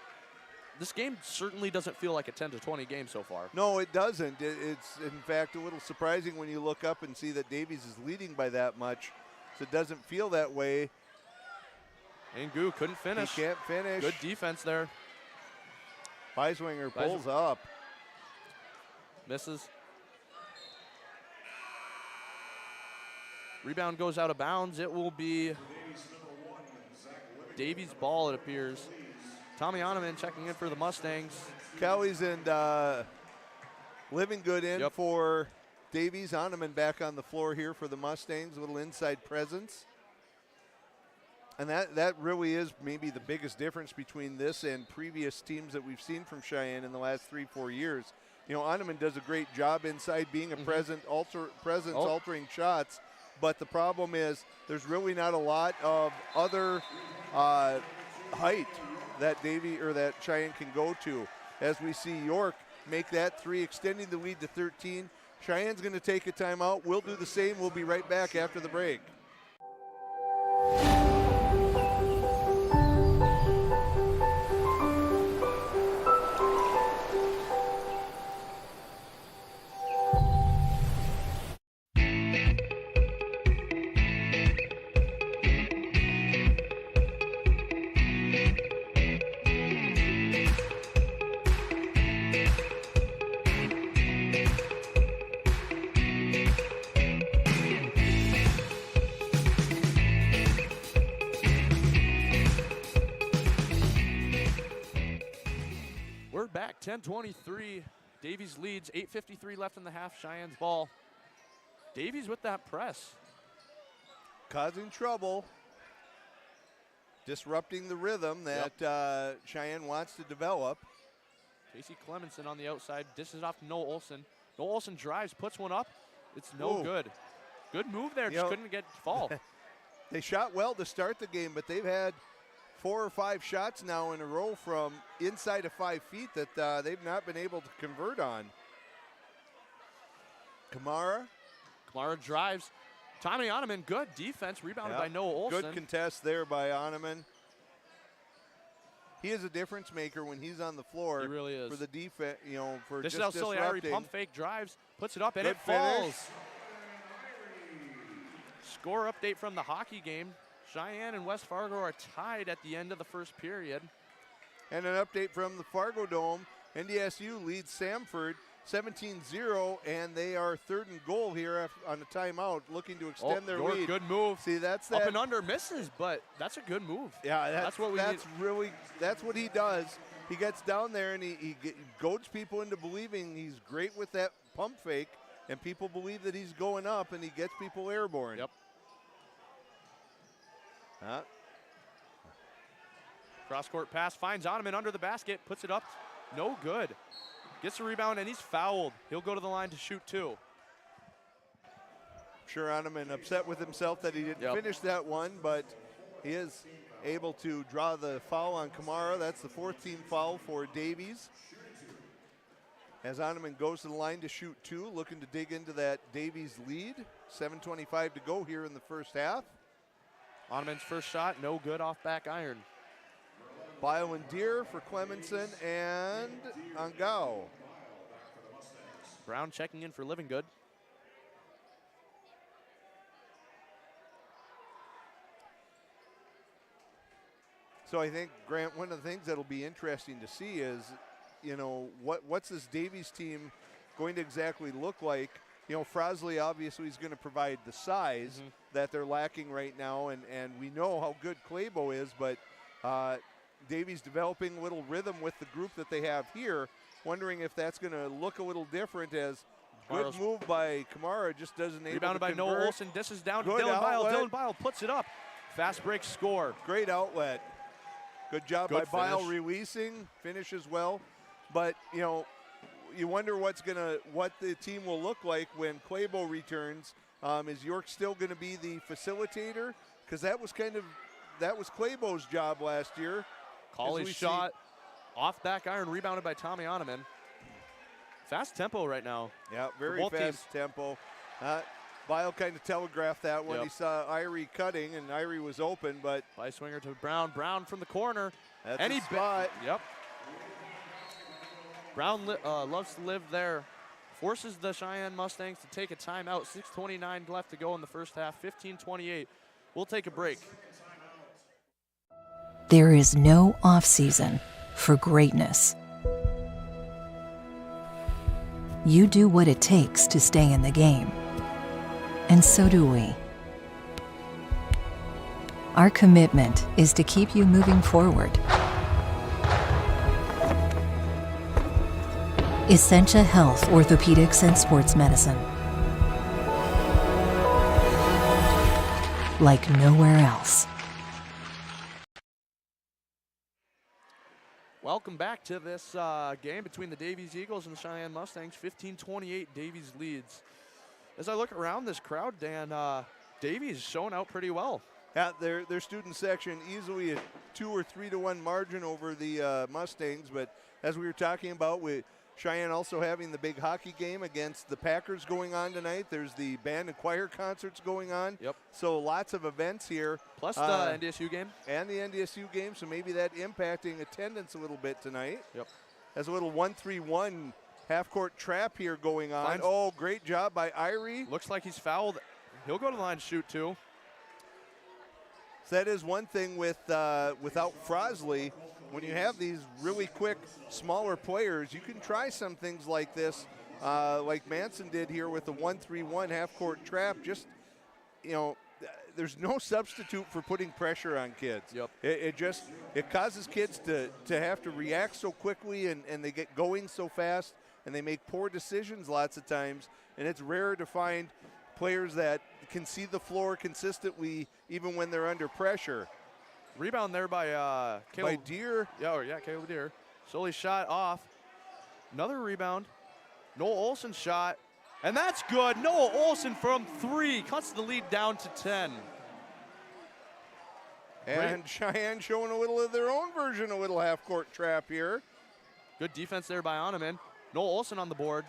This game certainly doesn't feel like a 10-20 game so far. No, it doesn't. It's, in fact, a little surprising when you look up and see that Davies is leading by that much. So it doesn't feel that way. Angu couldn't finish. He can't finish. Good defense there. Beiswinger pulls up. Misses. Rebound goes out of bounds. It will be Davies' ball, it appears. Tommy Oneman checking in for the Mustangs. Cowie's and Living Good in for Davies. Oneman back on the floor here for the Mustangs. A little inside presence. And that really is maybe the biggest difference between this and previous teams that we've seen from Cheyenne in the last 3-4 years. You know, Oneman does a great job inside being a presence, altering shots. But the problem is there's really not a lot of other height that that Cheyenne can go to. As we see York make that three, extending the lead to 13. Cheyenne's going to take a timeout. We'll do the same. We'll be right back after the break. We're back, 10-23. Davies leads, 8:53 left in the half. Cheyenne's ball. Davies with that press. Causing trouble. Disrupting the rhythm that Cheyenne wants to develop. Casey Clemenson on the outside, dishes off to Noah Olsen. Noah Olsen drives, puts one up. It's no good. Good move there, just couldn't get fall. They shot well to start the game, but they've had 4 or 5 shots now in a row from inside of 5 feet that they've not been able to convert on. Kamara drives. Tommy Oneman, good defense, rebounded by Noah Olsen. Good contest there by Oneman. He is a difference maker when he's on the floor. He really is. For the defense, you know, for this just is how disrupting. pump fake drives, puts it up, and Good it falls. Score update from the hockey game. Cheyenne and West Fargo are tied at the end of the first period. And an update from the Fargo Dome. NDSU leads Samford 17-0, and they are 3rd and goal here on a timeout, looking to extend their lead. Good move. See, that's Up that. and under misses, but that's a good move. Yeah, that's what we need. That's what he does. He gets down there and he goads people into believing he's great with that pump fake, and people believe that he's going up, and he gets people airborne. Yep. Cross-court pass, finds Oneman under the basket, puts it up, no good. Gets the rebound, and he's fouled. He'll go to the line to shoot 2. Sure, Oneman upset with himself that he didn't finish that one, but he is able to draw the foul on Kamara. That's the 4th team foul for Davies. As Oneman goes to the line to shoot 2, looking to dig into that Davies lead. 7:25 to go here in the first half. Oneman's first shot, no good off back iron. Bio and Deere for Clemenson and Angao. Brown checking in for Living Good. So I think, Grant, one of the things that'll be interesting to see is, you know, what's this Davies team going to exactly look like? You know, Frosley obviously is going to provide the size that they're lacking right now, and we know how good Claybo is, but Davies developing a little rhythm with the group that they have here, wondering if that's going to look a little different as good move by Kamara, just doesn't able Rebounded to by convert. Noah Olson, dishes down to Good Dylan Bile. outlet. Dylan Bile puts it up. Fast break score. Great outlet. Good job Good by Bile finish. releasing, finishes well. But, you know, you wonder what the team will look like when Claybo returns. Is York still going to be the facilitator? Because that was Claybo's job last year. Colley's shot off back iron, rebounded by Tommy Oneman. Fast tempo right now. Yeah, very both fast teams. tempo. Bile kind of telegraphed that when he saw Irie cutting, and Irie was open, but By swinger to Brown. Brown from the corner. that's And a he spot. Yep. Brown loves to live there. Forces the Cheyenne Mustangs to take a timeout. 6:29 left to go in the first half. 15-28. We'll take a break. There is no off-season for greatness. You do what it takes to stay in the game. And so do we. Our commitment is to keep you moving forward. Essentia Health, Orthopedics, and Sports Medicine. Like nowhere else. Welcome back to this game between the Davies Eagles and the Cheyenne Mustangs. 15-28, Davies leads. As I look around this crowd, Dan, Davies showing out pretty well. Yeah, their student section easily a 2 or 3 to 1 margin over the Mustangs. But as we were talking about, with Cheyenne also having the big hockey game against the Packers going on tonight. There's the band and choir concerts going on. Yep. So lots of events here. Plus the NDSU game. And the NDSU game, so maybe that impacting attendance a little bit tonight. Yep. There's a little 1-3-1 half-court trap here going on. Oh, great job by Irie. Looks like he's fouled. He'll go to the line to shoot, too. So that is one thing with without Frosley. When you have these really quick, smaller players, you can try some things like this, like Manson did here with the 1-3-1 half-court trap. Just, you know, there's no substitute for putting pressure on kids. Yep. It causes kids to have to react so quickly, and they get going so fast, and they make poor decisions lots of times. And it's rare to find players that can see the floor consistently even when they're under pressure. Rebound there by Caleb. By Deere. Yeah, Caleb Deere. Sully shot off. Another rebound. Noah Olson shot. And that's good. Noah Olson from 3 cuts the lead down to 10. And Cheyenne showing a little of their own version, a little half-court trap here. Good defense there by Oneman. Noah Olson on the board.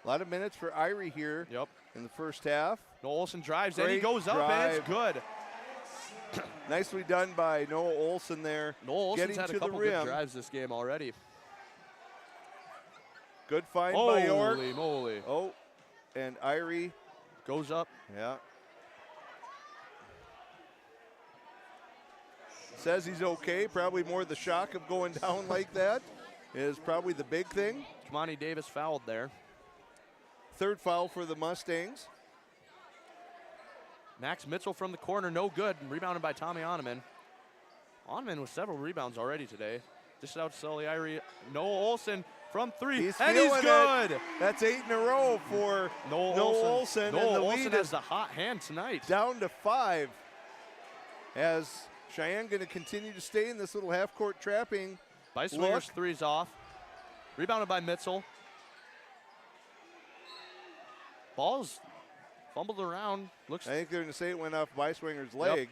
A lot of minutes for Irie here in the first half. Noah Olson drives, Great and he goes up, and it's good. Nicely done by Noah Olson there. Noah Olson's getting had to a couple the rim. good drives this game already. Good find by York. Holy moly. Oh, and Irie goes up. Yeah. Says he's okay. Probably more the shock of going down like that is probably the big thing. Kamani Davis fouled there. Third foul for the Mustangs. Max Mitchell from the corner, no good. Rebounded by Tommy Oneman. Oneman with several rebounds already today. Dished out to Sully Irie. Noah Olson from 3, He's and he's good. It. That's 8 in a row for Noah Olson. Noah and the Olson lead has is the hot hand tonight. Down to 5. As Cheyenne going to continue to stay in this little half-court trapping. By swingers, 3's off. Rebounded by Mitchell. Ball's fumbled around. I think they're going to say it went off Beiswinger's leg. Yep.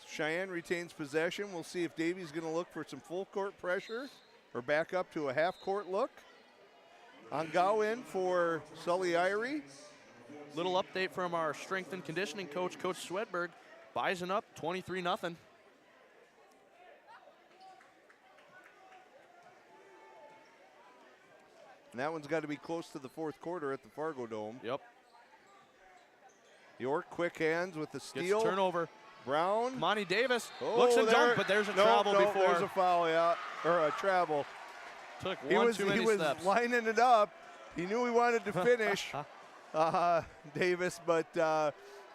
Cheyenne retains possession. We'll see if Davies going to look for some full court pressure or back up to a half court look. Angao in for Sully Irie. Little update from our strength and conditioning coach, Coach Swedberg. Bison up 23-0. And that one's got to be close to the fourth quarter at the Fargo Dome. Yep. York, quick hands with the Gets steal. a turnover. Brown. Monty Davis Oh, looks and there- dunk, but there's a travel before. There's a foul, yeah, or a travel. Took He one was too many steps. lining it up. He knew he wanted to finish, Davis, but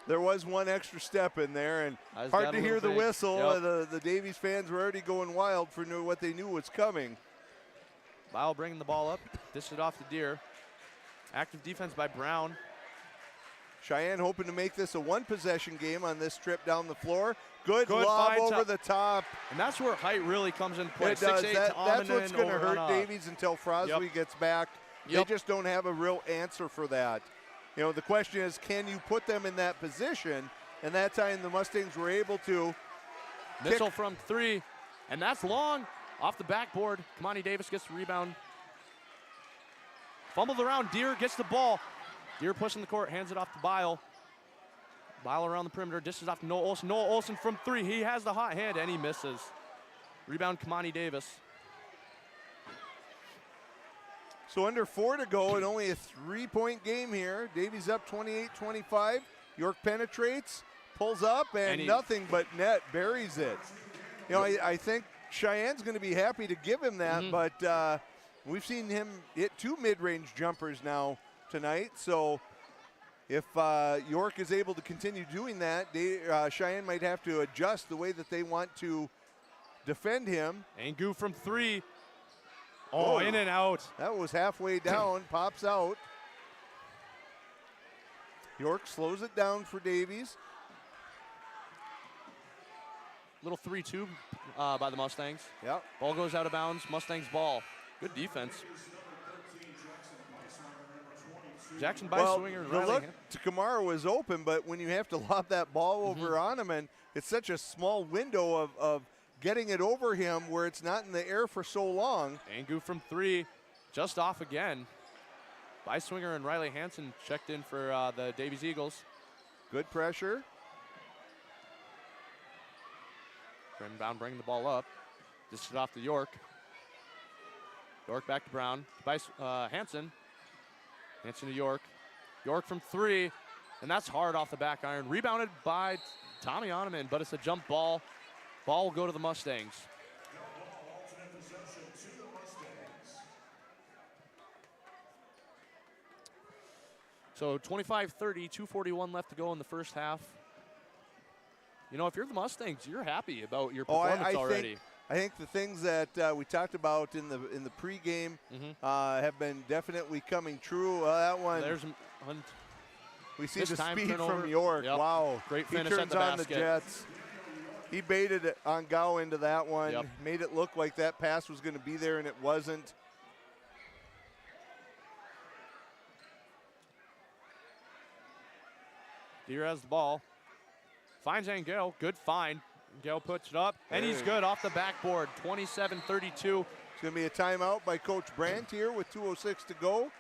there was one extra step in there, and Eyes hard got to a hear little the big. whistle. Yep. The Davies fans were already going wild for what they knew was coming. Lyle bringing the ball up, dish it off to Deer. Active defense by Brown. Cheyenne hoping to make this a one-possession game on this trip down the floor. Good Good lob find over the top. And that's where height really comes into play. It does. 6'8" That's to what's Aminen going to over hurt on, Davies until Frosley Yep. gets back. Yep. They just don't have a real answer for that. You know, the question is, can you put them in that position? And that time the Mustangs were able to. Missile from 3, and that's long. Off the backboard, Kamani Davis gets the rebound. Fumbled around, Deer gets the ball. Deer pushing the court, hands it off to Bile. Bile around the perimeter, dishes off to Noah Olson. Noah Olson from 3, he has the hot hand, and he misses. Rebound, Kamani Davis. So under 4 to go and only a 3-point game here. Davies up 28-25. York penetrates, pulls up, and nothing but net, buries it. You know, I think Cheyenne's going to be happy to give him that, but we've seen him hit 2 mid-range jumpers now tonight. So if York is able to continue doing that, Cheyenne might have to adjust the way that they want to defend him. Angu from 3. Oh, in and out. That was halfway down, pops out. York slows it down for Davies. Little 3-2 by the Mustangs. Yep. Ball goes out of bounds, Mustangs ball. Good defense. Jackson Beiswinger and the Riley. look to Kamara was open, but when you have to lob that ball over on him, and it's such a small window of getting it over him where it's not in the air for so long. Angu from 3, just off again. Beiswinger and Riley Hansen checked in for the Davies Eagles. Good pressure. Brown bringing the ball up. This is off to York. York back to Brown. Hansen. Hansen to York. York from 3, and that's hard off the back iron. Rebounded by Tommy Oneman, but it's a jump ball. Ball will go to the Mustangs. So 25-30, 2:41 left to go in the first half. You know, if you're the Mustangs, you're happy about your performance already. I think the things that we talked about in the pregame have been definitely coming true. That one. We see the speed from York. Yep. Wow. Great finish he turns at the on basket. the Jets. He baited it on Gao into that one. Yep. Made it look like that pass was going to be there, and it wasn't. Deer has the ball. Finds Angel. Good find. Angel puts it up, and he's good off the backboard. 27-32. It's going to be a timeout by Coach Brandt here with 2:06 to go.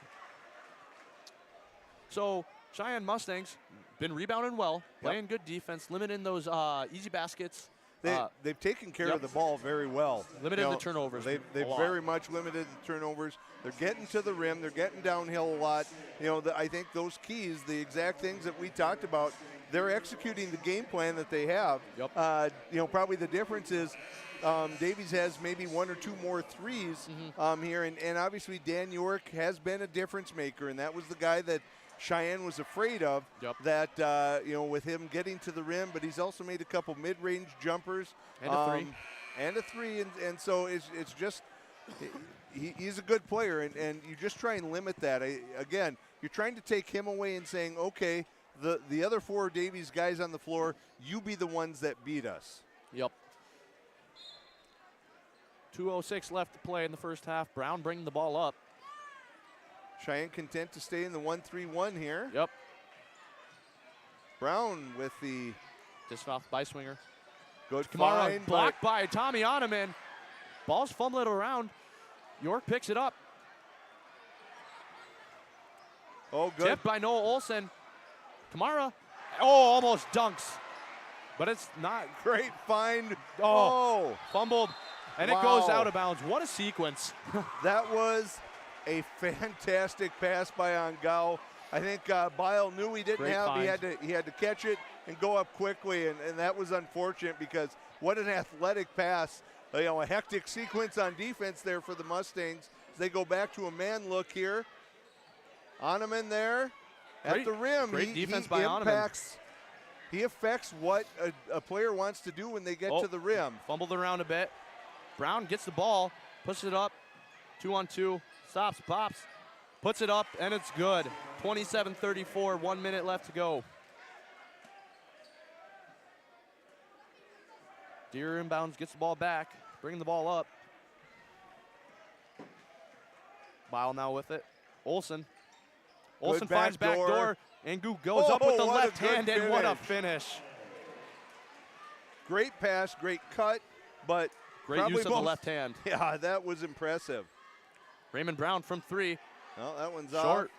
So Cheyenne Mustangs been rebounding well, playing good defense, limiting those easy baskets. They've taken care of the ball very well. Limited the turnovers. They've very much limited the turnovers. They're getting to the rim. They're getting downhill a lot. You know, I think those keys, the exact things that we talked about, they're executing the game plan that they have. Yep. You know, probably the difference is Davies has maybe 1 or 2 more threes here, and obviously Dan York has been a difference maker, and that was the guy that Cheyenne was afraid of. Yep. That you know, with him getting to the rim, but he's also made a couple mid-range jumpers and a 3, and a 3, and so it's just he's a good player, and you just try and limit that. Again, you're trying to take him away and saying, okay, the other 4 Davies guys on the floor, you be the ones that beat us. Yep. 2:06 left to play in the first half. Brown bringing the ball up. Cheyenne content to stay in the 1-3-1 here. Yep. Brown with the just off Beiswinger. Good Kamara find, blocked by Tommy Oneman. Ball's fumbling around. York picks it up. Oh, good. Tipped by Noah Olson. Kamara. Oh, almost dunks. But it's not. Great find. Oh. Fumbled. And wow. It goes out of bounds. What a sequence. That was A fantastic pass by Angao. I think Bile knew he didn't Great have. find. He had to catch it and go up quickly, and that was unfortunate because what an athletic pass. You know, a hectic sequence on defense there for the Mustangs. They go back to a man look here. Oneman there at the rim. Great defense by impacts, He affects what a player wants to do when they get to the rim. Fumbled around a bit. Brown gets the ball, pushes it up, 2-on-2, stops, pops, puts it up, and it's good. 27-34, 1 minute left to go. Deere inbounds, gets the ball back, bringing the ball up. Bile now with it. Olsen finds back door. Angu goes up with the left hand, and what a finish. Great pass, great cut, but great use of the left hand. Yeah, that was impressive. Raymond Brown from 3. Well, that one's short.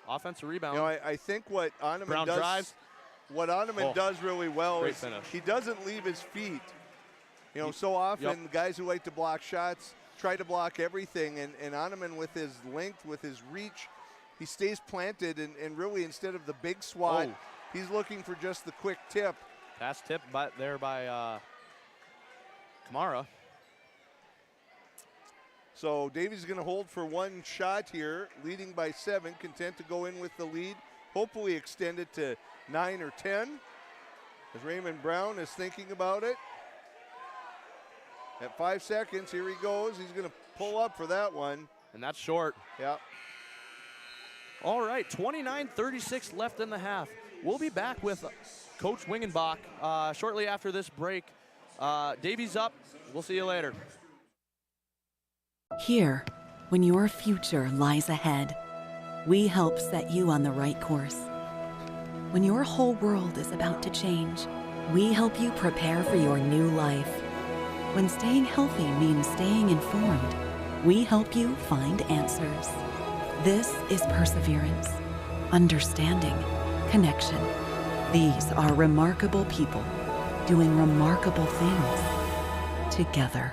Offensive rebound. You know, I think what Oneman does, drives. What Oneman does really well is finish. He doesn't leave his feet. You know, so often guys who like to block shots try to block everything, and Oneman with his length, with his reach, he stays planted, and really instead of the big swat, he's looking for just the quick tip. Pass tip there by Kamara. So Davies is going to hold for one shot here, leading by 7, content to go in with the lead, hopefully extend it to 9 or 10, as Raymond Brown is thinking about it. At 5 seconds, here he goes. He's going to pull up for that one. And that's short. Yeah. All right, 29-36 left in the half. We'll be back with Coach Wingenbach shortly after this break. Davies up. We'll see you later. Here, when your future lies ahead, we help set you on the right course. When your whole world is about to change, we help you prepare for your new life. When staying healthy means staying informed, we help you find answers. This is perseverance, understanding, connection. These are remarkable people doing remarkable things together.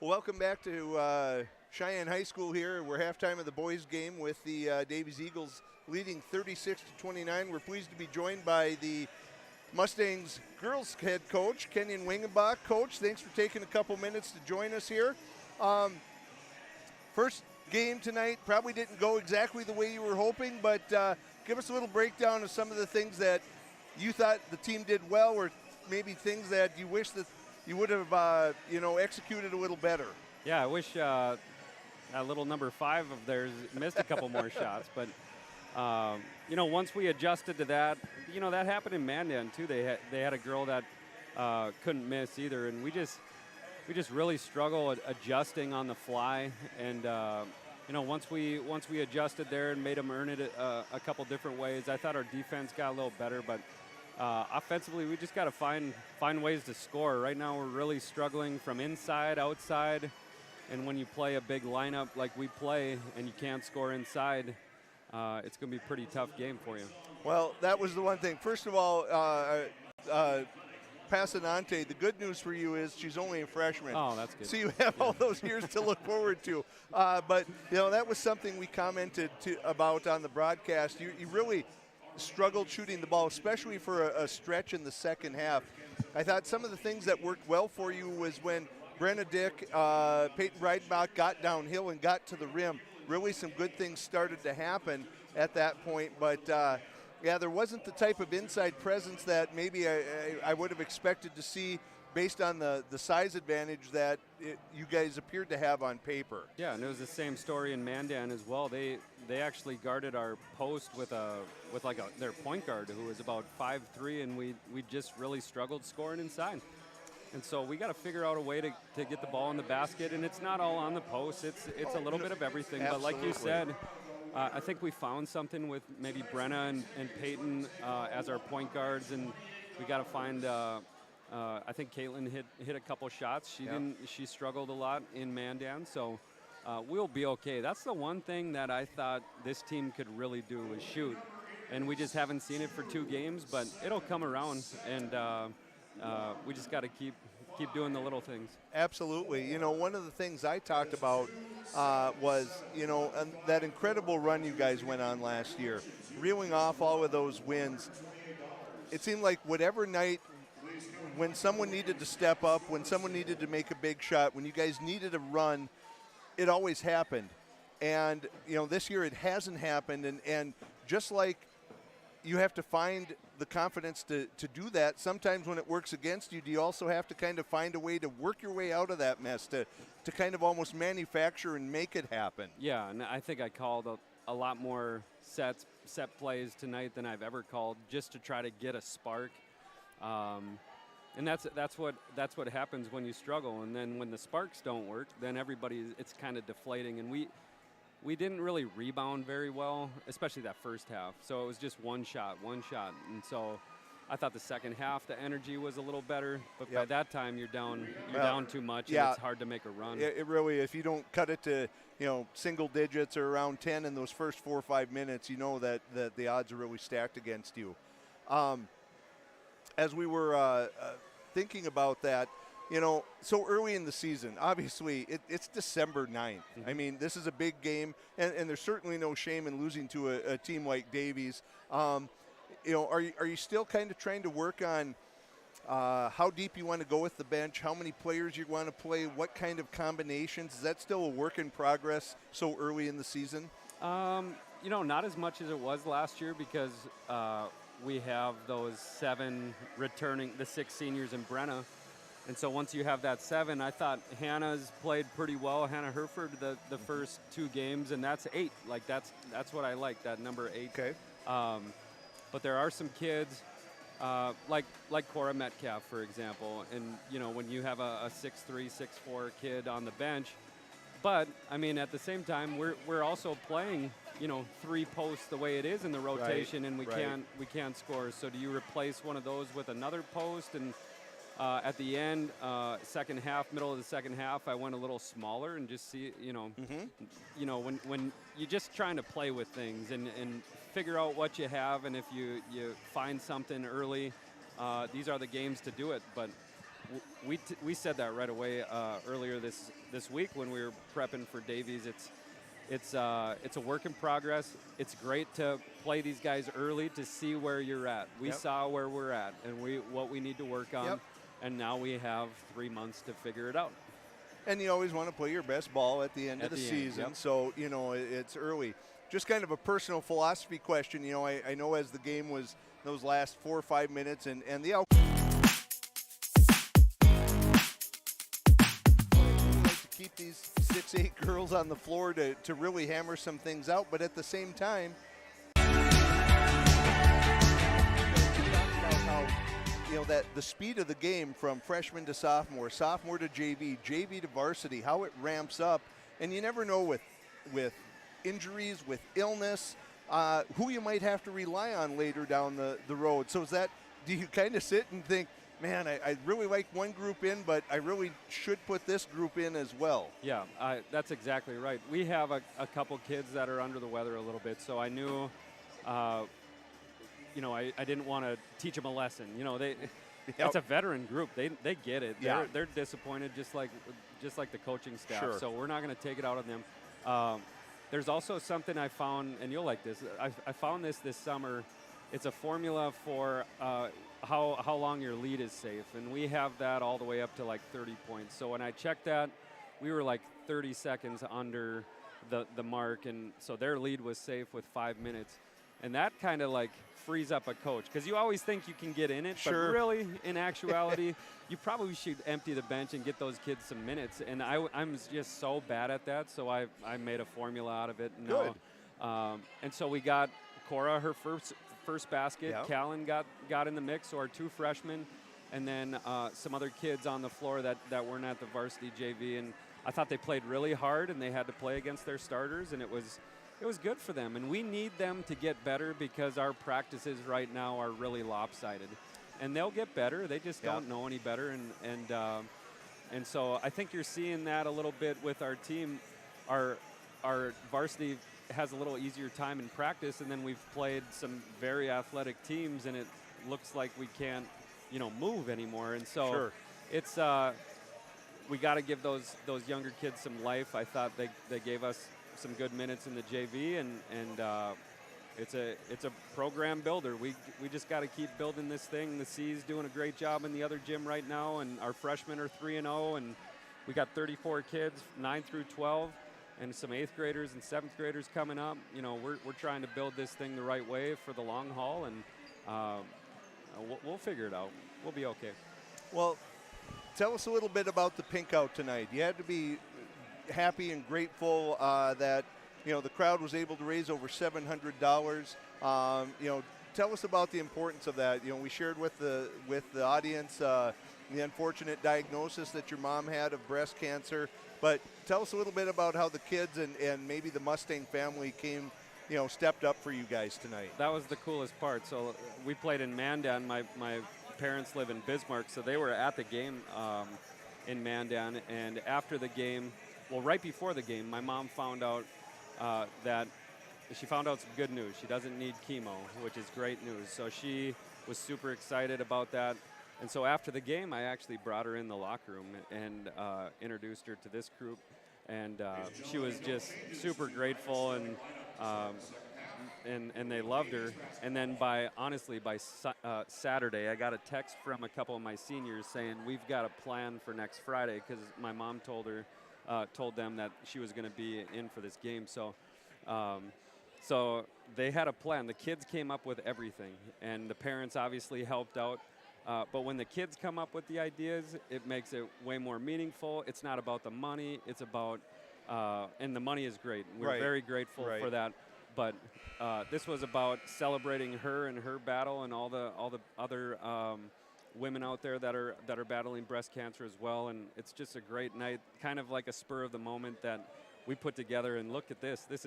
Welcome back to Cheyenne High School here. We're halftime of the boys game with the Davies Eagles leading 36-29. We're pleased to be joined by the Mustangs girls head coach, Kenyon Wingenbach. Coach, thanks for taking a couple minutes to join us here. First game tonight probably didn't go exactly the way you were hoping, but give us a little breakdown of some of the things that you thought the team did well, or maybe things that you wish that you would have, executed a little better. Yeah, I wish that little number 5 of theirs missed a couple more shots. But, once we adjusted to that, that happened in Mandan, too. They had a girl that couldn't miss either. And we just really struggle at adjusting on the fly. And, once we adjusted there and made them earn it a couple different ways, I thought our defense got a little better. But offensively, we just got to find ways to score. Right now, we're really struggling from inside, outside, and when you play a big lineup like we play and you can't score inside, it's going to be a pretty tough game for you. Well, that was the one thing. First of all, Passanante, the good news for you is she's only a freshman. Oh, that's good. So you have all those years to look forward to. But, that was something we commented about on the broadcast. You really struggled shooting the ball, especially for a stretch in the second half. I thought some of the things that worked well for you was when Brenna Dick, Peyton Breidenbach got downhill and got to the rim. Really some good things started to happen at that point. But, there wasn't the type of inside presence that maybe I would have expected to see based on the size advantage that you guys appeared to have on paper. Yeah, and it was the same story in Mandan as well. They actually guarded our post with their point guard who was about 5'3", and we just really struggled scoring inside. And so we got to figure out a way to get the ball in the basket, and it's not all on the post. It's a little bit of everything. Absolutely. But like you said, I think we found something with maybe Brenna and Peyton as our point guards, and we got to find I think Caitlin hit a couple shots. She struggled a lot in Mandan, so we'll be okay. That's the one thing that I thought this team could really do is shoot, and we just haven't seen it for 2 games, but it'll come around, and we just got to keep doing the little things. Absolutely. You know, one of the things I talked about was, you know, that incredible run you guys went on last year, reeling off all of those wins. It seemed like whatever night, when someone needed to step up, when someone needed to make a big shot, when you guys needed a run, it always happened. And, you know, this year it hasn't happened. And just like you have to find the confidence to do that, sometimes when it works against you, do you also have to kind of find a way to work your way out of that mess, to kind of almost manufacture and make it happen? Yeah, and I think I called a lot more set plays tonight than I've ever called, just to try to get a spark. And that's what happens when you struggle. And then when the sparks don't work, then it's kind of deflating. And we didn't really rebound very well, especially that first half. So it was just one shot. And so I thought the second half, the energy was a little better. But by that time, you're down too much, and it's hard to make a run. It really, if you don't cut it to, you know, single digits or around 10 in those first 4 or 5 minutes, you know that the odds are really stacked against you. As we were thinking about that, you know, so early in the season, obviously it's December 9th. I mean, this is a big game, and there's certainly no shame in losing to a team like Davies. You know, are you still kind of trying to work on how deep you want to go with the bench, how many players you want to play, what kind of combinations? Is that still a work in progress so early in the season? You know, not as much as it was last year, because we have those 7 returning, the 6 seniors in Brenna. And so once you have that 7, I thought Hannah's played pretty well. Hannah Herford the first 2 games, and that's 8. Like that's what I like, that number 8. Okay. But there are some kids like Cora Metcalf, for example, and you know, when you have a 6'3", 6'4" kid on the bench. But I mean, at the same time, we're also playing, you know, 3 posts the way it is in the rotation, and we can't score. So do you replace one of those with another post? And at the end, second half, middle of the second half, I went a little smaller and just see, you know, you know, when you're just trying to play with things and figure out what you have, and if you find something early, these are the games to do it. But we said that right away earlier this week when we were prepping for Davies. It's a work in progress. It's great to play these guys early to see where you're at. We saw where we're at and what we need to work on. And now we have 3 months to figure it out. And you always want to play your best ball at the end of the season. So, you know, it's early. Just kind of a personal philosophy question. You know, I know as the game was those last 4 or 5 minutes and the outcome. Like to keep these 6'8" girls on the floor to really hammer some things out. But at the same time, you know, that the speed of the game from freshman to sophomore to JV to varsity, how it ramps up, and you never know with injuries, with illness, who you might have to rely on later down the road. So do you kind of sit and think, man, I really like one group in, but I really should put this group in as well? Yeah, that's exactly right. We have a couple kids that are under the weather a little bit, so I knew you know, I didn't want to teach them a lesson. You know, that's a veteran group. They get it. They're disappointed just like the coaching staff. Sure. So we're not going to take it out of them. There's also something I found, and you'll like this. I found this summer. It's a formula for how long your lead is safe, and we have that all the way up to like 30 points. So when I checked that, we were like 30 seconds under the mark, and so their lead was safe with 5 minutes. And that kind of like frees up a coach, because you always think you can get in it, but really, in actuality, you probably should empty the bench and get those kids some minutes. And I'm just so bad at that, so I made a formula out of it. Good. And so we got Cora her first basket. Callan got in the mix, so our 2 freshmen, and then some other kids on the floor that weren't at the varsity JV. And I thought they played really hard, and they had to play against their starters, and it was good for them, and we need them to get better because our practices right now are really lopsided. and they'll get better. They just don't know any better, and so I think you're seeing that a little bit with our team. Our varsity has a little easier time in practice, and then we've played some very athletic teams, and it looks like we can't, move anymore. And so it's we got to give those younger kids some life. I thought they gave us some good minutes in the JV, and it's a program builder. We just got to keep building this thing. The C's doing a great job in the other gym right now, and our freshmen are 3-0, and we got 34 kids, 9 through 12. And some 8th graders and 7th graders coming up. We're trying to build this thing the right way for the long haul, and we'll figure it out. We'll be okay. Well, tell us a little bit about the pink out tonight. You had to be happy and grateful that the crowd was able to raise over $700. Tell us about the importance of that. We shared with the audience the unfortunate diagnosis that your mom had of breast cancer. But tell us a little bit about how the kids and maybe the Mustang family came, stepped up for you guys tonight. That was the coolest part. So we played in Mandan. My parents live in Bismarck, so they were at the game in Mandan. And after the game, right before the game, my mom found out that she found out some good news. She doesn't need chemo, which is great news. So she was super excited about that. And so after the game, I actually brought her in the locker room and introduced her to this group. And she was just super grateful, and they loved her. And then by Saturday, I got a text from a couple of my seniors saying, we've got a plan for next Friday, because my mom told them that she was going to be in for this game. So they had a plan. The kids came up with everything, and the parents obviously helped out. But when the kids come up with the ideas, it makes it way more meaningful. It's not about the money. It's about, and the money is great. We're very grateful for that. But this was about celebrating her and her battle, and all the other women out there that are battling breast cancer as well. And it's just a great night, kind of like a spur of the moment that we put together. And look at this. This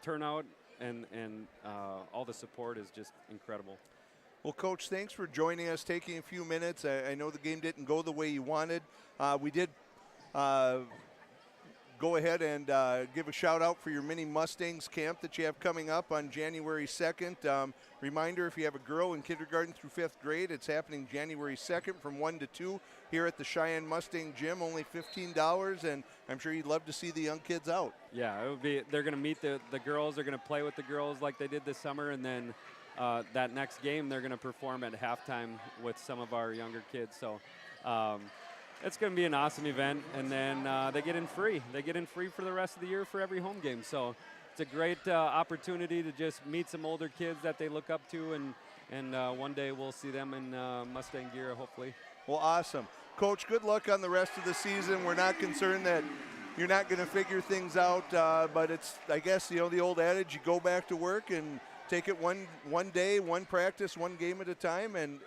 turnout and all the support is just incredible. Well, Coach, thanks for joining us, taking a few minutes. I know the game didn't go the way you wanted. We did go ahead and give a shout out for your mini Mustangs camp that you have coming up on January 2nd. Reminder, if you have a girl in kindergarten through 5th grade, it's happening January 2nd from 1 to 2 here at the Cheyenne Mustang Gym, only $15, and I'm sure you'd love to see the young kids out. Yeah, they're going to meet the girls. They're going to play with the girls like they did this summer, and then that next game they're going to perform at halftime with some of our younger kids. So it's going to be an awesome event, and then they get in free. They get in free for the rest of the year for every home game. So it's a great opportunity to just meet some older kids that they look up to, and one day we'll see them in Mustang gear, hopefully. Well, awesome. Coach, good luck on the rest of the season. We're not concerned that you're not going to figure things out, but it's, I guess, the old adage, you go back to work and take it one day, one practice, one game at a time, and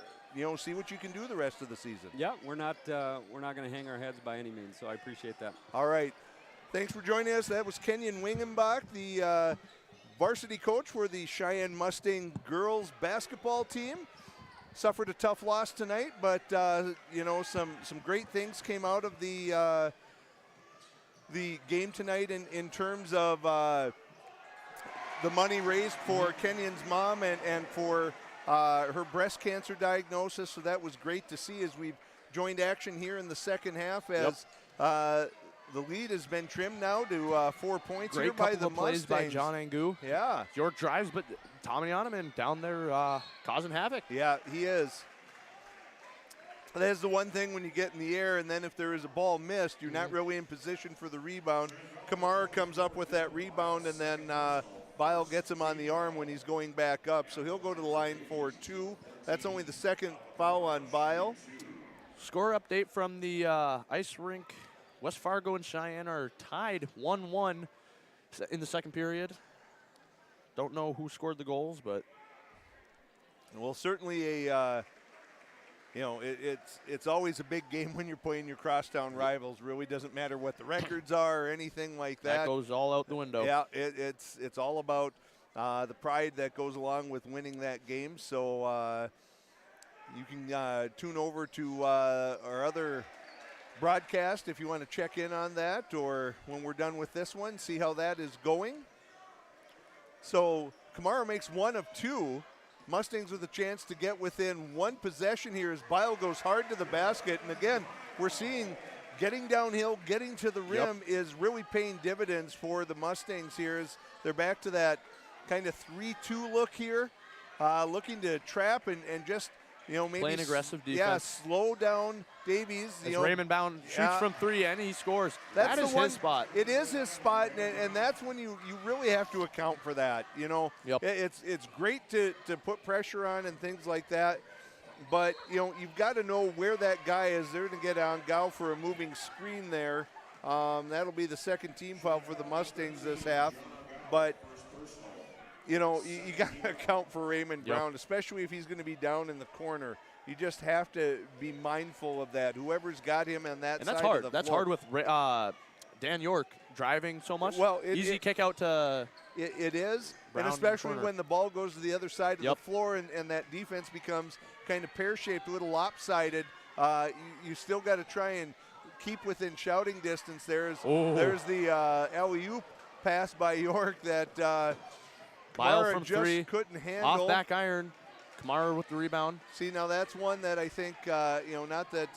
see what you can do the rest of the season. Yeah, we're not going to hang our heads by any means, so I appreciate that. All right. Thanks for joining us. That was Kenyon Wingenbach, the varsity coach for the Cheyenne Mustang girls basketball team. Suffered a tough loss tonight, but some great things came out of the game tonight in terms of the money raised for Kenyon's mom and for her breast cancer diagnosis. So that was great to see as we've joined action here in the second half as the lead has been trimmed now to 4 points Great here by the couple of plays Mustangs. by John Angu. Yeah. York drives, but Tommy Oneman down there causing havoc. Yeah, he is. That is the one thing when you get in the air, and then if there is a ball missed, you're not really in position for the rebound. Kamara comes up with that rebound, and then Bile gets him on the arm when he's going back up. So he'll go to the line for 2. That's only the second foul on Bile. Score update from the ice rink. West Fargo and Cheyenne are tied 1-1 in the second period. Don't know who scored the goals, but. Well, certainly it's always a big game when you're playing your crosstown rivals. Really doesn't matter what the records are or anything like that. That goes all out the window. Yeah, it's all about the pride that goes along with winning that game. So, You can tune over to our other broadcast if you want to check in on that, or when we're done with this one, see how that is going. So Kamara makes one of two. Mustangs with a chance to get within one possession here as Bile goes hard to the basket. And again, we're seeing getting downhill, getting to the rim is really paying dividends for the Mustangs here as they're back to that kind of 3-2 look here, looking to trap and just, maybe playing aggressive defense. Yeah, slow down Davies. As Raymond Bound shoots from three and he scores. That's that is his spot. It is his spot, and that's when you really have to account for that. It's great to put pressure on and things like that, but you've got to know where that guy is. They're going to get on Gao for a moving screen there. That'll be the second team foul for the Mustangs this half, but you got to account for Raymond Brown, especially if he's going to be down in the corner. You just have to be mindful of that. Whoever's got him on that side hard. of the That's floor. hard with Dan York driving so much. Well, easy kick out to it is, Brown and especially corner. when the ball goes to the other side of the floor and that defense becomes kind of pear-shaped, a little lopsided. You still got to try and keep within shouting distance. There's the alley-oop pass by York that Bile Kamara from just three. couldn't handle. Off back iron. Kamara with the rebound. See, now that's one that I think, not that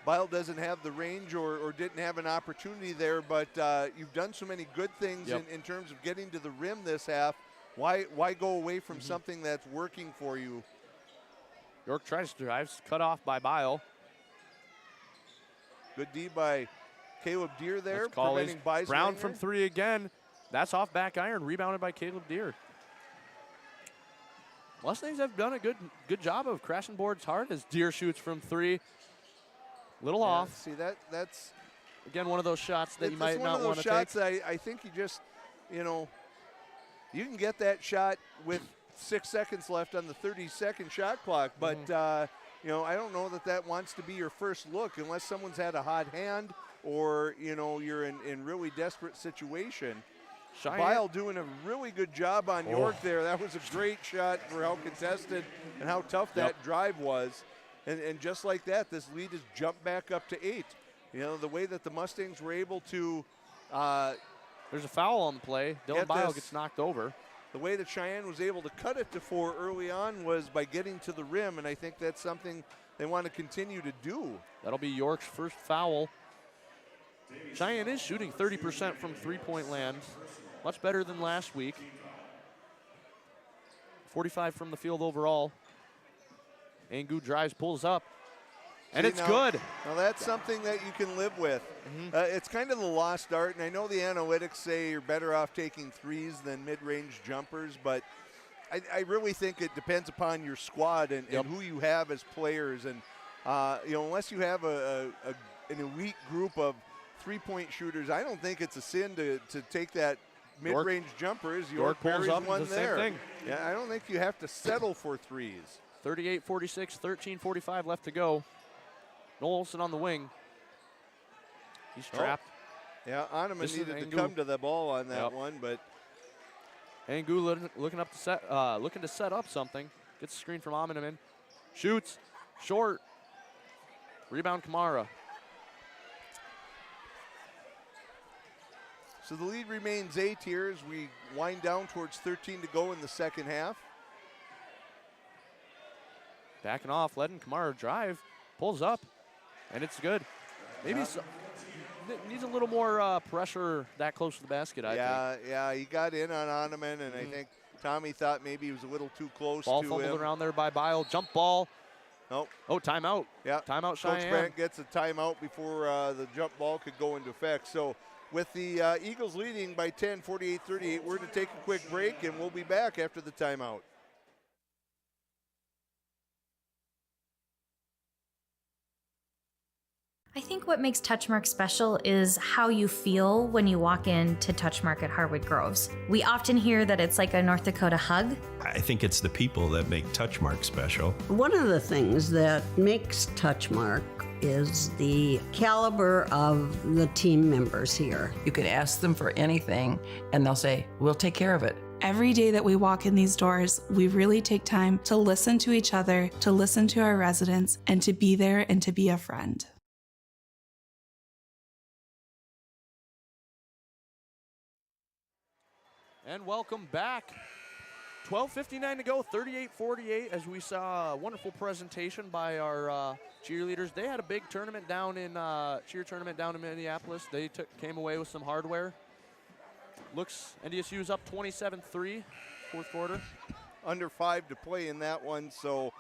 Bile doesn't have the range or didn't have an opportunity there, but you've done so many good things in terms of getting to the rim this half. Why go away from something that's working for you? York tries to drive, cut off by Bile. Good D by Caleb Deere there, Let's call preventing Beiswanger. Brown from three again. That's off back iron, rebounded by Caleb Deere. Mustangs have done a good job of crashing boards hard as Deere shoots from three. Little off. See, that's again one of those shots that you might not want to take. One of those shots I think you just, you can get that shot with 6 seconds left on the 30-second shot clock, but I don't know that wants to be your first look unless someone's had a hot hand or you're in really desperate situation. Cheyenne. Bile doing a really good job on York there. That was a great shot for how contested and how tough that drive was. And just like that, this lead has jumped back up to 8. The way that the Mustangs were able to there's a foul on the play. Dylan Bile gets knocked over. The way that Cheyenne was able to cut it to 4 early on was by getting to the rim, and I think that's something they want to continue to do. That'll be York's first foul. Cheyenne is shooting 30% from three-point land. Much better than last week. 45 from the field overall. Angu drives, pulls up, and it's good. Now that's something that you can live with. It's kind of the lost art, and I know the analytics say you're better off taking threes than mid-range jumpers, but I really think it depends upon your squad and who you have as players. And unless you have an elite group of three-point shooters, I don't think it's a sin to take that mid-range jumper. York pulls up one the there. same thing. Yeah, I don't think you have to settle for threes. 38-46, 13:45 left to go. Noel Olsen on the wing. He's trapped. Yeah, Oneman needed to come to the ball on that one, but Angu looking to set up something. Gets a screen from Oneman. Shoots. Short. Rebound Kamara. So the lead remains 8 here as we wind down towards 13 to go in the second half. Backing off, letting Kamara drive. Pulls up, and it's good. Maybe needs a little more pressure that close to the basket, I think. Yeah, he got in on Oneman, and I think Tommy thought maybe he was a little too close ball to him. Ball fumbled around there by Bile. Jump ball. Nope. Oh, timeout. Yeah. Timeout, Cheyenne. Coach Brandt gets a timeout before the jump ball could go into effect. So with the Eagles leading by 10, 48-38, we're going to take a quick break, and we'll be back after the timeout. I think what makes Touchmark special is how you feel when you walk into Touchmark at Harwood Groves. We often hear that it's like a North Dakota hug. I think it's the people that make Touchmark special. One of the things that makes Touchmark is the caliber of the team members here. You could ask them for anything, and they'll say, we'll take care of it. Every day that we walk in these doors, we really take time to listen to each other, to listen to our residents, and to be there and to be a friend. And welcome back. 12:59 to go, 38-48, as we saw a wonderful presentation by our cheerleaders. They had a big tournament down in cheer tournament down in Minneapolis. They came away with some hardware. Looks NDSU's up 27-3, fourth quarter. Under 5 to play in that one, so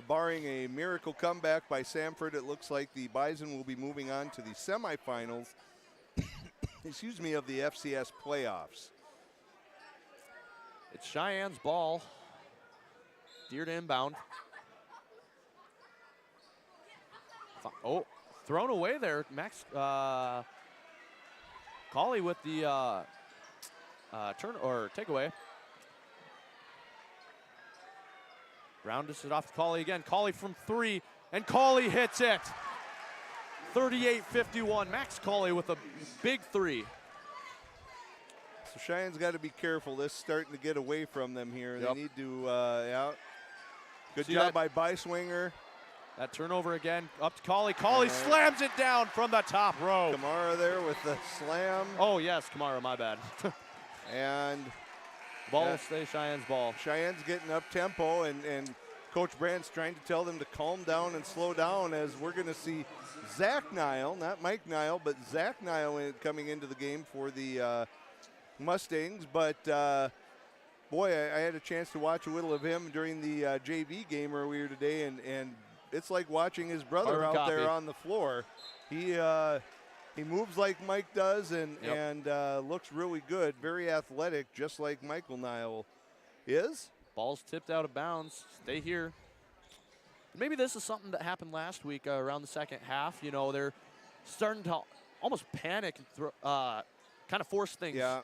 barring a miracle comeback by Samford, it looks like the Bison will be moving on to the semifinals excuse me, of the FCS playoffs. It's Cheyenne's ball. Deer to inbound. Oh, thrown away there. Max Colley with the turn or takeaway. Brown dishes it off to Colley again. Colley from 3, and Colley hits it. 38-51. Max Colley with a big 3. So Cheyenne's got to be careful. This is starting to get away from them here. Yep. They need to, out. Good See job that? by Beiswinger. That turnover again, up to Colley. Colley slams it down from the top row. Kamara there with the slam. Oh, yes, Kamara, my bad. And ball will stay Cheyenne's ball. Cheyenne's getting up tempo, and Coach Brandt's trying to tell them to calm down and slow down, as we're going to see Zach Nile, not Mike Nile, but Zach Nile coming into the game for the Mustangs. But boy, I had a chance to watch a little of him during the JV game earlier today, and it's like watching his brother out there on the floor. He moves like Mike does, and looks really good, very athletic, just like Michael Nile is. Ball's tipped out of bounds. Stay here. Maybe this is something that happened last week around the second half. You know, they're starting to almost panic and kind of force things. Yeah.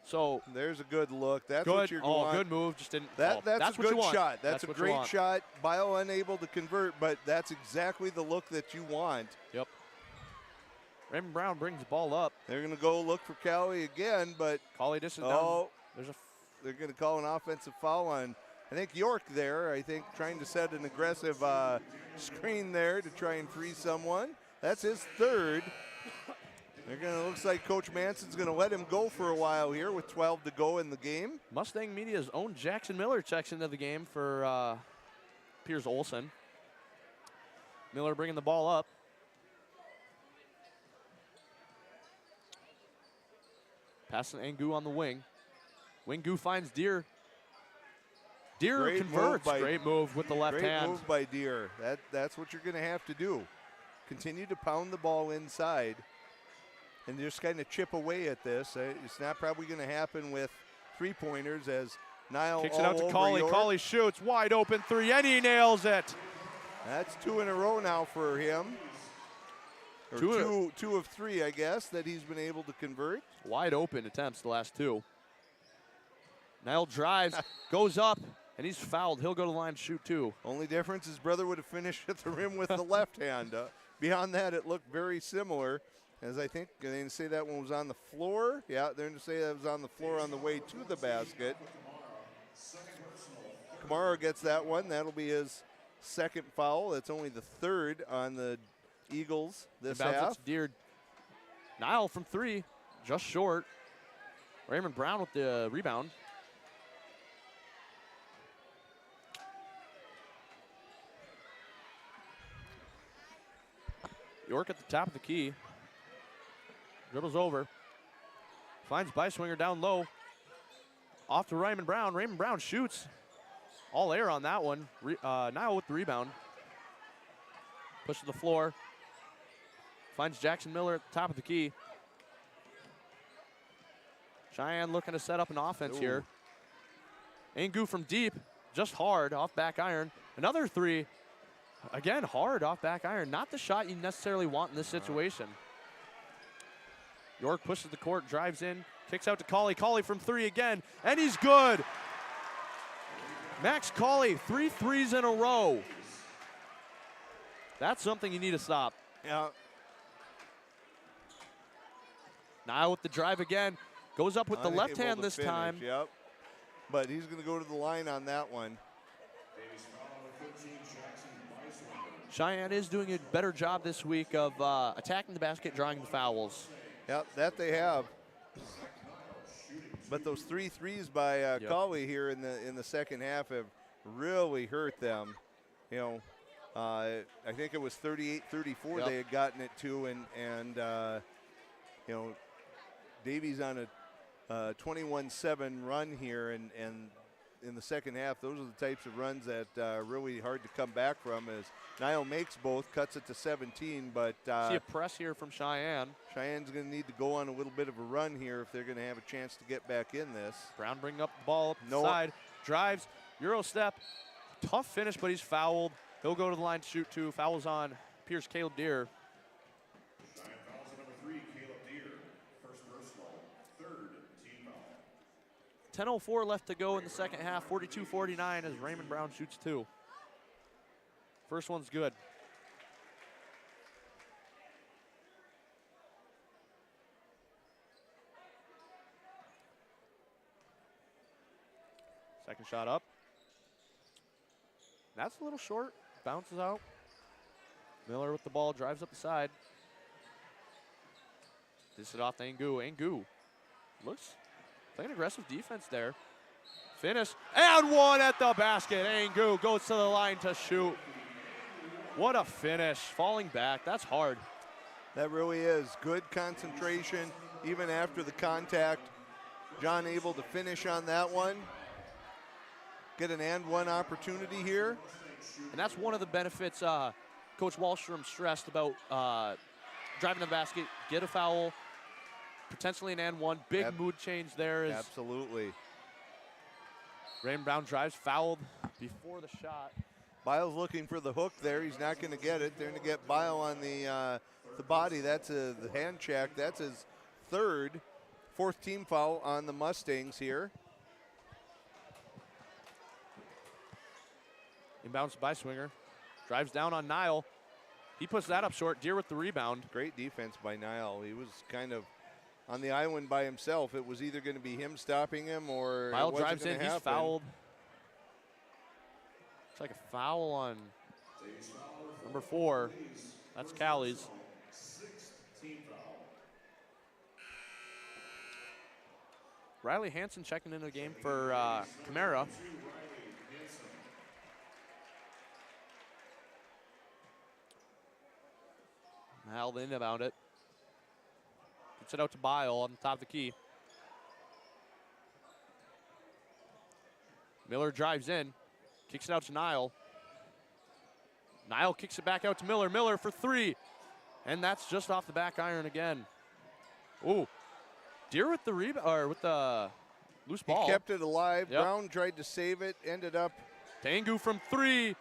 So there's a good look. That's good. what you're going. Oh, good move. Just didn't. That's a good shot. That's a what great shot. Bio unable to convert, but that's exactly the look that you want. Yep. Raymond Brown brings the ball up. They're going to go look for Colley again, but Colley dishes down. They're going to call an offensive foul on, I think, York there. I think trying to set an aggressive screen there to try and free someone. That's his third. Looks like Coach Manson's going to let him go for a while here with 12 to go in the game. Mustang Media's own Jackson Miller checks into the game for Piers Olson. Miller bringing the ball up. Passing Angu on the wing. Wingu finds Deer. Deer Great converts. Move Great move with the left hand. Great move by Deer. That's what you're going to have to do. Continue to pound the ball inside and just kind of chip away at this. It's not probably going to happen with three-pointers, as Nile kicks it out to Colley. Colley shoots. Wide open 3, and he nails it. That's 2 in a row now for him. Or two of 3, I guess, that he's been able to convert. Wide open attempts the last 2. Nile drives, goes up, and he's fouled. He'll go to the line to shoot 2. Only difference, his brother would have finished at the rim with the left hand. Beyond that, it looked very similar, as I think they're going to say that one was on the floor. Yeah, they're going to say that was on the floor on the way to the basket. Kamara gets that one. That'll be his second foul. That's only the third on the Eagles this half. Deer. Nile from 3, just short. Raymond Brown with the rebound. York at the top of the key. Dribbles over. Finds Beiswinger down low. Off to Raymond Brown. Raymond Brown shoots. All air on that one. Nile with the rebound. Push to the floor. Finds Jackson Miller at the top of the key. Cheyenne looking to set up an offense here. Angu from deep. Just hard off back iron. Another 3. Again, hard off back iron. Not the shot you necessarily want in this situation. York pushes the court, drives in, kicks out to Colley. Colley from 3 again, and he's good. Max Colley, 3 threes in a row. That's something you need to stop. Yeah. Nile with the drive again. Goes up with the left hand this time. Yep. but he's going to go to the line on that one. Cheyenne is doing a better job this week of attacking the basket, drawing the fouls. Yep, that they have. But those 3 threes by Coley here in the second half have really hurt them. You know, I think it was 38-34 they had gotten it to, and you know, Davies on a 21-7 run here, and in the second half, those are the types of runs that are really hard to come back from. As Niall makes both, cuts it to 17, but see a press here from Cheyenne. Cheyenne's going to need to go on a little bit of a run here if they're going to have a chance to get back in this. Brown bringing up the ball up the side, drives, Euro step, tough finish, but he's fouled. He'll go to the line to shoot 2. Fouls on Pierce Caleb Deere. Giant fouls on number 3, Caleb Deere. First personal, 3rd team foul. 10:04 left to go in the second half, 42-49 as Raymond Brown shoots 2. First one's good. Second shot up. That's a little short, bounces out. Miller with the ball, drives up the side. This is off to Angu. Angu looks playing aggressive defense there. Finish, and one at the basket. Angu goes to the line to shoot. What a finish, falling back, that's hard. That really is. Good concentration, even after the contact. John able to finish on that one. Get an and one opportunity here. And that's one of the benefits Coach Wallstrom stressed about driving the basket, get a foul, potentially an and one. Big mood change there. Absolutely. Raymond Brown drives, fouled before the shot. Biles looking for the hook there. He's not going to get it. They're going to get Bile on the body. That's the hand check. That's his 4th team foul on the Mustangs here. Inbounds by Swinger. Drives down on Niall. He puts that up short. Deere with the rebound. Great defense by Niall. He was kind of on the island by himself. It was either going to be him stopping him or Niall drives in. He's fouled. It's like a foul on number 4. That's Callie's. 6th team foul. Riley Hansen checking into the game for Camara. Held in about it. Gets it out to Bile on the top of the key. Miller drives in. Kicks it out to Niall. Niall kicks it back out to Miller. Miller for 3. And that's just off the back iron again. Ooh. Deere with the rebound, or with the loose ball. He kept it alive. Yep. Brown tried to save it. Ended up. Tangu from 3.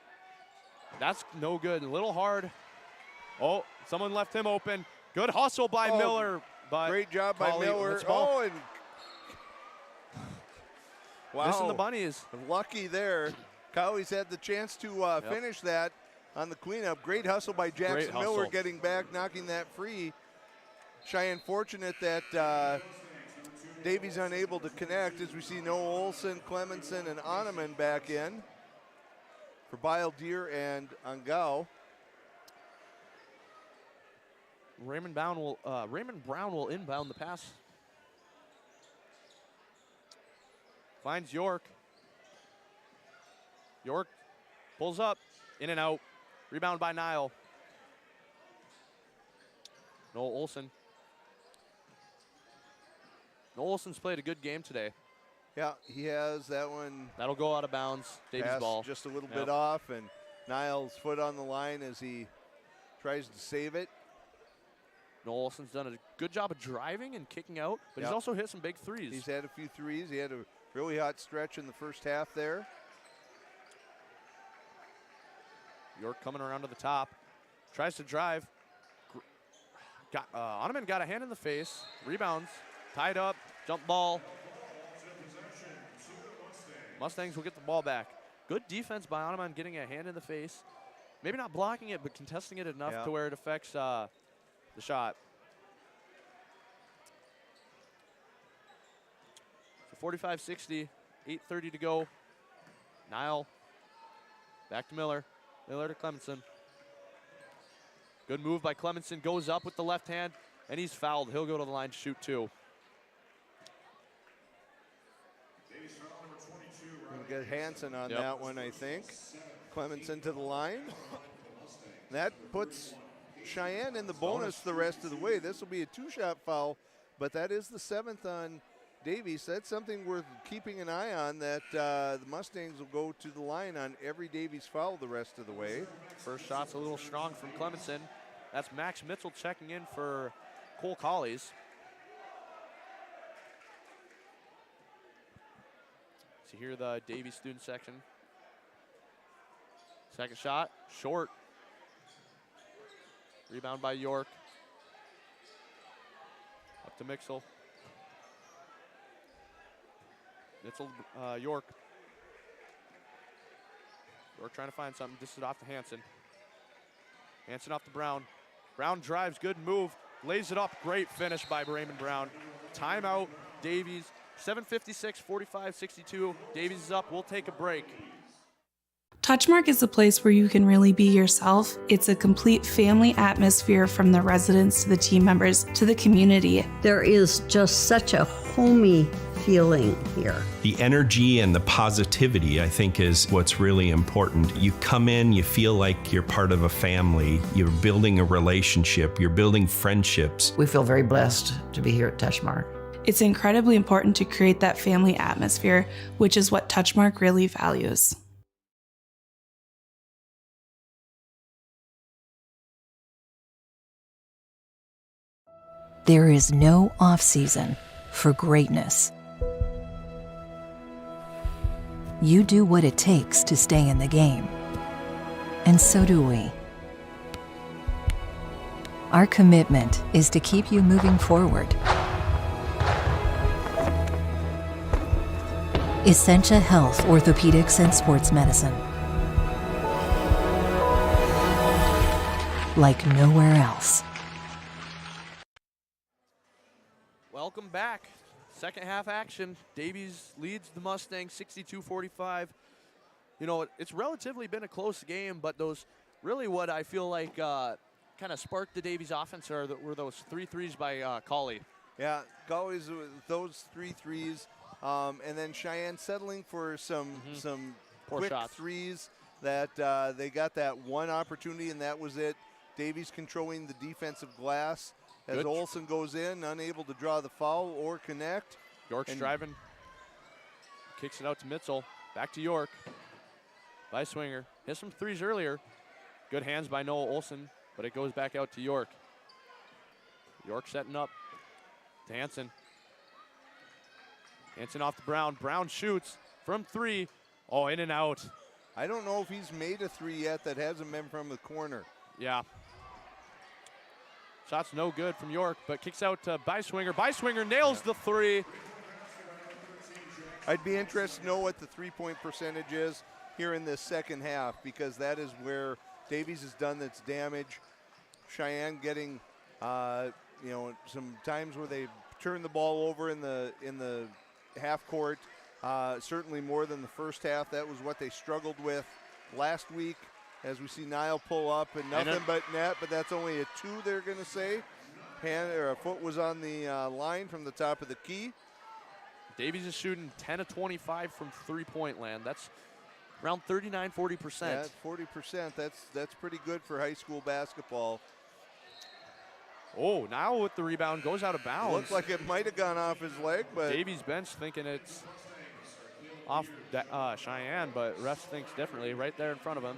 That's no good. A little hard. Oh, someone left him open. Good hustle by Miller. But great job by Miller. Oh, and wow. Missing the bunnies. Lucky there. Cowie's had the chance to finish that on the cleanup. Great hustle by Jackson Miller getting back, knocking that free. Cheyenne fortunate that Davies unable to connect as we see Noah Olson, Clemenson, and Oneman back in for Bile, Deere, and Angao. Raymond Brown will inbound the pass. Finds York. York pulls up, in and out. Rebound by Niall. Noel Olson. Noel Olson's played a good game today. Yeah, he has that one. That'll go out of bounds. Davies ball. Just a little bit off, and Niall's foot on the line as he tries to save it. Noel Olson's done a good job of driving and kicking out, but he's also hit some big threes. He's had a few threes. He had a really hot stretch in the first half there. York coming around to the top. Tries to drive. Oneman got a hand in the face. Rebounds. Tied up. Jump ball. Mustangs will get the ball back. Good defense by Oneman, getting a hand in the face. Maybe not blocking it, but contesting it enough to where it affects the shot. So 45-60 8:30 to go. Nile. Back to Miller. Miller to Clemenson. Good move by Clemenson. Goes up with the left hand, and he's fouled. He'll go to the line to shoot 2. We'll get Hansen on that one, I think. Clemenson to the line. That puts Cheyenne in the bonus the rest of the way. This will be a 2-shot foul, but that is the 7th on Davies. That's something worth keeping an eye on, that the Mustangs will go to the line on every Davies foul the rest of the way. First shot's a little strong from Clemenson. That's Max Mitchell checking in for Cole Collies. So here the Davies student section. Second shot, short. Rebound by York. Up to Mixel. Mitchell, York. York trying to find something. This is off to Hansen. Hansen off to Brown. Brown drives, good move. Lays it up, great finish by Raymond Brown. Timeout, Davies. 7:56, 45-62. Davies is up, we'll take a break. Touchmark is a place where you can really be yourself. It's a complete family atmosphere, from the residents to the team members to the community. There is just such a homey feeling here. The energy and the positivity, I think, is what's really important. You come in, you feel like you're part of a family. You're building a relationship. You're building friendships. We feel very blessed to be here at Touchmark. It's incredibly important to create that family atmosphere, which is what Touchmark really values. There is no off-season for greatness. You do what it takes to stay in the game. And so do we. Our commitment is to keep you moving forward. Essentia Health, Orthopedics and Sports Medicine. Like nowhere else. Welcome back. Second half action. Davies leads the Mustangs 62-45. You know, it's relatively been a close game, but those really what I feel like kind of sparked the Davies offense were those 3 threes by Colley. Yeah, Colley's those 3 threes. And then Cheyenne settling for some quick shots. threes that they got that one opportunity, and that was it. Davies controlling the defensive glass as Good. Olsen goes in, unable to draw the foul or connect. York's driving. Kicks it out to Mitchell. Back to York. By Swinger. Hit some threes earlier. Good hands by Noah Olsen, but it goes back out to York. York setting up to Hansen. Hansen off to Brown. Brown shoots from 3. Oh, in and out. I don't know if he's made a 3 yet that hasn't been from the corner. Yeah. Shot's no good from York, but kicks out to Beiswinger. Beiswinger nails the 3. I'd be interested to know what the 3-point percentage is here in this second half, because that is where Davies has done its damage. Cheyenne getting, some times where they turn the ball over in the half court. Certainly more than the first half. That was what they struggled with last week. As we see Nile pull up and nothing but net, but that's only a 2, they're going to say. A foot was on the line from the top of the key. Davies is shooting 10 of 25 from three-point land. That's around 39, 40%. Yeah, 40%. That's pretty good for high school basketball. Oh, now with the rebound, goes out of bounds. Looks like it might have gone off his leg, but Davies bench thinking it's off Cheyenne, but refs thinks differently right there in front of him.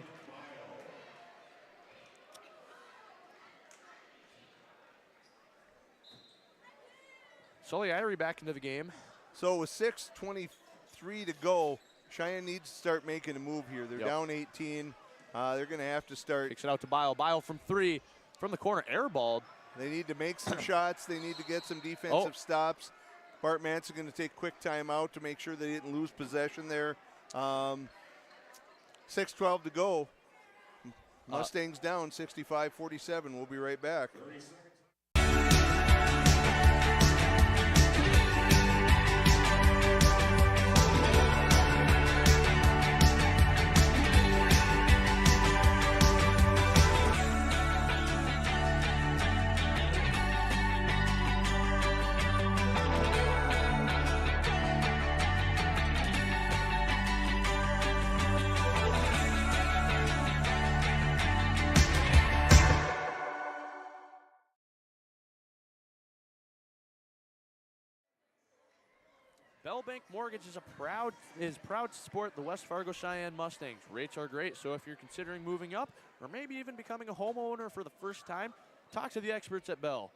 Solieri back into the game. So with 6:23 to go, Cheyenne needs to start making a move here. They're down 18. They're going to have to start. Kicks it out to Bile. Bile from 3 from the corner, airballed. They need to make some shots. They need to get some defensive stops. Bart Manson going to take quick timeout to make sure they didn't lose possession there. 6:12 to go. Mustangs down 65-47. We'll be right back. Bellbank Mortgage is proud to support the West Fargo Cheyenne Mustangs. Rates are great, so if you're considering moving up or maybe even becoming a homeowner for the first time, talk to the experts at Bell.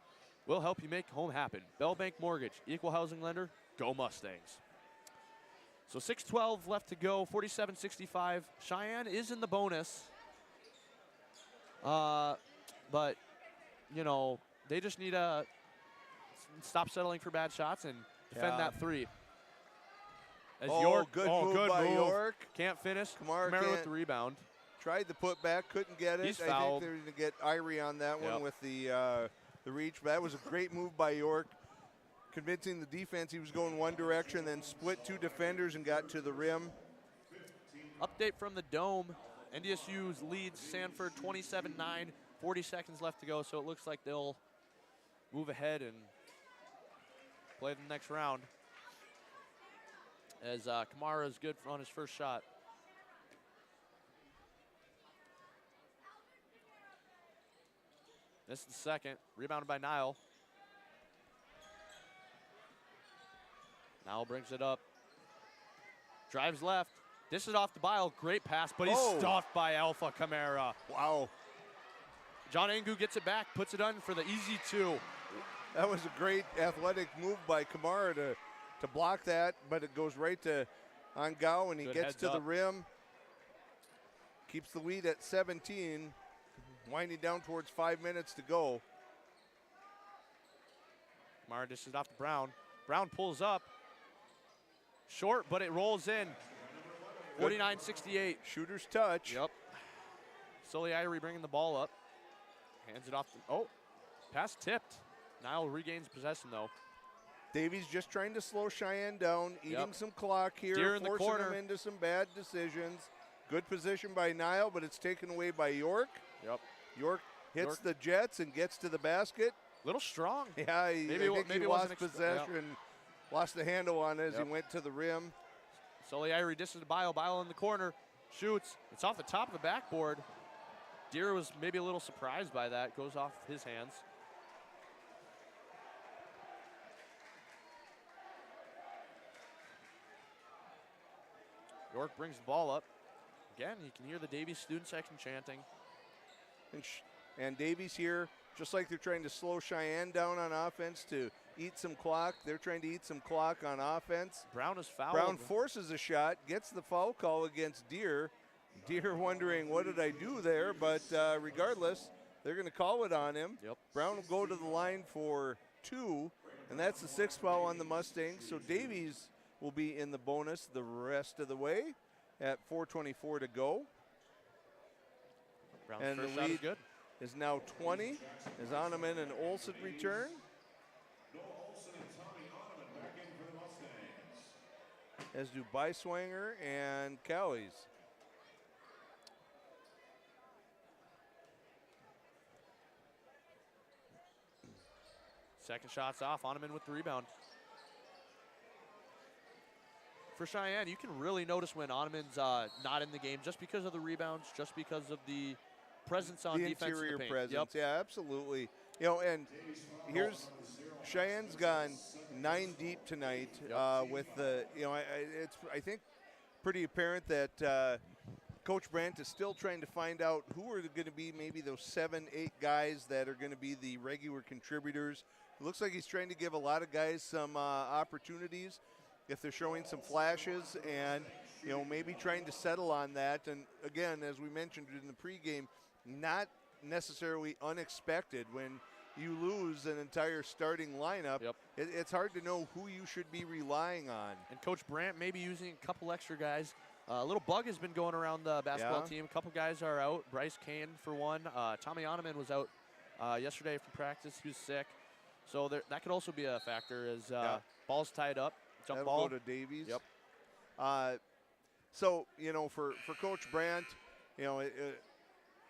We'll help you make home happen. Bellbank Mortgage, equal housing lender, go Mustangs. So 6:12 left to go, 47-65. Cheyenne is in the bonus. But, you know, they just need to stop settling for bad shots and defend that three. As good move by York. Can't finish. Kamara with the rebound. Tried the put back, couldn't get it. He's I fouled. think they're going to get Irie on that one with the reach. But that was a great move by York, convincing the defense he was going one direction, then split two defenders and got to the rim. Update from the Dome. NDSU's leads Sanford 27-9. 40 seconds left to go, so it looks like they'll move ahead and play the next round. As Kamara is good on his first shot. This is the second. Rebounded by Nile. Nile brings it up. Drives left. Dishes off to Bile. Great pass, but he's stuffed by Alpha Kamara. Wow. John Angu gets it back, puts it on for the easy two. That was a great athletic move by Kamara to block that, but it goes right to Angao, and he gets to the rim. Keeps the lead at 17, winding down towards 5 minutes to go. Kamara dishes off to Brown. Brown pulls up. Short, but it rolls in. 49-68. Shooter's touch. Yep. Sully Irie bringing the ball up. Hands it off. Pass tipped. Nile regains possession, though. Davies just trying to slow Cheyenne down, eating some clock here, Deer in the forcing corner. them into some bad decisions. Good position by Nile, but it's taken away by York. Yep. York hits the Jets and gets to the basket. Little strong. Yeah, I think he lost possession, lost the handle on it as he went to the rim. Sully Irie dishes to Bile. Bile in the corner. Shoots. It's off the top of the backboard. Deer was maybe a little surprised by that. Goes off his hands. York brings the ball up. Again, you can hear the Davies student section chanting. And Davies here, just like they're trying to slow Cheyenne down on offense to eat some clock, they're trying to eat some clock on offense. Brown is fouled. Brown forces a shot, gets the foul call against Deer. Deer wondering, what did I do there? But regardless, they're going to call it on him. Yep. Brown will go to the line for 2, and that's the 6th foul on the Mustangs. So Davies will be in the bonus the rest of the way at 4:24 to go. Brown's and first the shot lead is good. is now 20 as Oneman and Olsen return. As do Beiswanger and Cowleys. Second shot's off. Oneman with the rebound. For Cheyenne, you can really notice when Oneman's not in the game just because of the rebounds, just because of the presence on the defense. interior in the paint. presence. Yeah, absolutely. You know, and here's Cheyenne's gone 9 deep tonight with the, you know, it's, I think, pretty apparent that Coach Brandt is still trying to find out who are going to be maybe those 7, 8 guys that are going to be the regular contributors. It looks like he's trying to give a lot of guys some opportunities if they're showing some flashes, and, you know, maybe trying to settle on that. And again, as we mentioned in the pregame, not necessarily unexpected when you lose an entire starting lineup. It's hard to know who you should be relying on. And Coach Brandt may be using a couple extra guys. A little bug has been going around the basketball team. A couple guys are out. Bryce Kane, for one. Tommy Oneman was out yesterday from practice. He was sick. So that could also be a factor as ball's tied up. Jump That'll ball. go to Davies. Yep. So, you know, for Coach Brandt, you know,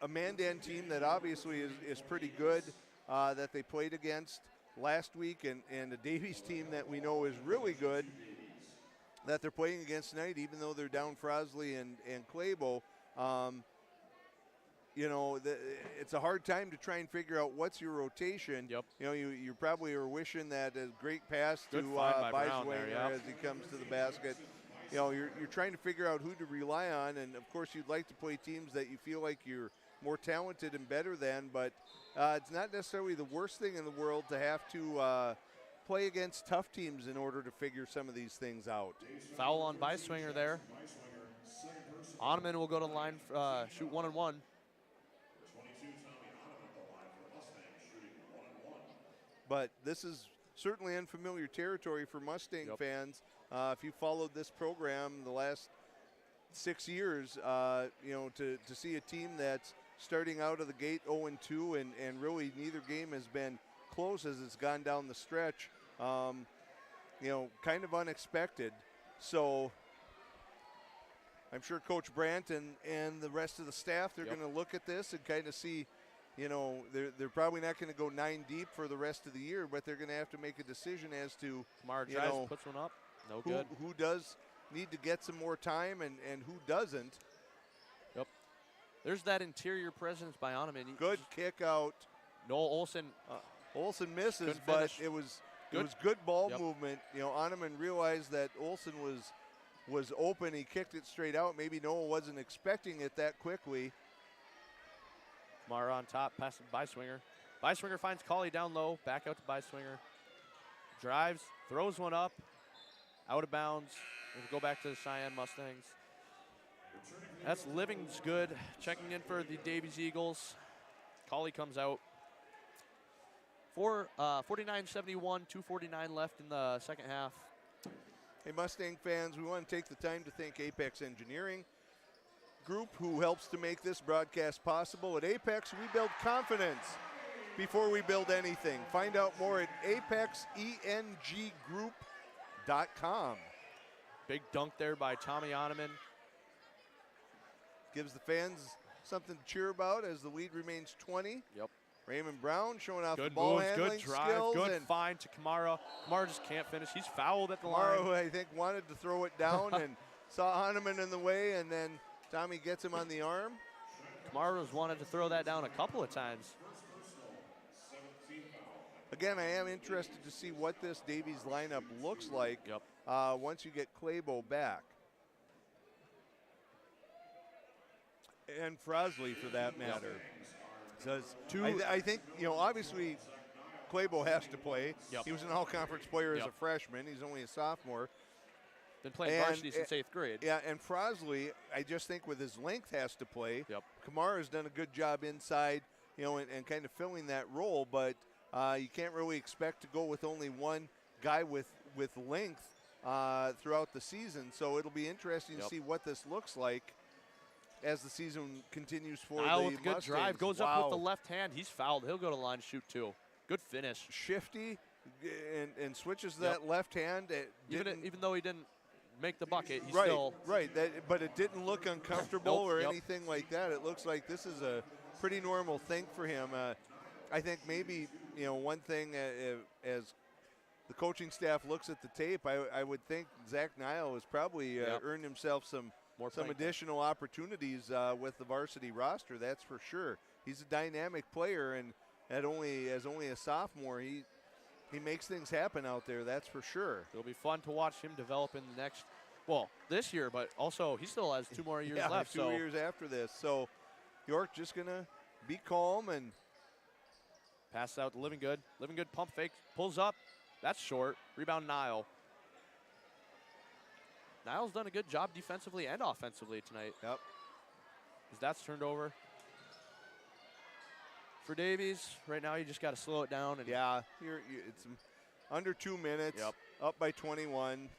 a Mandan team that obviously is pretty good that they played against last week, and a Davies team that we know is really good that they're playing against tonight, even though they're down Frosley and Claybo. you know, it's a hard time to try and figure out what's your rotation. Yep. You know, you probably are wishing that a great pass to Good find by Brown Beiswinger there, yeah. as he comes to the basket. You know, you're trying to figure out who to rely on, and of course you'd like to play teams that you feel like you're more talented and better than, but it's not necessarily the worst thing in the world to have to play against tough teams in order to figure some of these things out. Foul on Beiswinger there. Ottoman will go to the line, shoot 1 and 1. But this is certainly unfamiliar territory for Mustang fans. If you followed this program the last 6 years, you know, to see a team that's starting out of the gate 0-2 and really neither game has been close as it's gone down the stretch, you know, kind of unexpected. So I'm sure Coach Brandt and the rest of the staff, they're going to look at this and kind of see, you know, they're probably not going to go 9 deep for the rest of the year, but they're going to have to make a decision as to, Kamara you drives, know, puts one up. No good. Who does need to get some more time and who doesn't. Yep. There's that interior presence by Ottoman. Good kick out. Noel Olson. Olson misses, Good but finish. it was good ball movement. You know, Ottoman realized that Olson was open. He kicked it straight out. Maybe Noel wasn't expecting it that quickly. Kamara on top, pass to Beiswinger. Beiswinger finds Cauley down low, back out to Beiswinger. Drives, throws one up, out of bounds. We'll go back to the Cheyenne Mustangs. That's Living's good, checking in for the Davies Eagles. Cauley comes out. 49-71, 2:49 left in the second half. Hey, Mustang fans, we want to take the time to thank Apex Engineering Group, who helps to make this broadcast possible. At Apex, we build confidence before we build anything. Find out more at apexenggroup.com. Big dunk there by Tommy Ottoman. Gives the fans something to cheer about as the lead remains 20. Yep. Raymond Brown showing off Good the ball moves, handling good drive, skills. good and find to Kamara. Kamara just can't finish. He's fouled at the Kamara, line. who I think wanted to throw it down and saw Hahnemann in the way, and then Tommy gets him on the arm. Kamara's wanted to throw that down a couple of times. Again, I am interested to see what this Davies lineup looks like once you get Claybo back. And Frosley, for that matter. I think, you know, obviously Claybo has to play. He was an all-conference player as a freshman. He's only a sophomore. Been playing varsity since 8th grade. Yeah, and Frosley, I just think with his length has to play. Kamara's done a good job inside, you know, and kind of filling that role, but you can't really expect to go with only one guy with length throughout the season. So it'll be interesting to see what this looks like as the season continues for Niall the with a good Mustangs. drive, goes up with the left hand. He's fouled. He'll go to line shoot too. Good finish. Shifty and switches that left hand. Even though he didn't make the bucket, he right, still. Right, but it didn't look uncomfortable or anything like that. It looks like this is a pretty normal thing for him. I think maybe, you know, one thing as the coaching staff looks at the tape, I would think Zach Niall has probably earned himself some additional opportunities with the varsity roster. That's for sure. He's a dynamic player, and as only a sophomore, he makes things happen out there. That's for sure. It'll be fun to watch him develop in the next, well, this year, but also he still has 2 more years left. 2 years after this. So York just gonna be calm and pass out to Living Good. Living Good pump fake, pulls up. That's short. Rebound Niall. Niall's done a good job defensively and offensively tonight. Yep. As that's turned over. For Davies, right now you just got to slow it down. And it's under 2 minutes. Up by 21.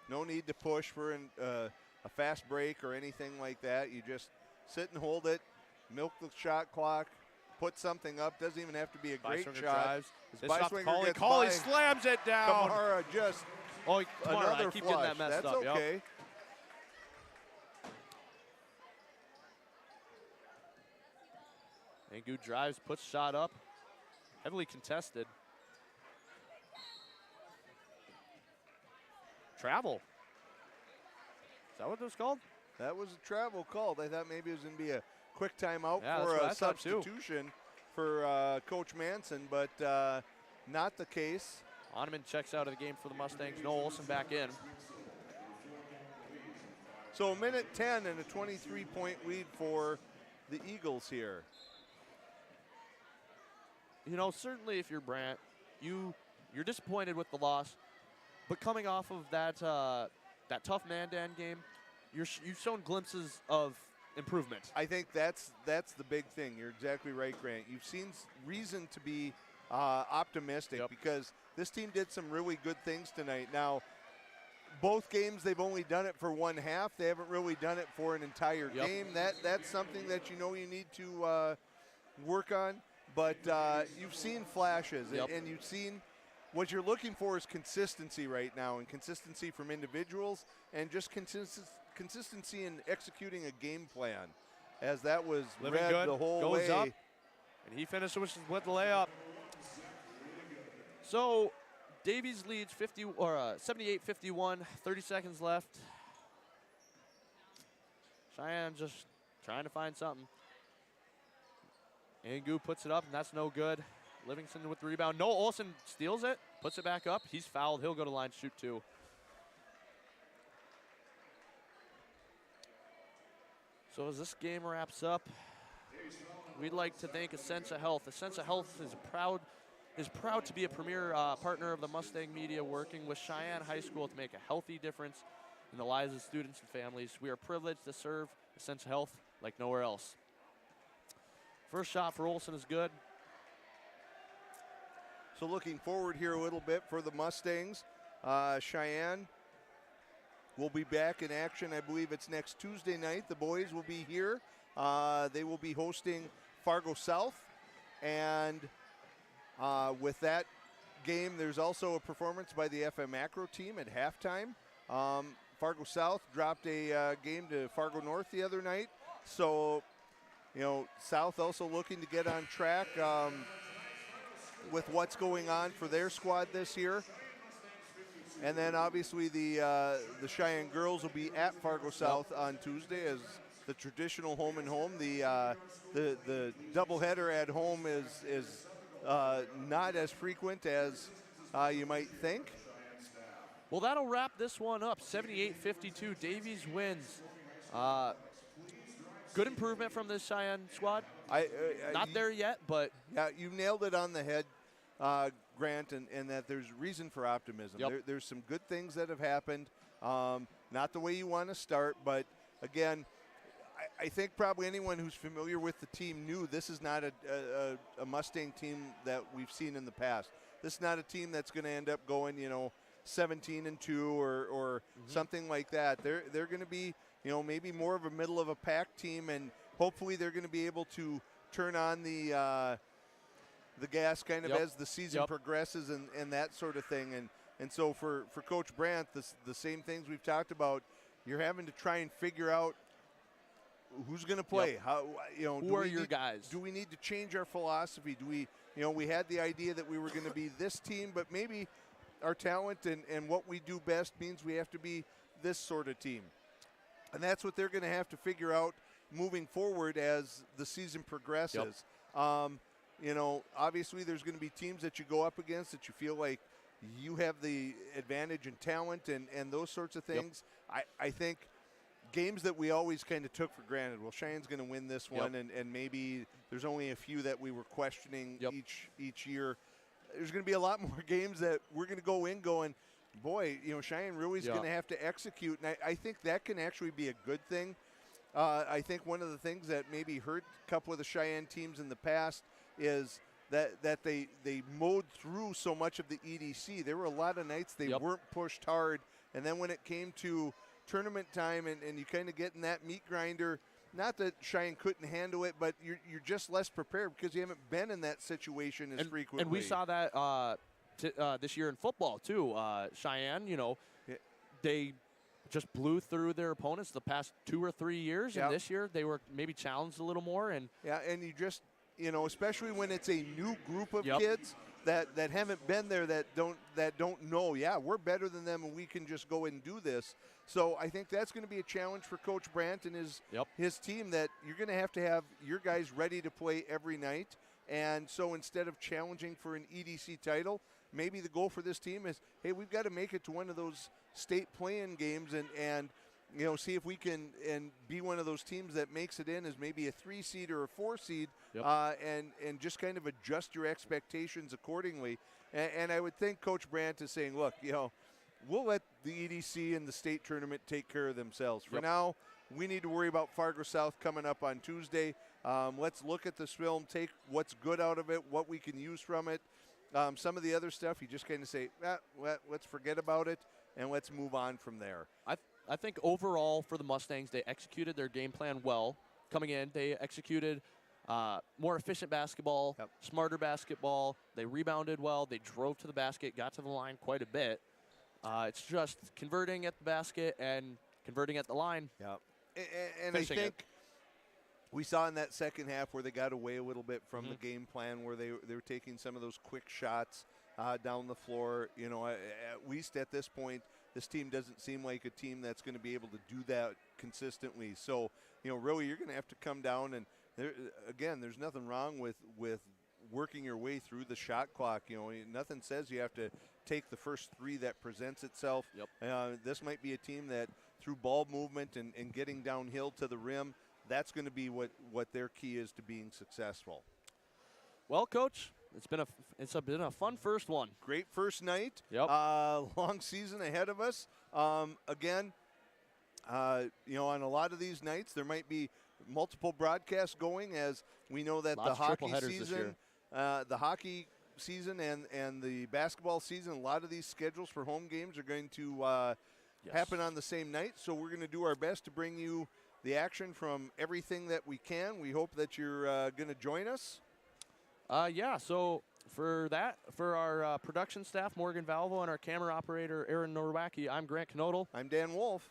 No need to push for a fast break or anything like that. You just sit and hold it, milk the shot clock, put something up. Doesn't even have to be a great shot. Drives. Beiswinger Cauley slams it down. Kamara just I keep getting that messed up. That's okay. Angu drives, puts shot up. Heavily contested. Travel. Is that what it was called? That was a travel called. I thought maybe it was going to be a quick timeout Yeah, for that's what I a thought too. substitution for Coach Manson, but not the case. Oneman checks out of the game for the Mustangs. Noah Olson back in. So a minute 10 and a 23-point lead for the Eagles here. You know, certainly if you're Brant, you're disappointed with the loss, but coming off of that that tough Mandan game, you've shown glimpses of improvement. I think that's the big thing. You're exactly right, Grant. You've seen reason to be optimistic because this team did some really good things tonight. Now, both games they've only done it for one half. They haven't really done it for an entire game. That's something that you need to work on. But you've seen flashes, and you've seen what you're looking for is consistency right now, and consistency from individuals, and just consistency in executing a game plan, as that was Living read good, the whole goes way. up, and he finishes with the layup. So Davies leads 78-51, 30 seconds left. Cheyenne just trying to find something. Angu puts it up, and that's no good. Livingston with the rebound. Noah Olson steals it, puts it back up. He's fouled. He'll go to line, shoot two. So as this game wraps up, we'd like to thank Essentia Health. Essentia Health is proud to be a premier partner of the Mustang Media, working with Cheyenne High School to make a healthy difference in the lives of students and families. We are privileged to serve Essentia Health like nowhere else. First shot for Olson is good. So looking forward here a little bit for the Mustangs. Cheyenne will be back in action. I believe it's next Tuesday night. The boys will be here. They will be hosting Fargo South. And with that game, there's also a performance by the FM Acro team at halftime. Fargo South dropped a game to Fargo North the other night. So, South also looking to get on track with what's going on for their squad this year. And then obviously the Cheyenne girls will be at Fargo South on Tuesday as the traditional home and home. The doubleheader at home is not as frequent as you might think. Well, that'll wrap this one up. 78-52, Davies wins. Good improvement from this Cheyenne squad. Not there yet, but yeah, you nailed it on the head, Grant, and that there's reason for optimism. There's some good things that have happened. Not the way you want to start, but again, I think probably anyone who's familiar with the team knew this is not a Mustang team that we've seen in the past. This is not a team that's going to end up going, 17-2 or something like that. They're going to be, maybe more of a middle of a pack team, and hopefully they're going to be able to turn on the gas kind of as the season progresses and that sort of thing. And so for Coach Brandt, the same things we've talked about, you're having to try and figure out who's going to play. How who are your guys? Do we need to change our philosophy? Do we, we had the idea that we were going to be this team, but maybe our talent and what we do best means we have to be this sort of team. And that's what they're going to have to figure out moving forward as the season progresses. Obviously there's going to be teams that you go up against that you feel like you have the advantage in talent and those sorts of things. I think games that we always kind of took for granted, well, Cheyenne's going to win this one, and maybe there's only a few that we were questioning each year. There's going to be a lot more games that we're going to go in going, boy, Cheyenne really is going to have to execute, and I think that can actually be a good thing. I think one of the things that maybe hurt a couple of the Cheyenne teams in the past is that they mowed through so much of the EDC. There were a lot of nights they weren't pushed hard, and then when it came to tournament time and you kind of get in that meat grinder, not that Cheyenne couldn't handle it, but you're just less prepared because you haven't been in that situation as frequently. And we saw that this year in football too. Cheyenne, they just blew through their opponents the past 2 or 3 years, and this year they were maybe challenged a little more. And and you just, especially when it's a new group of kids that haven't been there, that don't know, yeah, we're better than them and we can just go and do this. So I think that's going to be a challenge for Coach Brandt and his team, that you're going to have your guys ready to play every night. And so instead of challenging for an EDC title, maybe the goal for this team is, hey, we've got to make it to one of those state play-in games and see if we can and be one of those teams that makes it in as maybe a 3 seed or a 4 seed, and just kind of adjust your expectations accordingly. And I would think Coach Brandt is saying, look, we'll let the EDC and the state tournament take care of themselves. For now, we need to worry about Fargo South coming up on Tuesday. Let's look at this film, take what's good out of it, what we can use from it. Some of the other stuff, you just kind of say, let's forget about it, and let's move on from there. I think overall for the Mustangs, they executed their game plan well. Coming in, they executed more efficient basketball, smarter basketball. They rebounded well. They drove to the basket, got to the line quite a bit. It's just converting at the basket and converting at the line. Yeah, and I think we saw in that second half where they got away a little bit from the game plan, where they were taking some of those quick shots down the floor. At least at this point, this team doesn't seem like a team that's going to be able to do that consistently. So, really you're going to have to come down and, there's nothing wrong with working your way through the shot clock. Nothing says you have to take the first 3 that presents itself. This might be a team that through ball movement and getting downhill to the rim, that's going to be what their key is to being successful. Well, Coach, it's been a fun first one. Great first night. Long season ahead of us. Again, on a lot of these nights, there might be multiple broadcasts going, as we know that the hockey season and the basketball season, a lot of these schedules for home games are going to happen on the same night. So we're going to do our best to bring you the action from everything that we can. We hope that you're going to join us. So for our production staff, Morgan Valvo, and our camera operator, Aaron Norwacki, I'm Grant Knodel. I'm Dan Wolf.